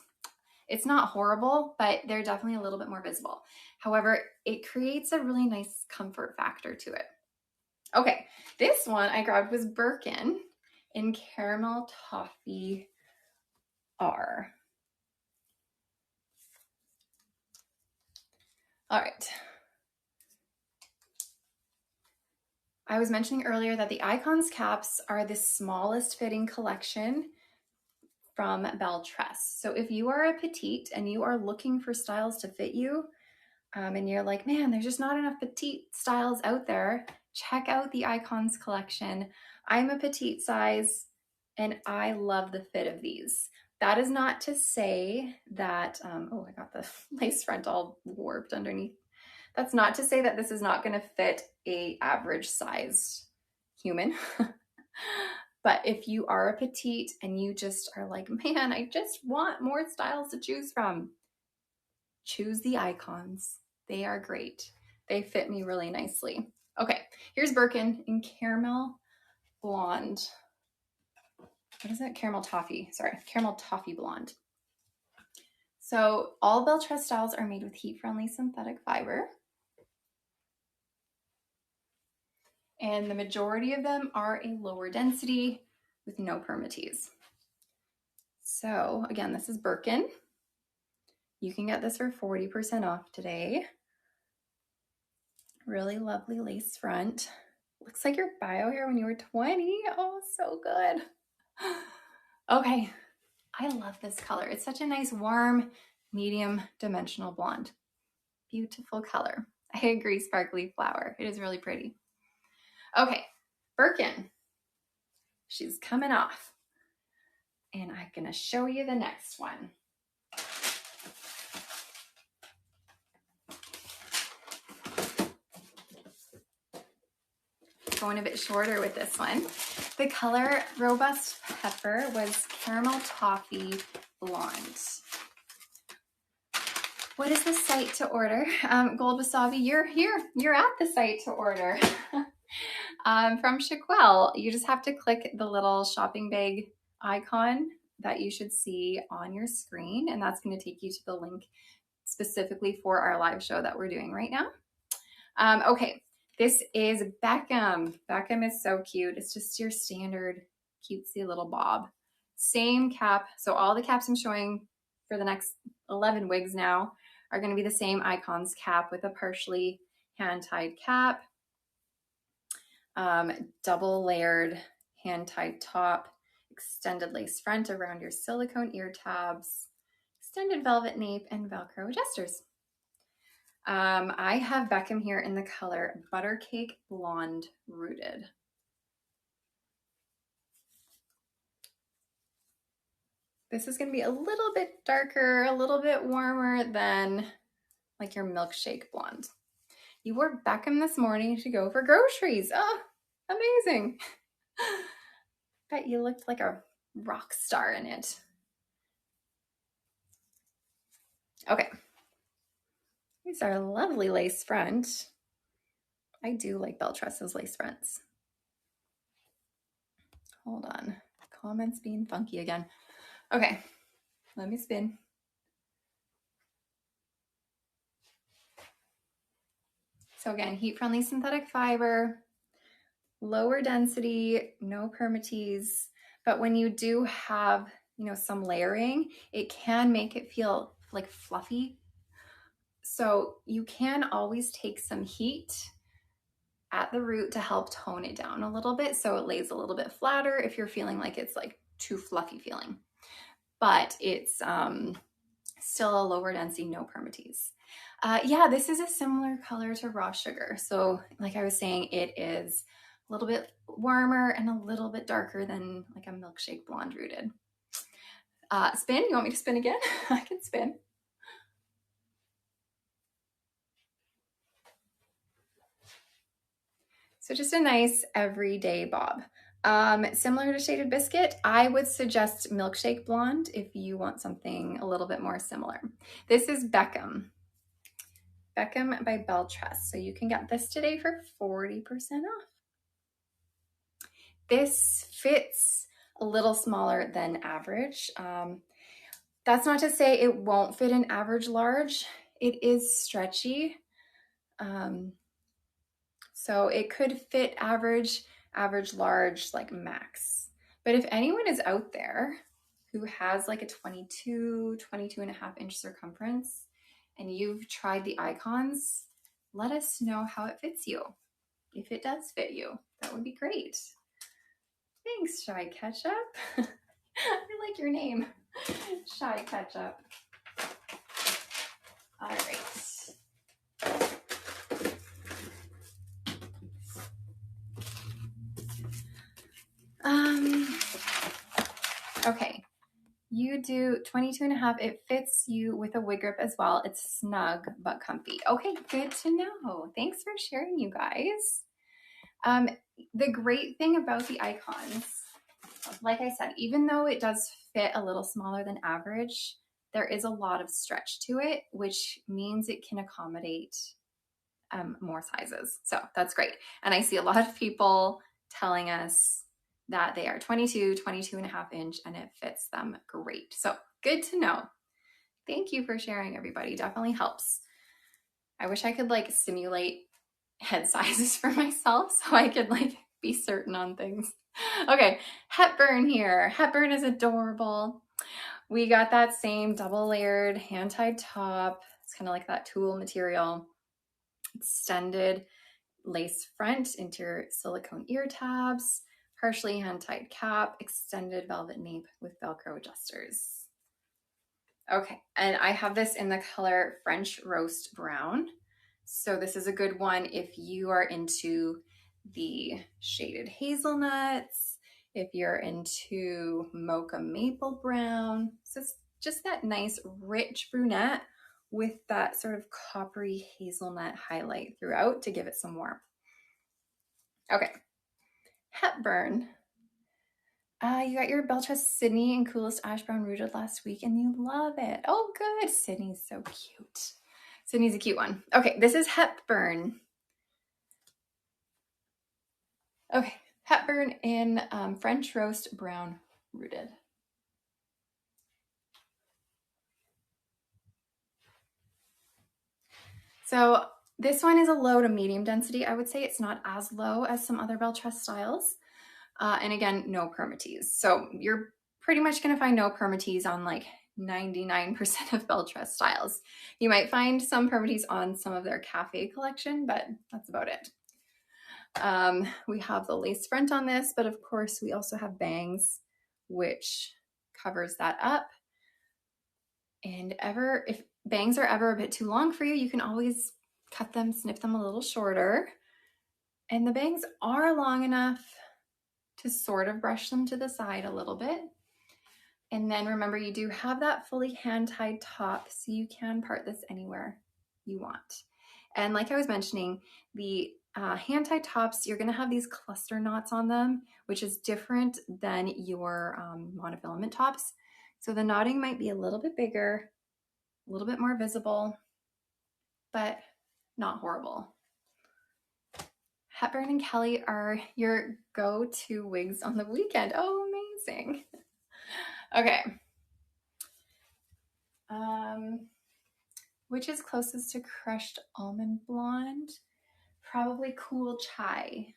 not horrible, but they're definitely a little bit more visible. However, it creates a really nice comfort factor to it. Okay, this one I grabbed was Birkin in Caramel Toffee R. All right. I was mentioning earlier that the Icons caps are the smallest fitting collection from Belle Tress. So if you are a petite and you are looking for styles to fit you, and you're like, man, there's just not enough petite styles out there, check out the Icons collection. I'm a petite size and I love the fit of these. That is not to say that, oh, I got the lace front all warped underneath. That's not to say that this is not going to fit a average sized human. But if you are a petite and you just are like, man, I just want more styles to choose from, choose the Icons. They are great. They fit me really nicely. Okay, here's Birkin in Caramel Blonde. What is it? Caramel Toffee. Sorry, Caramel Toffee Blonde. So all Belle Tress styles are made with heat-friendly synthetic fiber. And the majority of them are a lower density with no permatease. So again, this is Birkin. You can get this for 40% off today. Really lovely lace front. Looks like your bio hair when you were 20. Oh, so good. Okay, I love this color. It's such a nice, warm, medium dimensional blonde. Beautiful color. I agree, sparkly flower. It is really pretty. Okay, Birkin. She's coming off. And I'm gonna show you the next one. Going a bit shorter with this one. The color Robust Pepper was Caramel Toffee Blonde. What is the site to order? Gold Wasabi, you're here. You're at the site to order. From Shaquelle, you just have to click the little shopping bag icon that you should see on your screen, and that's going to take you to the link specifically for our live show that we're doing right now. Okay, this is Beckham. Beckham is so cute. It's just your standard cutesy little bob. Same cap. So all the caps I'm showing for the next 11 wigs now are going to be the same Icons cap with a partially hand-tied cap, double layered hand-tied top, extended lace front around your silicone ear tabs, extended velvet nape, and Velcro adjusters. I have Beckham here in the color Buttercake Blonde Rooted. This is going to be a little bit darker, a little bit warmer than like your milkshake blonde. You wore Beckham this morning to go for groceries. Oh, amazing. Bet you looked like a rock star in it. Okay. These are a lovely lace front. I do like Belle Tress's lace fronts. Hold on. Comments being funky again. Okay, let me spin. So again, heat-friendly synthetic fiber, lower density, no permatease, but when you do have, some layering, it can make it feel like fluffy. So you can always take some heat at the root to help tone it down a little bit so it lays a little bit flatter if you're feeling like it's like too fluffy feeling. But it's still a lower density, no permatease. Yeah, this is a similar color to Raw Sugar. So like I was saying, it is a little bit warmer and a little bit darker than like a milkshake blonde rooted. Spin, you want me to spin again? I can spin. So just a nice everyday bob. Similar to Shaded Biscuit, I would suggest Milkshake Blonde if you want something a little bit more similar. This is Beckham. Beckham by Belle Tress. So you can get this today for 40% off. This fits a little smaller than average. That's not to say it won't fit an average large. It is stretchy. So it could fit average large, like max. But if anyone is out there who has like a 22 and a half inch circumference and you've tried the icons, let us know how it fits you. If it does fit you, that would be great. Thanks, Shy Ketchup. I like your name, Shy Ketchup. All right. Okay, you do 22 and a half. It fits you with a wig grip as well. It's snug but comfy. Okay, good to know. Thanks for sharing, you guys. The great thing about the icons, like I said, even though it does fit a little smaller than average, there is a lot of stretch to it, which means it can accommodate more sizes. So that's great. And I see a lot of people telling us that they are 22 and a half inch and it fits them great. So good to know. Thank you for sharing, everybody. Definitely helps. I wish I could like simulate head sizes for myself so I could like be certain on things. Okay, Hepburn here. Hepburn is adorable. We got that same double layered hand-tied top. It's kind of like that tulle material. Extended lace front, interior silicone ear tabs, partially hand-tied cap, extended velvet nape with Velcro adjusters. Okay, and I have this in the color French Roast Brown. So this is a good one if you are into the shaded hazelnuts, if you're into mocha maple brown. So it's just that nice rich brunette with that sort of coppery hazelnut highlight throughout to give it some warmth. Okay, Hepburn. You got your Belress Sydney in Coolest Ash Brown Rooted last week and you love it. Oh, good. Sydney's so cute. Sydney's a cute one. Okay, this is Hepburn. Okay, Hepburn in French Roast Brown Rooted. So this one is a low to medium density. I would say it's not as low as some other Belress styles. And again, no permatease. So you're pretty much going to find no permatease on like 99% of Belress styles. You might find some permatease on some of their cafe collection, but that's about it. We have the lace front on this, but of course we also have bangs, which covers that up. And if bangs are ever a bit too long for you, you can always cut them, snip them a little shorter. And the bangs are long enough to sort of brush them to the side a little bit. And then remember, you do have that fully hand-tied top, so you can part this anywhere you want. And like I was mentioning, the hand-tied tops, you're gonna have these cluster knots on them, which is different than your monofilament tops. So the knotting might be a little bit bigger, a little bit more visible, but not horrible. Hepburn and Kelly are your go-to wigs on the weekend. Oh, amazing. Okay. Which is closest to Crushed Almond Blonde? Probably Cool Chai.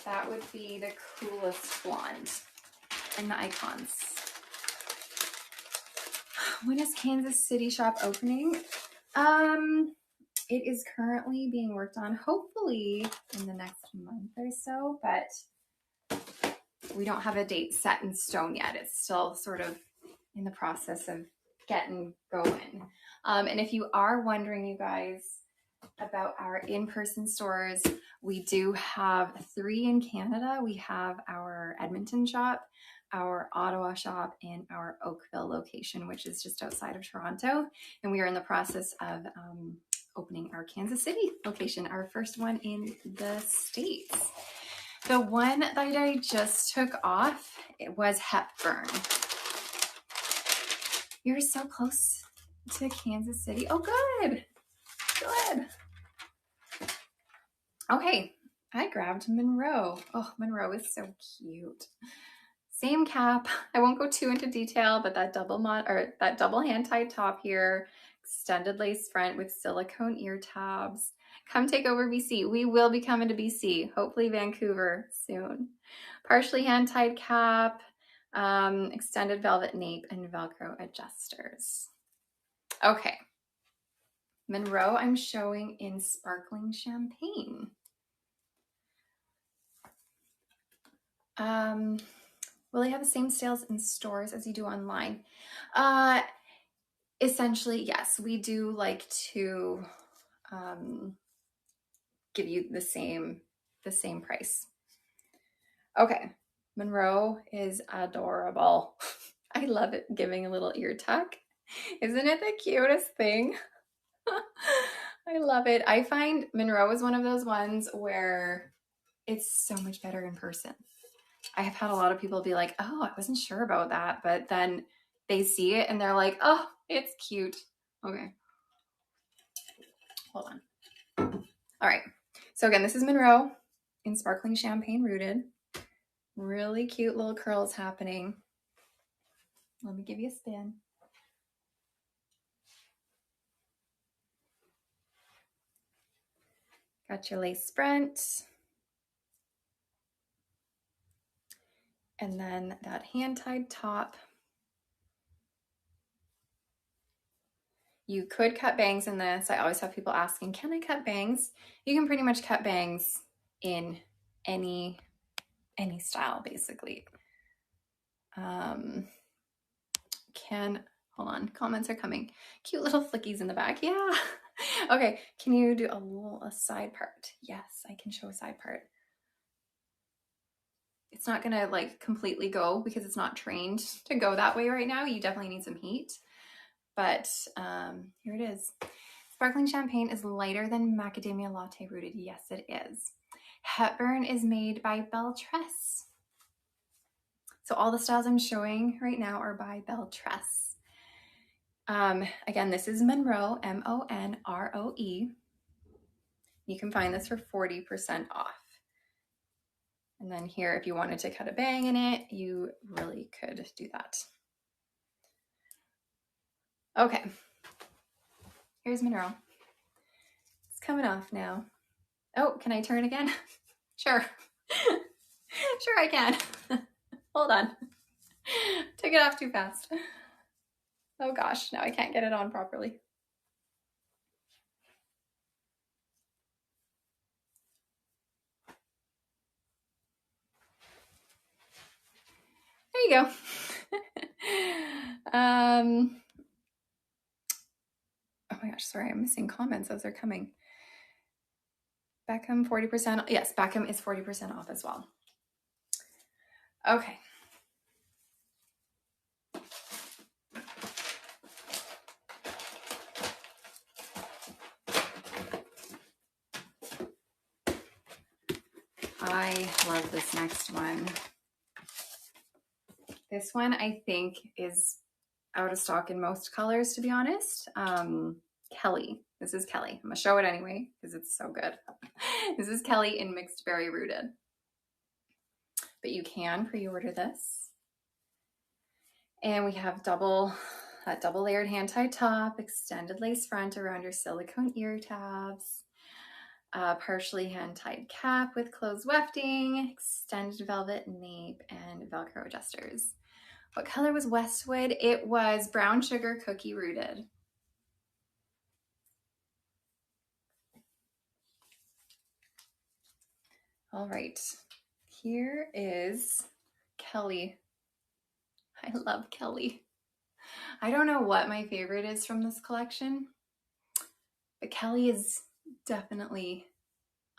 That would be the coolest blonde in the icons. When is Kansas City shop opening? It is currently being worked on, hopefully in the next month or so, but we don't have a date set in stone yet. It's still sort of in the process of getting going. And if you are wondering, you guys, about our in-person stores, we do have 3 in Canada. We have our Edmonton shop, our Ottawa shop, and our Oakville location, which is just outside of Toronto. And we are in the process of opening our Kansas City location, our first one in the States. The one that I just took off, it was Hepburn. You're so close to Kansas City. Oh, good. Good. Okay, I grabbed Monroe. Oh, Monroe is so cute. Same cap. I won't go too into detail, but that double hand tied top here, extended lace front with silicone ear tabs. Come take over BC. We will be coming to BC, hopefully Vancouver soon. Partially hand tied cap, extended velvet nape, and Velcro adjusters. Okay. Monroe, I'm showing in sparkling champagne. Will they have the same sales in stores as you do online? Essentially, yes. We do like to give you the same price. Okay, Monroe is adorable. I love it giving a little ear tuck. Isn't it the cutest thing? I love it. I find Monroe is one of those ones where it's so much better in person. I have had a lot of people be like, oh, I wasn't sure about that. But then they see it and they're like, oh, it's cute. Okay. Hold on. All right. So again, this is Monroe in sparkling champagne rooted. Really cute little curls happening. Let me give you a spin. Got your lace front. And then that hand-tied top. You could cut bangs in this. I always have people asking, can I cut bangs? You can pretty much cut bangs in any style, basically. Hold on, comments are coming. Cute little flickies in the back, yeah. Okay, can you do a side part? Yes, I can show a side part. It's not gonna like completely go because it's not trained to go that way right now. You definitely need some heat, but here it is. Sparkling champagne is lighter than macadamia latte rooted. Yes, it is. Hepburn is made by Belle Tress. So all the styles I'm showing right now are by Belle Tress. Again, this is Monroe, M-O-N-R-O-E. You can find this for 40% off. And then here, if you wanted to cut a bang in it, you really could do that. Okay, here's Monroe. It's coming off now. Oh, can I turn again? Sure. Sure I can. Hold on. Took it off too fast. Oh gosh, now I can't get it on properly. There you go. Oh my gosh, sorry, I'm missing comments as they're coming. Beckham 40%. Yes, Beckham is 40% off as well. Okay. I love this next one. This one I think is out of stock in most colors, to be honest. Kelly. This is Kelly. I'm gonna show it anyway because it's so good. This is Kelly in mixed berry rooted. But you can pre-order this. And we have double layered hand-tied top, extended lace front around your silicone ear tabs, partially hand-tied cap with closed wefting, extended velvet nape, and Velcro adjusters. What color was Westwood? It was brown sugar cookie rooted. All right, here is Kelly. I love Kelly. I don't know what my favorite is from this collection, but Kelly is definitely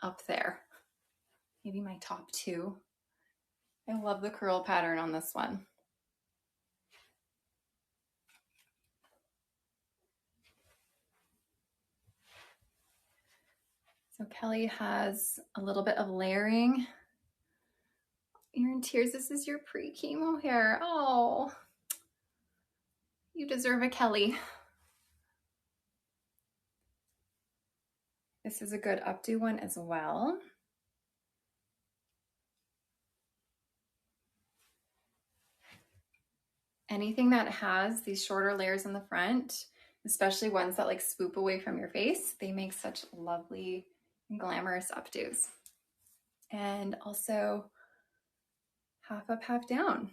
up there. Maybe my top two. I love the curl pattern on this one. So Kelly has a little bit of layering Tears, this is your pre-chemo hair. Oh, you deserve a Kelly. This is a good updo one as well. Anything that has these shorter layers in the front, especially ones that like swoop away from your face, they make such lovely and glamorous updos. And also half up, half down.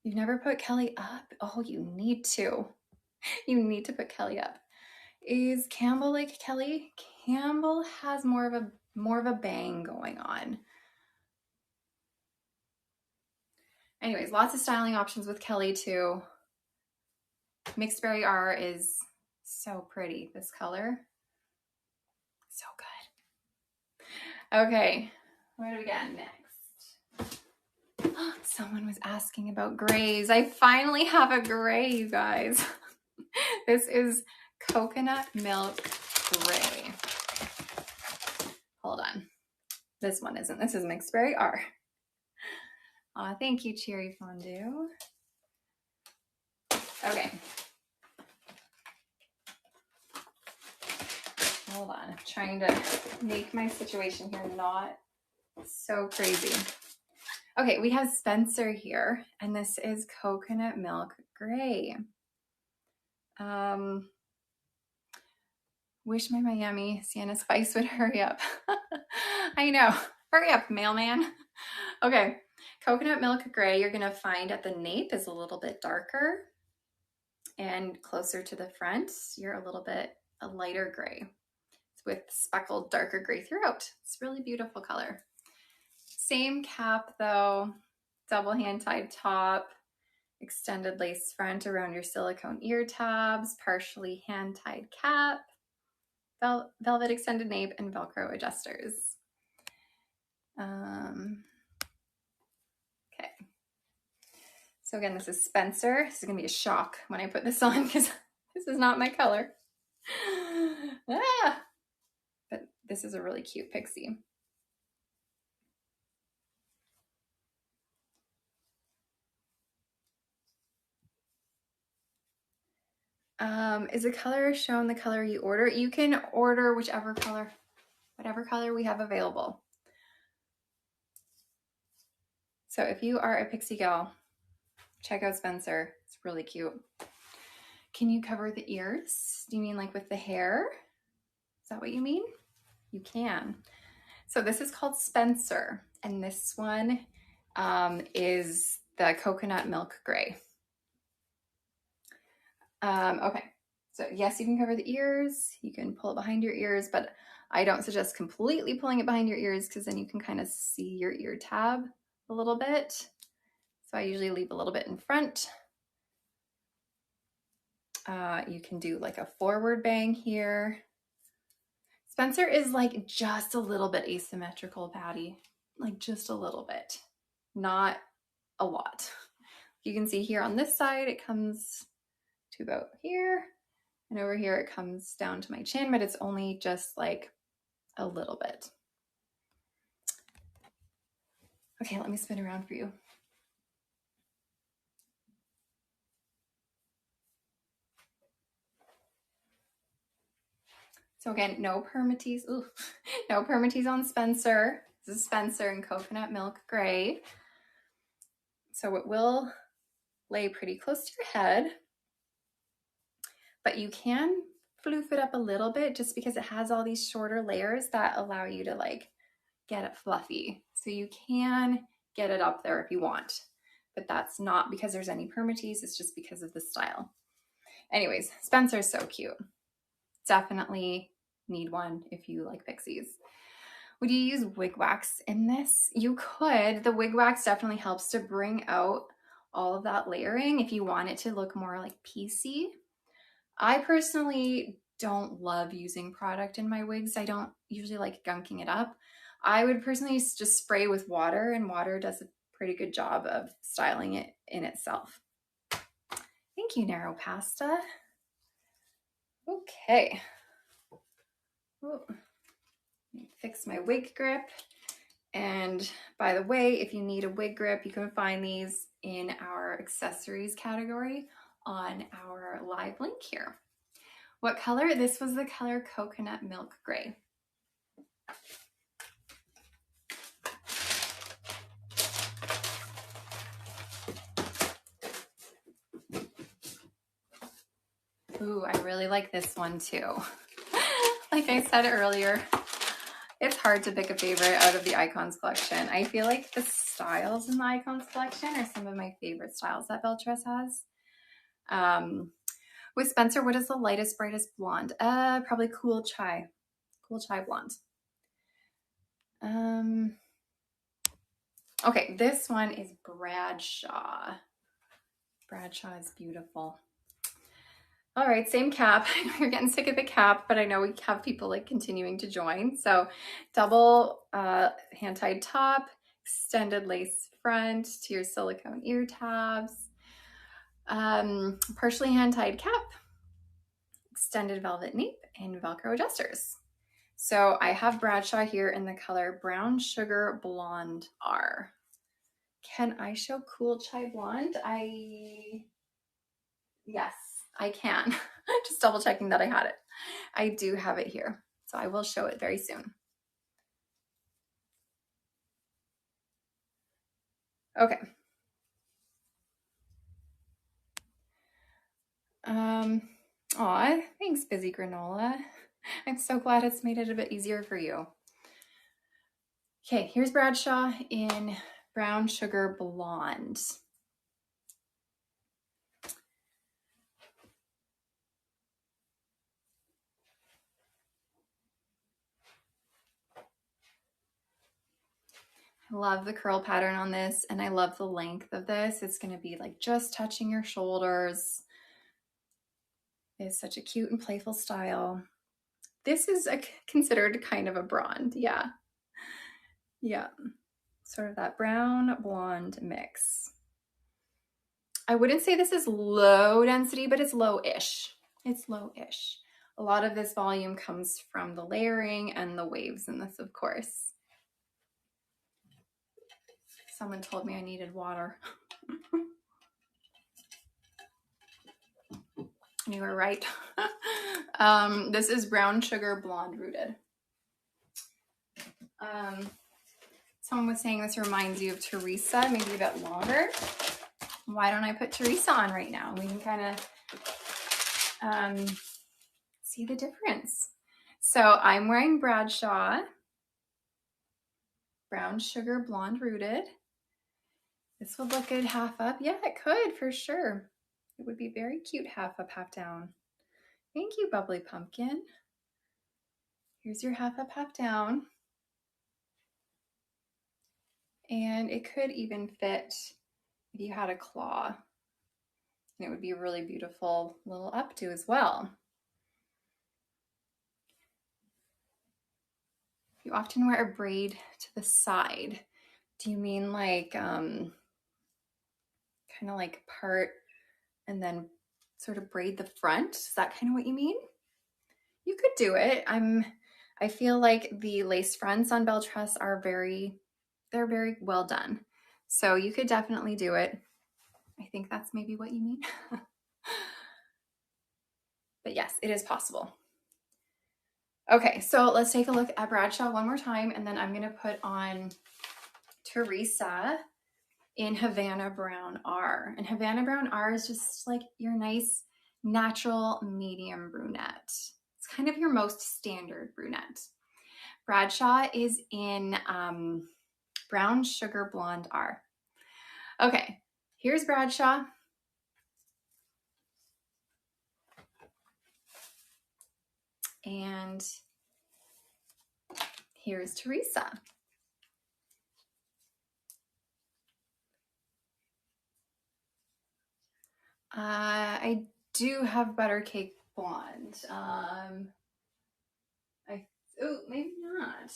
You've never put Kelly up? Oh, you need to. You need to put Kelly up. Is Campbell like Kelly? Campbell has more of a bang going on. Anyways, lots of styling options with Kelly too. Mixed Berry R is so pretty, this color. So good. Okay, what do we got next? Someone was asking about grays. I finally have a gray, you guys. This is Coconut Milk Gray. Hold on. This one isn't. This is Mixed Berry R. Aw, thank you, Cherry Fondue. Okay. Hold on. I'm trying to make my situation here not so crazy. Okay, we have Spencer here, and this is Coconut Milk Gray. Wish my Miami Sienna Spice would hurry up. I know. Hurry up, mailman. Okay, Coconut Milk Gray you're gonna find at the nape is a little bit darker, and closer to the front, you're a lighter gray. It's with speckled darker gray throughout. It's a really beautiful color. Same cap though, double hand-tied top, extended lace front around your silicone ear tabs, partially hand-tied cap, velvet extended nape, and Velcro adjusters. Okay. So again, this is Spencer. This is gonna be a shock when I put this on because this is not my color. But this is a really cute pixie. Is the color shown the color you order? You can order whichever color, whatever color we have available. So if you are a pixie gal, check out Spencer. It's really cute. Can you cover the ears? Do you mean like with the hair? Is that what you mean? You can. So this is called Spencer, and this one is the Coconut Milk Gray. Okay, so yes, you can cover the ears. You can pull it behind your ears, but I don't suggest completely pulling it behind your ears because then you can kind of see your ear tab a little bit. So I usually leave a little bit in front. You can do like a forward bang here. Spencer is like just a little bit asymmetrical, Patty, like just a little bit, not a lot. You can see here on this side, it comes to about here, and over here it comes down to my chin, but it's only just like a little bit. Okay, let me spin around for you. So again, no permatease. Ooh, no permatease on Spencer. This is Spencer in Coconut Milk Gray. So it will lay pretty close to your head, but you can floof it up a little bit just because it has all these shorter layers that allow you to like get it fluffy. So you can get it up there if you want, but that's not because there's any permatease, it's just because of the style. Anyways, Spencer's so cute. Definitely need one if you like pixies. Would you use wig wax in this? You could. The wig wax definitely helps to bring out all of that layering if you want it to look more like piecey. I personally don't love using product in my wigs. I don't usually like gunking it up. I would personally just spray with water, and water does a pretty good job of styling it in itself. Thank you, Narrow Pasta. Okay. Ooh. Let me fix my wig grip. And by the way, if you need a wig grip, you can find these in our accessories category on our live link here. What color? This was the color Coconut Milk Gray. Ooh, I really like this one too. Like I said earlier, it's hard to pick a favorite out of the Icons collection. I feel like the styles in the Icons collection are some of my favorite styles that Belress has. With Spencer, what is the lightest, brightest blonde? Probably Cool Chai blonde. Okay, this one is Bradshaw. Bradshaw is beautiful. All right, same cap. I know you're getting sick of the cap, but I know we have people like continuing to join. So double hand-tied top, extended lace front to your silicone ear tabs, partially hand-tied cap, extended velvet nape, and Velcro adjusters. So I have Bradshaw here in the color Brown Sugar Blonde R. Can I show Cool Chai Blonde? Yes, I can. Just double checking that I had it. I do have it here, so I will show it very soon. Okay. Aw, thanks, Busy Granola. I'm so glad it's made it a bit easier for you. Okay, here's Bradshaw in Brown Sugar Blonde. I love the curl pattern on this, and I love the length of this. It's going to be like just touching your shoulders. It's such a cute and playful style. This is considered kind of a blonde, yeah. Yeah, sort of that brown blonde mix. I wouldn't say this is low density, but it's low-ish. It's low-ish. A lot of this volume comes from the layering and the waves in this, of course. Someone told me I needed water. You were right. This is Brown Sugar Blonde Rooted. Someone was saying this reminds you of Teresa, maybe a bit longer. Why don't I put Teresa on right now? We can kind of see the difference. So I'm wearing Bradshaw, Brown Sugar Blonde Rooted. This would look good half up. Yeah, it could for sure. It would be very cute half up, half down. Thank you, Bubbly Pumpkin. Here's your half up, half down. And it could even fit if you had a claw. And it would be a really beautiful little updo as well. You often wear a braid to the side. Do you mean like kind of like part and then sort of braid the front? Is that kind of what you mean? You could do it. I feel like the lace fronts on Belress are they're very well done. So you could definitely do it. I think that's maybe what you mean. But yes, it is possible. Okay, so let's take a look at Bradshaw one more time, and then I'm going to put on Teresa in Havana Brown R. And Havana Brown R is just like your nice natural medium brunette. It's kind of your most standard brunette. Bradshaw is in Brown Sugar Blonde R. Okay, here's Bradshaw. And here's Teresa. I do have Butter Cake Blonde. Oh, maybe not.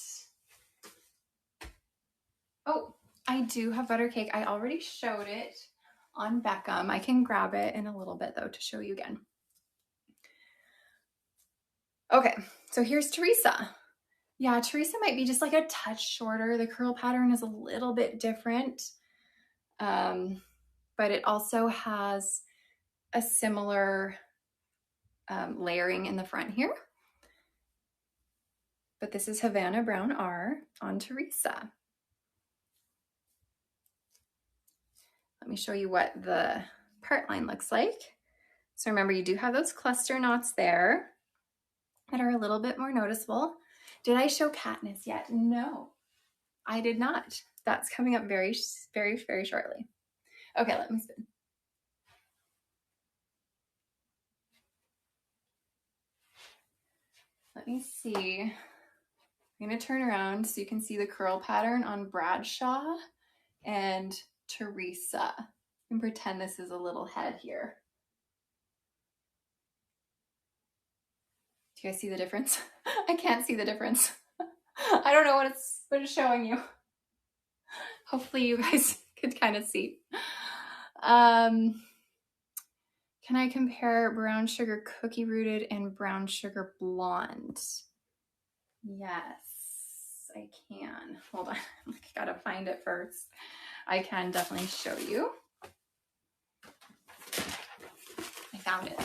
Oh, I do have Butter Cake. I already showed it on Beckham. I can grab it in a little bit though to show you again. Okay, so here's Teresa. Yeah, Teresa might be just like a touch shorter. The curl pattern is a little bit different, but it also has a similar layering in the front here. But this is Havana Brown R on Teresa. Let me show you what the part line looks like. So remember, you do have those cluster knots there that are a little bit more noticeable. Did I show Katniss yet? No, I did not. That's coming up very, very, very shortly. Okay, let me spin. Let me see. I'm going to turn around so you can see the curl pattern on Bradshaw and Teresa. And pretend this is a little head here. Do you guys see the difference? I can't see the difference. I don't know what it's showing you. Hopefully you guys could kind of see. Can I compare brown sugar cookie rooted and brown sugar blonde? Yes, I can. Hold on, I gotta find it first. I can definitely show you. I found it.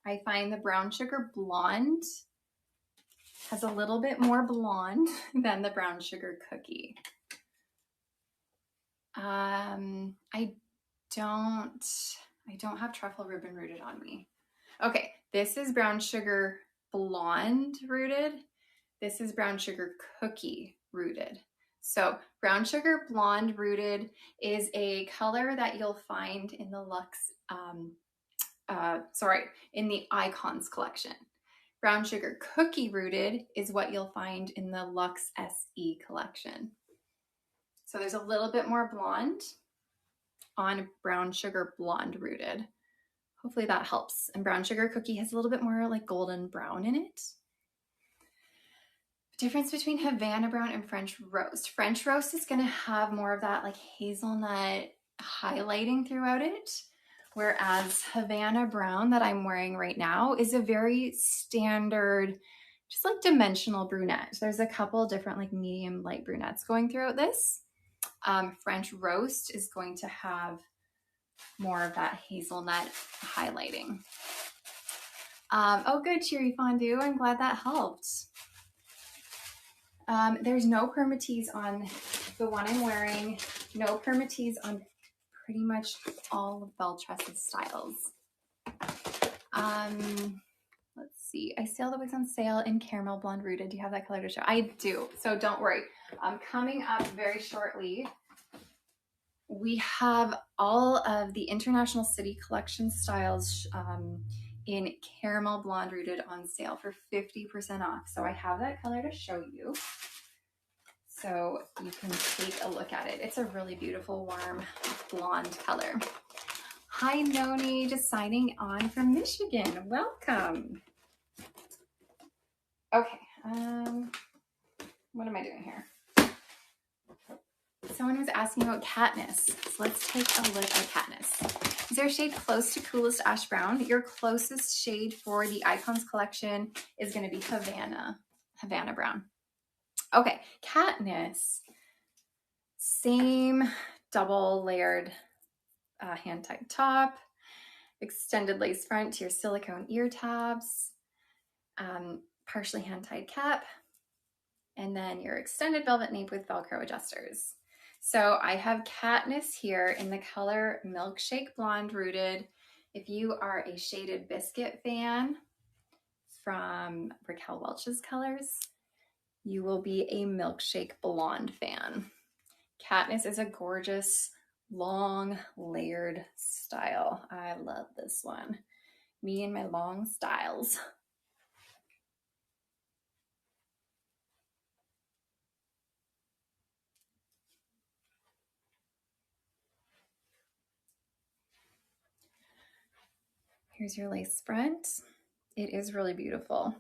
I find the brown sugar blonde has a little bit more blonde than the brown sugar cookie. I don't have truffle ribbon rooted on me. Okay, this is brown sugar blonde rooted. This is brown sugar cookie rooted. So brown sugar blonde rooted is a color that you'll find in the Luxe, in the Icons collection. Brown sugar cookie rooted is what you'll find in the Luxe SE collection. So there's a little bit more blonde on brown sugar blonde rooted. Hopefully that helps. And brown sugar cookie has a little bit more like golden brown in it. Difference between Havana Brown and French Roast. French Roast is going to have more of that like hazelnut highlighting throughout it. Whereas Havana Brown that I'm wearing right now is a very standard, just like dimensional brunette. There's a couple different like medium light brunettes going throughout this. French Roast is going to have more of that hazelnut highlighting. Oh, good, Cheery Fondue. I'm glad that helped. There's no permatease on the one I'm wearing. No permatease on pretty much all of Belle Tress's styles. Let's see. I see all the wigs on sale in caramel blonde rooted. Do you have that color to show? I do. So don't worry. Coming up very shortly, we have all of the International City Collection styles in caramel blonde rooted on sale for 50% off. So I have that color to show you. So you can take a look at it. It's a really beautiful, warm blonde color. Hi, Noni, just signing on from Michigan. Welcome. Okay, what am I doing here? Someone was asking about Katniss. So let's take a look at Katniss. Is there a shade close to Coolest Ash Brown? Your closest shade for the Icons collection is going to be Havana Brown. Okay, Katniss, same double layered hand-tied top, extended lace front to your silicone ear tabs, partially hand-tied cap, and then your extended velvet nape with Velcro adjusters. So I have Katniss here in the color Milkshake Blonde Rooted. If you are a Shaded Biscuit fan from Raquel Welch's colors, you will be a Milkshake Blonde fan. Katniss is a gorgeous, long, layered style. I love this one. Me and my long styles. Here's your lace front. It is really beautiful.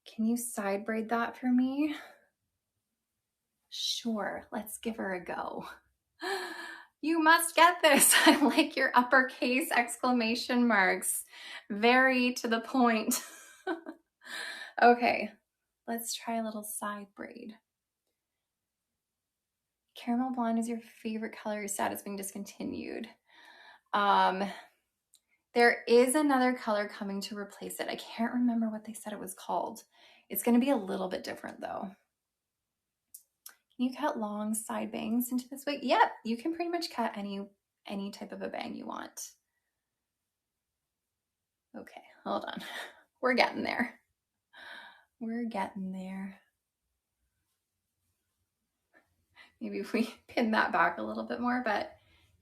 Can you side braid that for me? Sure, let's give her a go. You must get this. I like your uppercase exclamation marks. Very to the point. Okay, let's try a little side braid. Caramel blonde is your favorite color. You're sad it's being discontinued. There is another color coming to replace it. I can't remember what they said it was called. It's going to be a little bit different though. Can you cut long side bangs into this wig? Yep, you can pretty much cut any type of a bang you want. Okay, hold on. We're getting there. We're getting there. Maybe if we pin that back a little bit more, but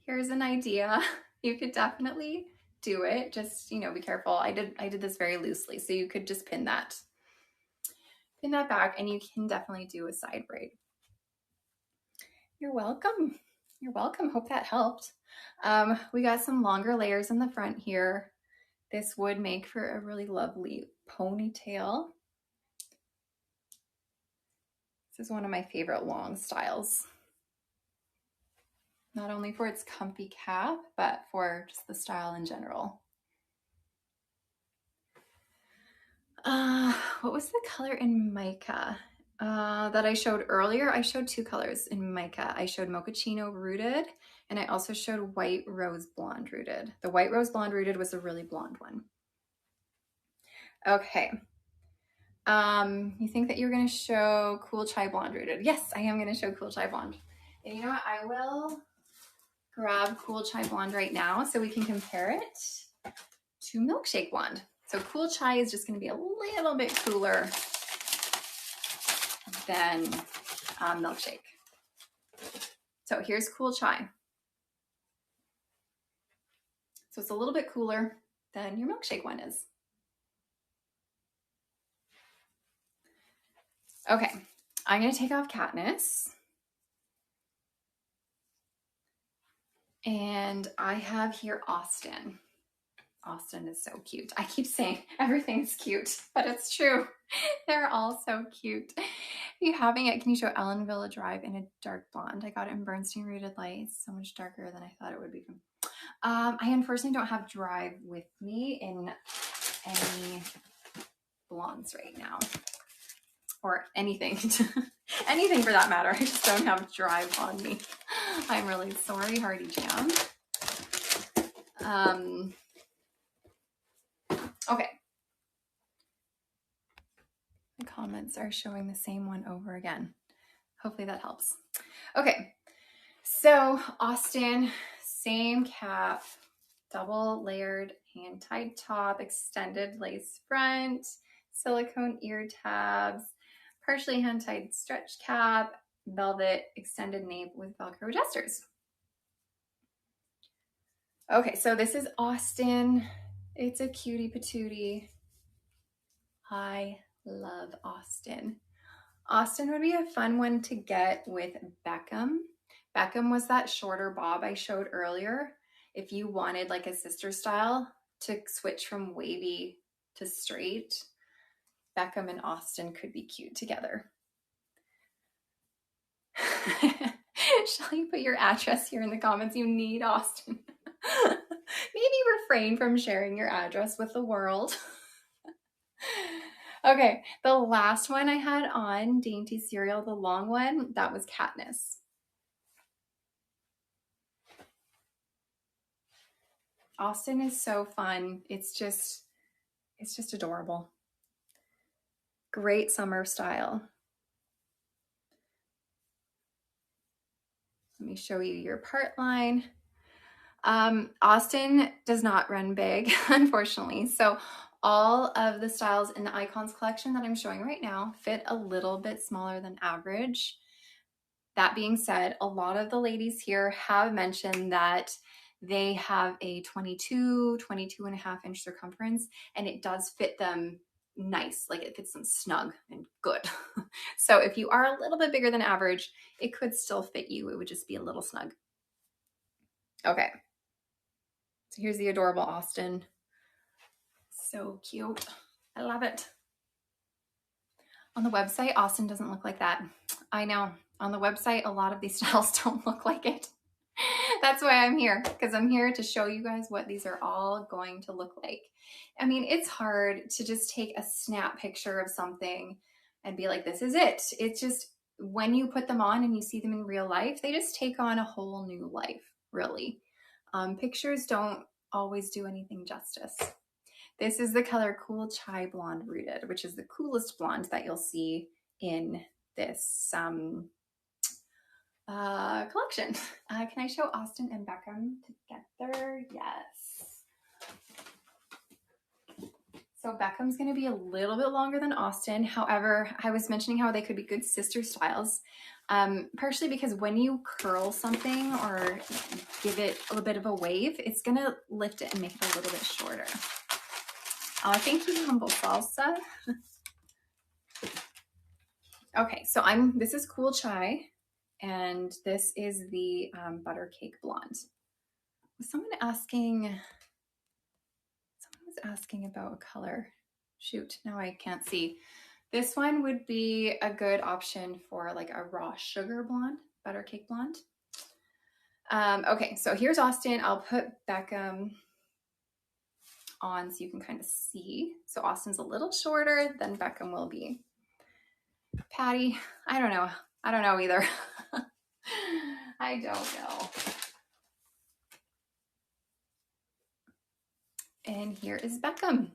here's an idea. You could definitely do it. Just, you know, be careful. I did this very loosely, so you could just pin that back, and you can definitely do a side braid. You're welcome. You're welcome. Hope that helped. We got some longer layers in the front here. This would make for a really lovely ponytail. This is one of my favorite long styles. Not only for its comfy cap, but for just the style in general. What was the color in Mika that I showed earlier? I showed two colors in Mika. I showed Mochaccino Rooted, and I also showed White Rose Blonde Rooted. The White Rose Blonde Rooted was a really blonde one. Okay. You think that you're going to show Cool Chai Blonde Rooted? Yes, I am going to show Cool Chai Blonde. And you know what? I will grab Cool Chai Blonde right now so we can compare it to Milkshake Blonde. So Cool Chai is just going to be a little bit cooler than Milkshake. So here's Cool Chai. So it's a little bit cooler than your Milkshake one is. Okay, I'm going to take off Katniss. And I have here Austin. Austin is so cute. I keep saying everything's cute, but it's true. They're all so cute. If you're having it, can you show Ellen Villa Drive in a dark blonde? I got it in Bernstein Rooted Light. It's so much darker than I thought it would be. I unfortunately don't have Drive with me in any blondes right now. Or anything. Anything for that matter. I just don't have Drive on me. I'm really sorry, Hardy Jam. Okay. The comments are showing the same one over again. Hopefully that helps. Okay. So Austin, same cap, double layered hand-tied top, extended lace front, silicone ear tabs, partially hand-tied stretch cap, velvet extended nape with Velcro adjusters. Okay, so this is Austin. It's a cutie patootie. I love Austin. Austin would be a fun one to get with Beckham. Beckham was that shorter bob I showed earlier. If you wanted like a sister style to switch from wavy to straight, Beckham and Austin could be cute together. Shall you put your address here in the comments? You need Austin. Maybe refrain from sharing your address with the world. Okay, the last one I had on, Dainty Cereal, the long one, that was Katniss. Austin is so fun. It's just adorable. Great summer style. Let me show you your part line. Austin does not run big, unfortunately. So all of the styles in the Icons collection that I'm showing right now fit a little bit smaller than average. That being said, a lot of the ladies here have mentioned that they have a 22 and a half inch circumference, and it does fit them nice. Like it fits them snug and good. So if you are a little bit bigger than average, it could still fit you. It would just be a little snug. Okay. So here's the adorable Austin. So cute. I love it. On the website, Austin doesn't look like that. I know. On the website, a lot of these styles don't look like it. That's why I'm here, because I'm here to show you guys what these are all going to look like. I mean, it's hard to just take a snap picture of something and be like, this is it. It's just when you put them on and you see them in real life, they just take on a whole new life, really. Pictures don't always do anything justice. This is the color Cool Chai Blonde Rooted, which is the coolest blonde that you'll see in this collection. Can I show Austin and Beckham together? Yes. So Beckham's going to be a little bit longer than Austin. However, I was mentioning how they could be good sister styles, partially because when you curl something or give it a little bit of a wave, it's going to lift it and make it a little bit shorter. Thank you, Humble Salsa. Okay, so this is Cool Chai, and this is the Butter Cake Blonde. Someone was asking about a color. Shoot, now I can't see. This one would be a good option for like a raw sugar blonde, butter cake blonde. Okay, so here's Austin. I'll put Beckham on so you can kind of see. So Austin's a little shorter than Beckham will be. Patty, I don't know. I don't know either. I don't know. And here is Beckham.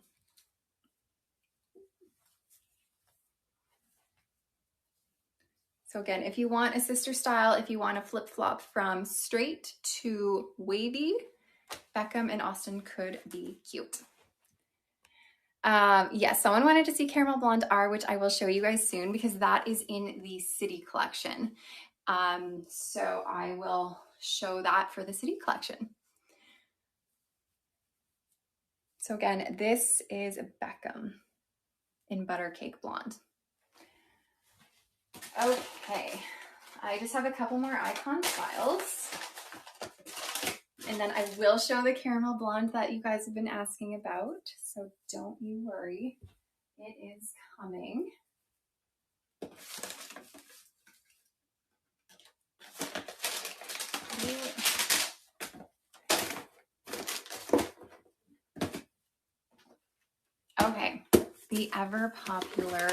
So again, if you want a sister style, if you want to flip-flop from straight to wavy, Beckham and Austin could be cute. Yes, someone wanted to see Caramel Blonde R, which I will show you guys soon because that is in the City collection. So I will show that for the City collection. So again, this is Beckham in Butter Cake Blonde. Okay, I just have a couple more icon styles. And then I will show the Caramel Blonde that you guys have been asking about. So don't you worry, it is coming. Okay, the ever popular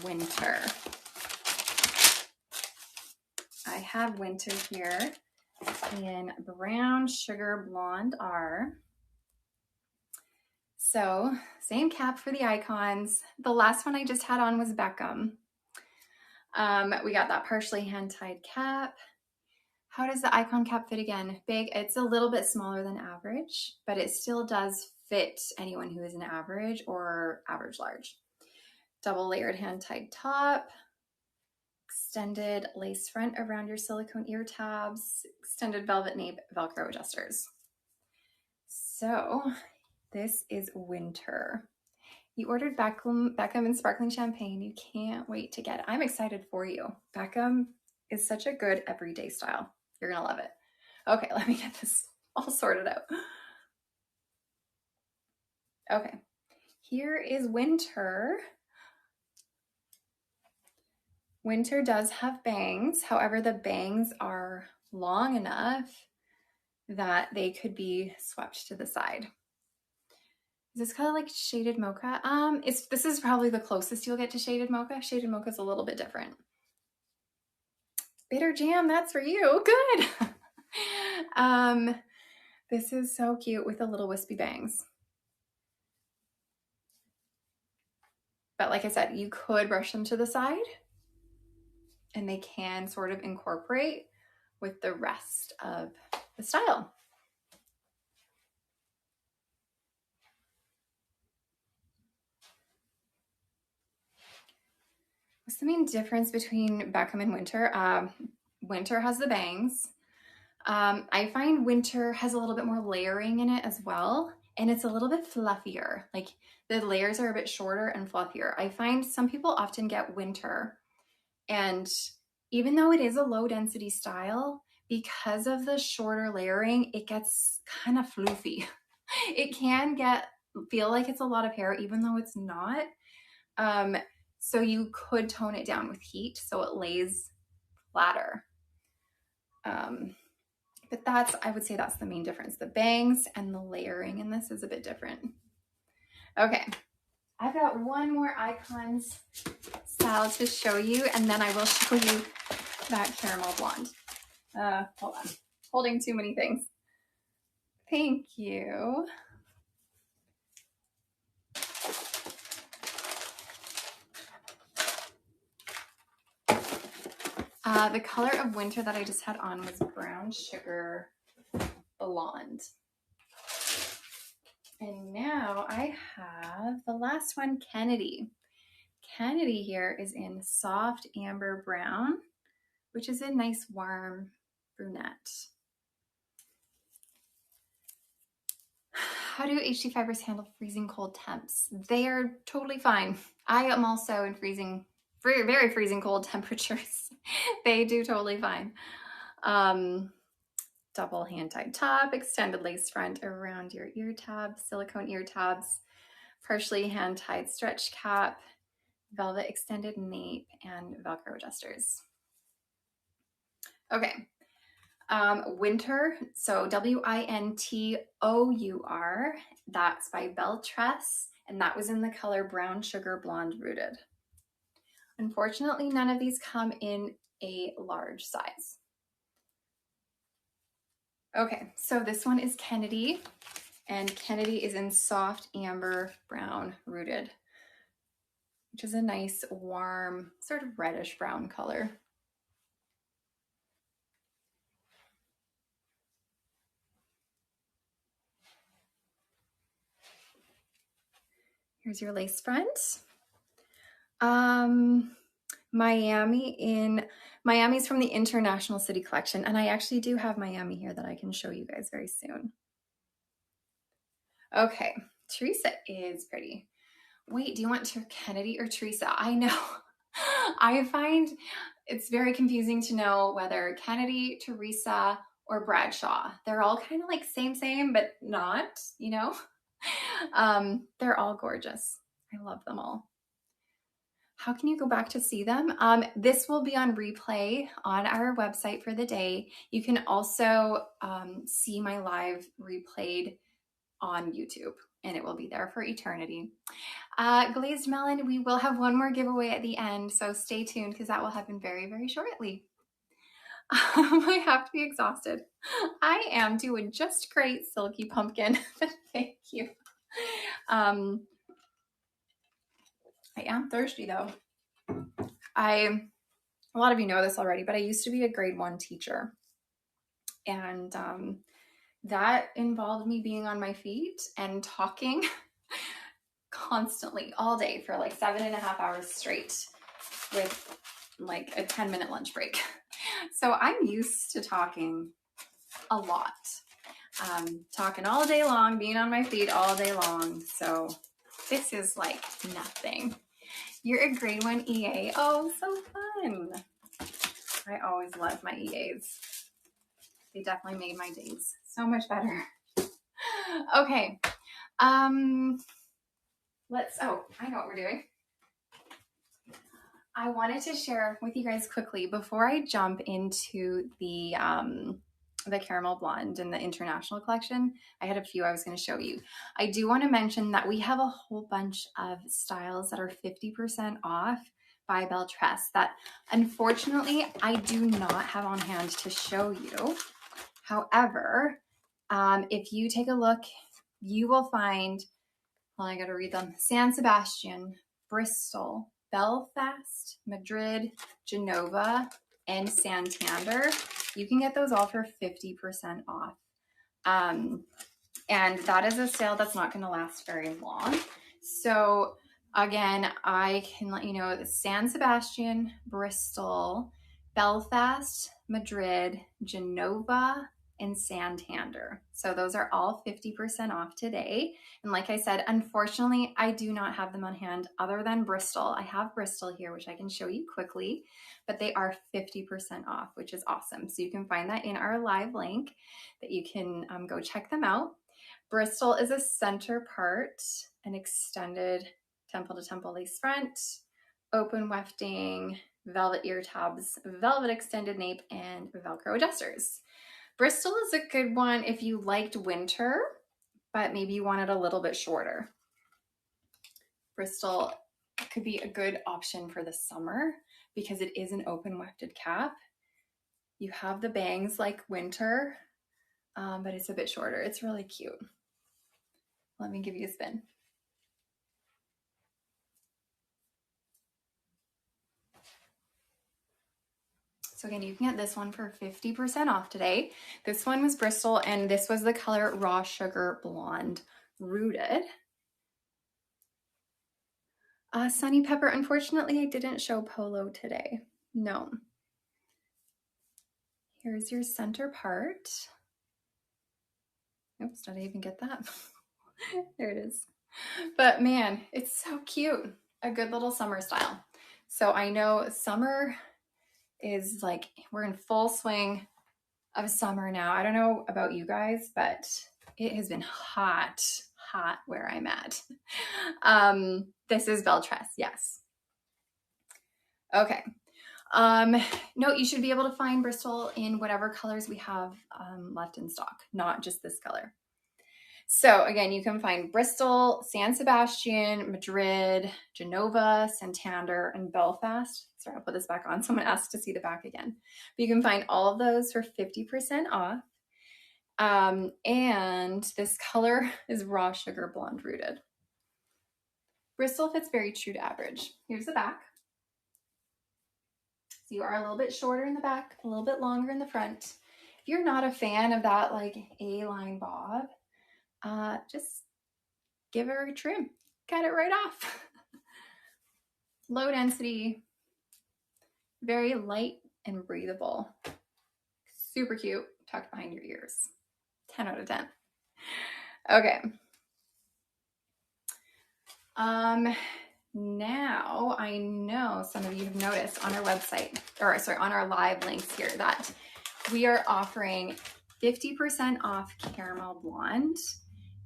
Winter. I have Winter here in Brown Sugar Blonde R. So same cap for the icons. The last one I just had on was Beckham. We got that partially hand-tied cap. How does the icon cap fit again? Big. It's a little bit smaller than average, but it still does fit anyone who is an average or average large. Double layered hand-tied top. Extended lace front around your silicone ear tabs. Extended velvet nape Velcro adjusters. So this is Winter. You ordered Beckham and Sparkling Champagne. You can't wait to get it. I'm excited for you. Beckham is such a good everyday style. You're gonna love it. Okay, let me get this all sorted out. Okay, here is Winter. Winter does have bangs. However, the bangs are long enough that they could be swept to the side. Is this kind of like shaded mocha? This is probably the closest you'll get to shaded mocha. Shaded mocha is a little bit different. Bitter jam, that's for you. Good. This is so cute with the little wispy bangs. But like I said, you could brush them to the side and they can sort of incorporate with the rest of the style. What's the main difference between Beckham and Winter? Winter has the bangs. I find Winter has a little bit more layering in it as well, and it's a little bit fluffier. Like the layers are a bit shorter and fluffier. I find some people often get Winter, and even though it is a low density style, because of the shorter layering, it gets kind of floofy. It can feel like it's a lot of hair, even though it's not. So you could tone it down with heat so it lays flatter. But that's, I would say that's the main difference. The bangs and the layering in this is a bit different. Okay, I've got one more icons style to show you, and then I will show you that caramel blonde. Hold on, holding too many things. Thank you. The color of winter that I just had on was brown sugar blonde. And now I have the last one, Kennedy. Kennedy here is in soft amber brown, which is a nice warm brunette. How do HD fibers handle freezing cold temps? They are totally fine. I am also in freezing, very, very freezing cold temperatures. They do totally fine. Double hand-tied top, extended lace front around your ear tabs, silicone ear tabs, partially hand-tied stretch cap, velvet extended nape, and Velcro adjusters. Okay, winter, so W-I-N-T-O-U-R, that's by Belle Tress, and that was in the color brown sugar blonde rooted. Unfortunately, none of these come in a large size. Okay, so this one is Kennedy, and Kennedy is in soft amber brown rooted, which is a nice warm sort of reddish brown color. Here's your lace front. Miami's from the International City Collection, and I actually do have Miami here that I can show you guys very soon. Okay, Teresa is pretty. Wait, do you want Kennedy or Teresa? I know. I find it's very confusing to know whether Kennedy, Teresa, or Bradshaw. They're all kind of like same, but not, you know? They're all gorgeous. I love them all. How can you go back to see them? This will be on replay on our website for the day. You can also see my live replayed on YouTube, and it will be there for eternity. Glazed Melon, we will have one more giveaway at the end, so stay tuned because that will happen very, very shortly. I have to be exhausted. I am doing just great, Silky Pumpkin. Thank you. I am thirsty though. A lot of you know this already, but I used to be a grade 1 teacher, and that involved me being on my feet and talking constantly all day for like 7.5 hours straight with like a 10-minute lunch break. So I'm used to talking a lot, talking all day long, being on my feet all day long. So this is like nothing. You're a grade 1 EA. Oh, so fun. I always love my EAs. They definitely made my days so much better. Okay. I know what we're doing. I wanted to share with you guys quickly before I jump into the caramel blonde in the International Collection. I had a few I was going to show you. I do want to mention that we have a whole bunch of styles that are 50% off by Belle Tress that unfortunately I do not have on hand to show you. However, if you take a look, you will find, well, I got to read them, San Sebastian, Bristol, Belfast, Madrid, Genova, and Santander. You can get those all for 50% off. And that is a sale that's not going to last very long. So again, I can let you know that San Sebastian, Bristol, Belfast, Madrid, Genova, and Santander. So those are all 50% off today. And like I said, unfortunately, I do not have them on hand other than Bristol. I have Bristol here, which I can show you quickly, but they are 50% off, which is awesome. So you can find that in our live link that you can go check them out. Bristol is a center part, an extended temple to temple lace front, open wefting, velvet ear tabs, velvet extended nape, and Velcro adjusters. Bristol is a good one if you liked winter, but maybe you want it a little bit shorter. Bristol could be a good option for the summer because it is an open wefted cap. You have the bangs like winter, but it's a bit shorter. It's really cute. Let me give you a spin. So again, you can get this one for 50% off today. This one was Bristol, and this was the color Raw Sugar Blonde Rooted. Sunny Pepper, unfortunately, I didn't show polo today. No. Here's your center part. Oops, did I even get that? There it is. But man, it's so cute. A good little summer style. So I know summer is like, we're in full swing of summer now. I don't know about you guys, but it has been hot where I'm at. This is Belle Tress, yes. Okay. No, you should be able to find Bristol in whatever colors we have left in stock, not just this color. So again, you can find Bristol, San Sebastian, Madrid, Genova, Santander, and Belfast. Sorry, I'll put this back on. Someone asked to see the back again. But you can find all of those for 50% off. And this color is Raw Sugar Blonde Rooted. Bristol fits very true to average. Here's the back. So you are a little bit shorter in the back, a little bit longer in the front. If you're not a fan of that like A-line bob, just give her a trim, cut it right off. Low density, very light and breathable. Super cute, tucked behind your ears. 10 out of 10. Okay. Now I know some of you have noticed on our website, or sorry, on our live links here, that we are offering 50% off Caramel Blonde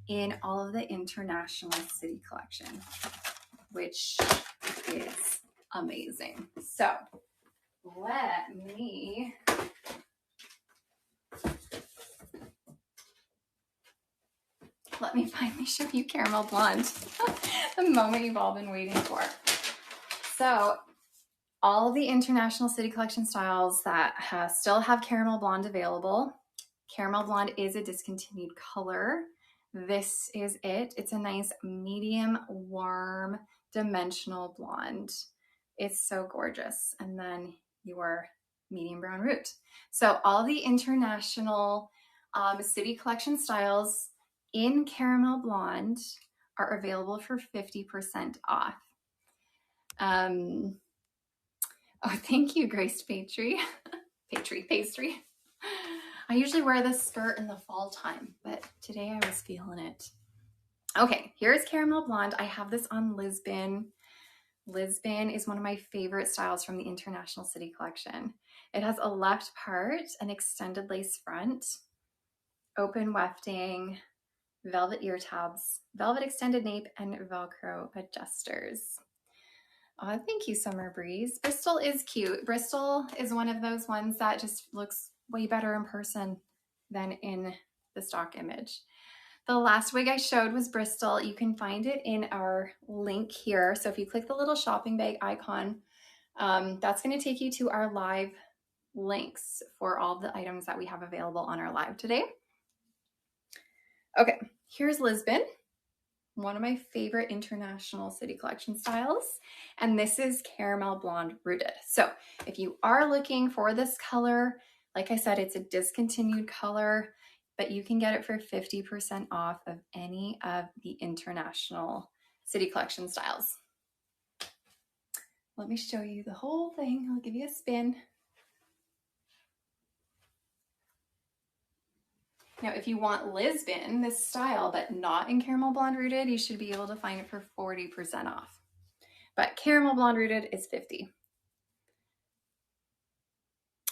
in all of the International City Collection, which is amazing. So let me finally show you Caramel Blonde. The moment you've all been waiting for. So all the International City Collection styles that still have Caramel Blonde available. Caramel Blonde is a discontinued color. This is it. It's a nice medium, warm, dimensional blonde. It's so gorgeous. And then your medium brown root. So all the International City Collection styles in Caramel Blonde are available for 50% off. Oh, thank you, Grace Pastry. Pastry. I usually wear this skirt in the fall time, but today I was feeling it. Okay, here's Caramel Blonde. I have this on Lisbon. Lisbon is one of my favorite styles from the International City Collection. It has a left part, an extended lace front, open wefting, velvet ear tabs, velvet extended nape, and Velcro adjusters. Oh, thank you, Summer Breeze. Bristol is cute. Bristol is one of those ones that just looks way better in person than in the stock image. The last wig I showed was Bristol. You can find it in our link here. So if you click the little shopping bag icon, that's going to take you to our live links for all the items that we have available on our live today. Okay, here's Lisbon, one of my favorite International City Collection styles. And this is Caramel Blonde Rooted. So if you are looking for this color, like I said, it's a discontinued color, but you can get it for 50% off of any of the International City Collection styles. Let me show you the whole thing. I'll give you a spin. Now, if you want Lisbon, this style, but not in Caramel Blonde Rooted, you should be able to find it for 40% off. But Caramel Blonde Rooted is 50.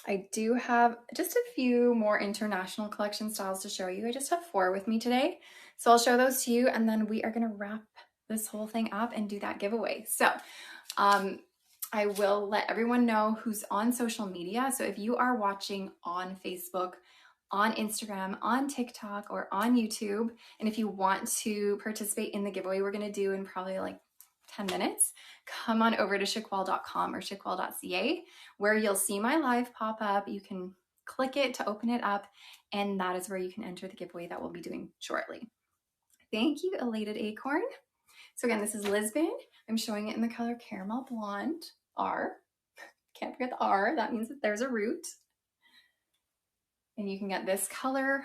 I do have just a few more International Collection styles to show you. I just have 4 with me today. So I'll show those to you, and then we are going to wrap this whole thing up and do that giveaway. So I will let everyone know who's on social media. So if you are watching on Facebook on Instagram, on TikTok, or on YouTube. And if you want to participate in the giveaway we're going to do in probably like 10 minutes, come on over to chiquelle.com or chiquelle.ca, where you'll see my live pop up. You can click it to open it up, and that is where you can enter the giveaway that we'll be doing shortly. Thank you, Elated Acorn. So again, this is Lisbon. I'm showing it in the color Caramel Blonde, R. Can't forget the R, that means that there's a root. And you can get this color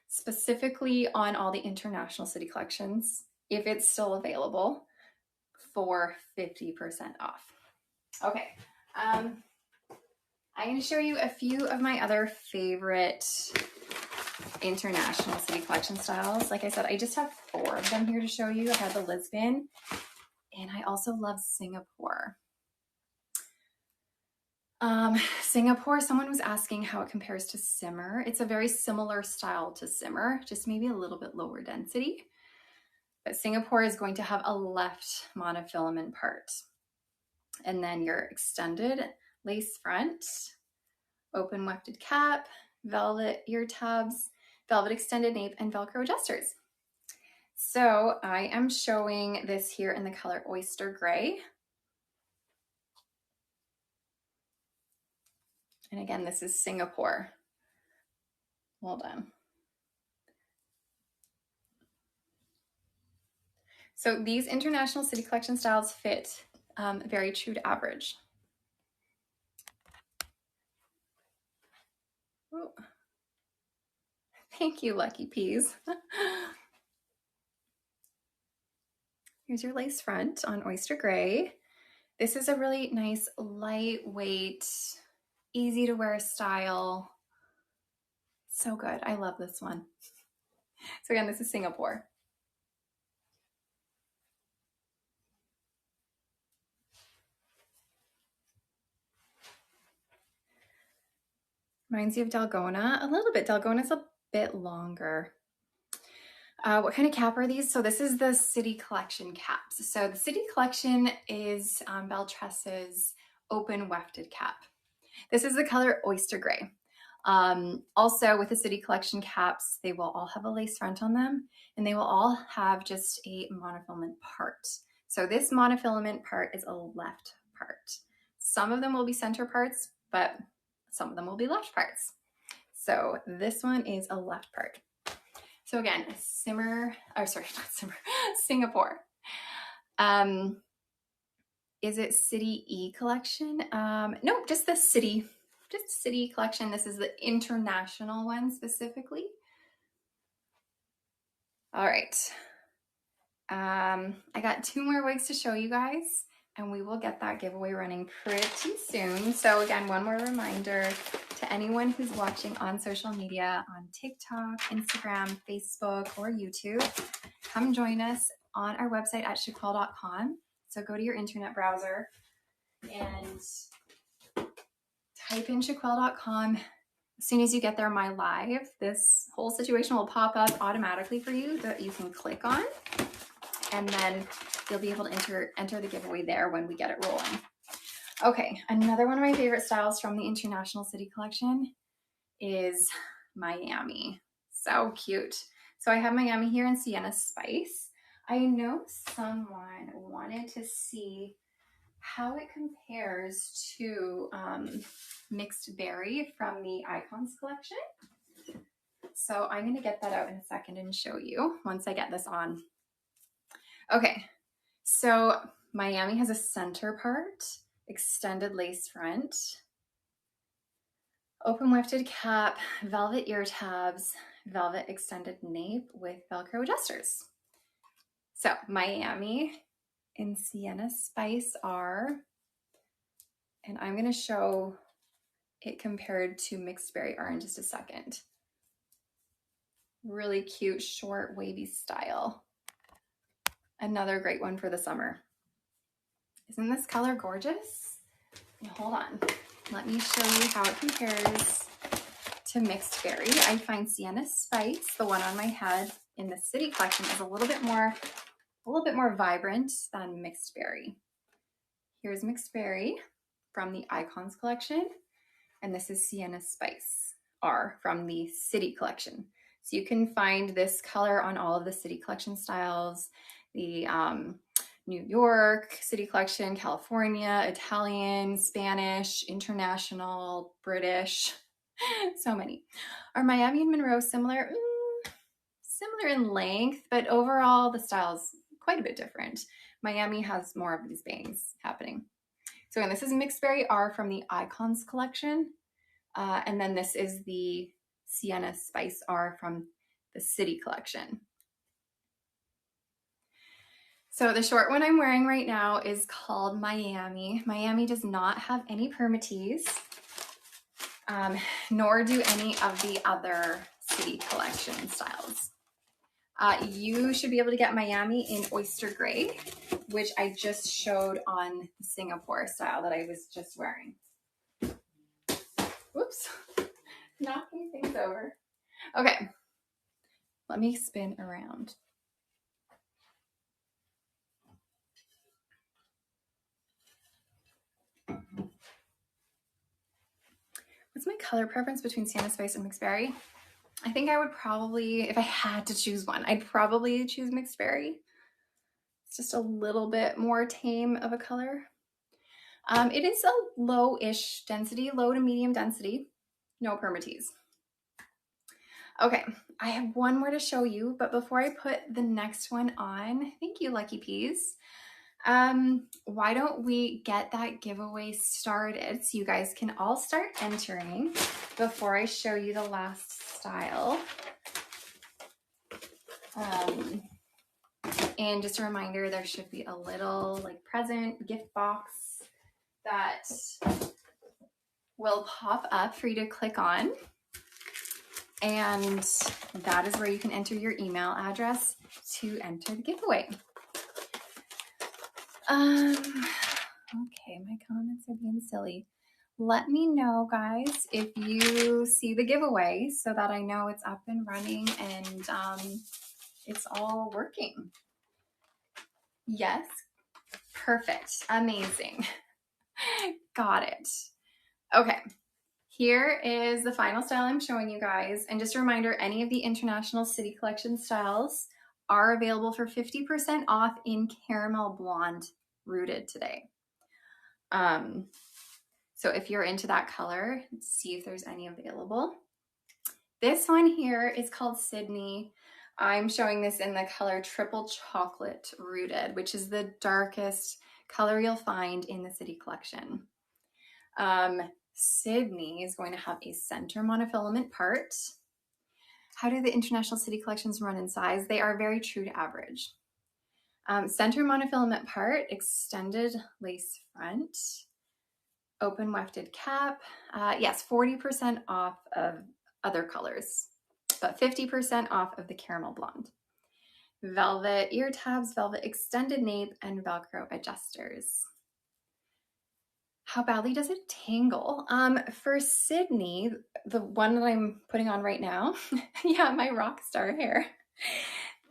specifically on all the International City collections, if it's still available, for 50% off. Okay, I'm going to show you a few of my other favorite International City collection styles. Like I said, I just have 4 of them here to show you. I have the Lisbon, and I also love Singapore. Singapore, someone was asking how it compares to Simmer. It's a very similar style to Simmer, just maybe a little bit lower density. But Singapore is going to have a left monofilament part. And then your extended lace front, open wefted cap, velvet ear tabs, velvet extended nape, and Velcro adjusters. So I am showing this here in the color Oyster Gray. And again, this is Singapore. Hold on. So these International City collection styles fit very true to average. Ooh. Thank you, Lucky Peas. Here's your lace front on Oyster Gray. This is a really nice, lightweight, easy to wear style. So good. I love this one. So again, this is Singapore. Reminds you of Dalgona a little bit. Dalgona's a bit longer. What kind of cap are these? So this is the City Collection caps. So the City Collection is Belle Tress's open wefted cap. This is the color Oyster Gray. Also with the City Collection caps, they will all have a lace front on them, and they will all have just a monofilament part. So this monofilament part is a left part. Some of them will be center parts, but some of them will be left parts. So this one is a left part. So again, Singapore. Is it City E collection? Nope, just the City collection. This is the international one specifically. All right. I got 2 more wigs to show you guys, and we will get that giveaway running pretty soon. So again, one more reminder to anyone who's watching on social media, on TikTok, Instagram, Facebook, or YouTube, come join us on our website at chiquelle.com. So go to your internet browser and type in chiquelle.com. As soon as you get there, my live, this whole situation will pop up automatically for you that you can click on, and then you'll be able to enter the giveaway there when we get it rolling. Okay, another one of my favorite styles from the International City collection is Miami. So cute. So I have Miami here in Sienna Spice. I know someone wanted to see how it compares to Mixed Berry from the Icons collection. So I'm going to get that out in a second and show you once I get this on. Okay, so Miami has a center part, extended lace front, open wefted cap, velvet ear tabs, velvet extended nape with Velcro adjusters. So Miami and Sienna Spice are, and I'm going to show it compared to Mixed Berry are in just a second. Really cute, short, wavy style. Another great one for the summer. Isn't this color gorgeous? Hold on. Let me show you how it compares to Mixed Berry. I find Sienna Spice, the one on my head in the City collection, is a little bit more vibrant than Mixed Berry. Here's Mixed Berry from the Icons collection, and this is Sienna Spice. are from the City Collection. So you can find this color on all of the City Collection styles, the New York City Collection, California, Italian, Spanish, International, British, so many. Are Miami and Monroe similar? Similar in length, but overall the style's quite a bit different. Miami has more of these bangs happening. So again, this is Mixed Berry R from the Icons collection. And then this is the Sienna Spice R from the City Collection. So the short one I'm wearing right now is called Miami. Miami does not have any permatease, nor do any of the other City Collection styles. You should be able to get Miami in Oyster Gray, which I just showed on the Singapore style that I was just wearing. Whoops, knocking things over. Okay, let me spin around. What's my color preference between Sienna Spice and Mixed Berry? I think I would probably, if I had to choose one, I'd probably choose Mixed Berry. It's just a little bit more tame of a color. It is a low-ish density, low to medium density, no permatease. Okay, I have one more to show you, but before I put the next one on, thank you, Lucky Peas. Why don't we get that giveaway started so you guys can all start entering before I show you the last style. And just a reminder, there should be a little like present gift box that will pop up for you to click on. And that is where you can enter your email address to enter the giveaway. Okay, my comments are being silly. Let me know, guys, if you see the giveaway so that I know it's up and running and it's all working. Yes, perfect, amazing. Got it. Okay, here is the final style I'm showing you guys. And just a reminder, any of the International City Collection styles are available for 50% off in Caramel Blonde Rooted today. So if you're into that color, see if there's any available. This one here is called Sydney. I'm showing this in the color Triple Chocolate Rooted, which is the darkest color you'll find in the City Collection. Sydney is going to have a center monofilament part. How do the International City Collections run in size? They are very true to average. Center monofilament part, extended lace front, open wefted cap. Yes, 40% off of other colors, but 50% off of the caramel blonde. Velvet ear tabs, velvet extended nape, and Velcro adjusters. How badly does it tangle? For Sydney, the one that I'm putting on right now, yeah, my rock star hair.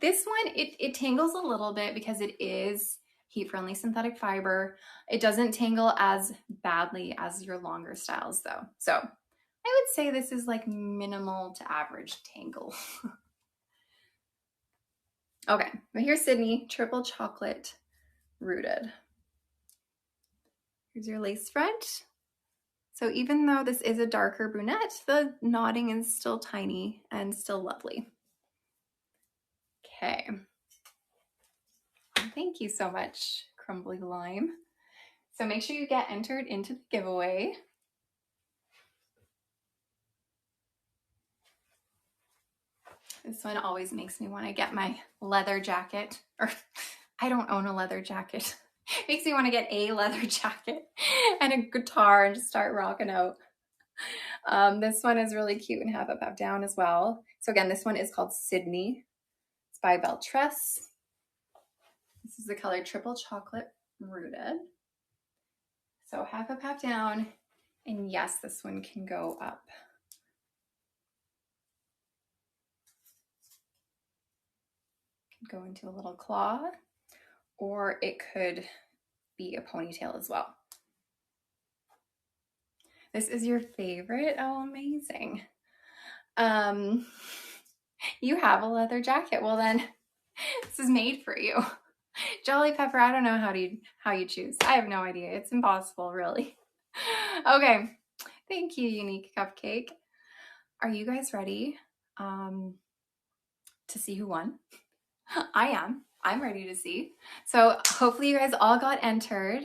This one, it tangles a little bit because it is heat-friendly synthetic fiber. It doesn't tangle as badly as your longer styles though. So I would say this is like minimal to average tangle. Okay, but here's Sydney, Triple Chocolate Rooted. Here's your lace front. So even though this is a darker brunette, the knotting is still tiny and still lovely. Okay. Thank you so much, Crumbly Lime. So make sure you get entered into the giveaway. This one always makes me want to get my leather jacket, or I don't own a leather jacket. Makes me want to get a leather jacket and a guitar and just start rocking out. This one is really cute and have up down as well. So again, this one is called Sydney. It's by Belle Tress. This is the color Triple Chocolate Rooted. So half up, half down. And yes, this one can go up. It could go into a little claw, or it could be a ponytail as well. This is your favorite? Oh, amazing. You have a leather jacket. Well then, this is made for you. Jolly Pepper, I don't know how you choose. I have no idea. It's impossible, really. Okay. Thank you, Unique Cupcake. Are you guys ready to see who won? I am. I'm ready to see. So hopefully you guys all got entered.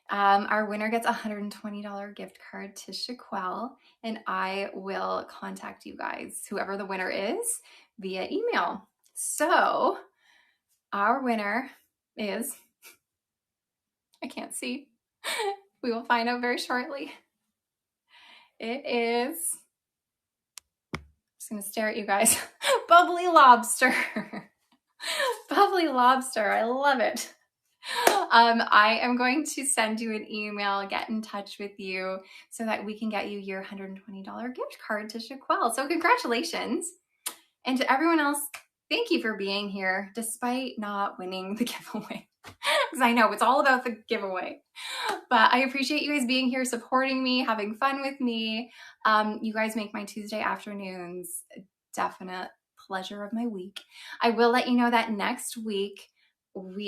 Our winner gets a $120 gift card to Shaquelle, and I will contact you guys, whoever the winner is, via email. So our winner is, I can't see. We will find out very shortly. It is, I'm just gonna stare at you guys. Bubbly Lobster. Bubbly Lobster, I love it. I am going to send you an email, get in touch with you so that we can get you your $120 gift card to Shaquelle. So congratulations. And to everyone else, thank you for being here despite not winning the giveaway. Because I know it's all about the giveaway. But I appreciate you guys being here, supporting me, having fun with me. You guys make my Tuesday afternoons a definite pleasure of my week. I will let you know that next week,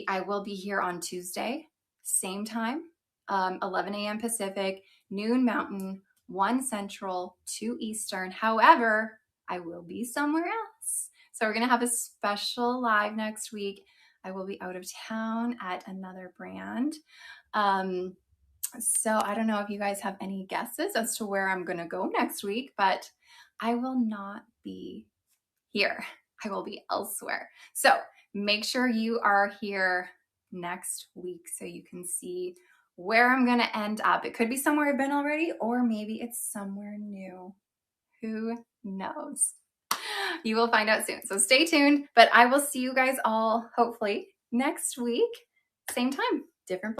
I will be here on Tuesday, same time, 11 a.m. Pacific, noon Mountain, 1 Central, 2 Eastern. However, I will be somewhere else. So we're going to have a special live next week. I will be out of town at another brand. So I don't know if you guys have any guesses as to where I'm going to go next week, but I will not be here. I will be elsewhere. So make sure you are here next week so you can see where I'm going to end up. It could be somewhere I've been already, or maybe it's somewhere new. Who knows? You will find out soon. So stay tuned, but I will see you guys all hopefully next week, same time, different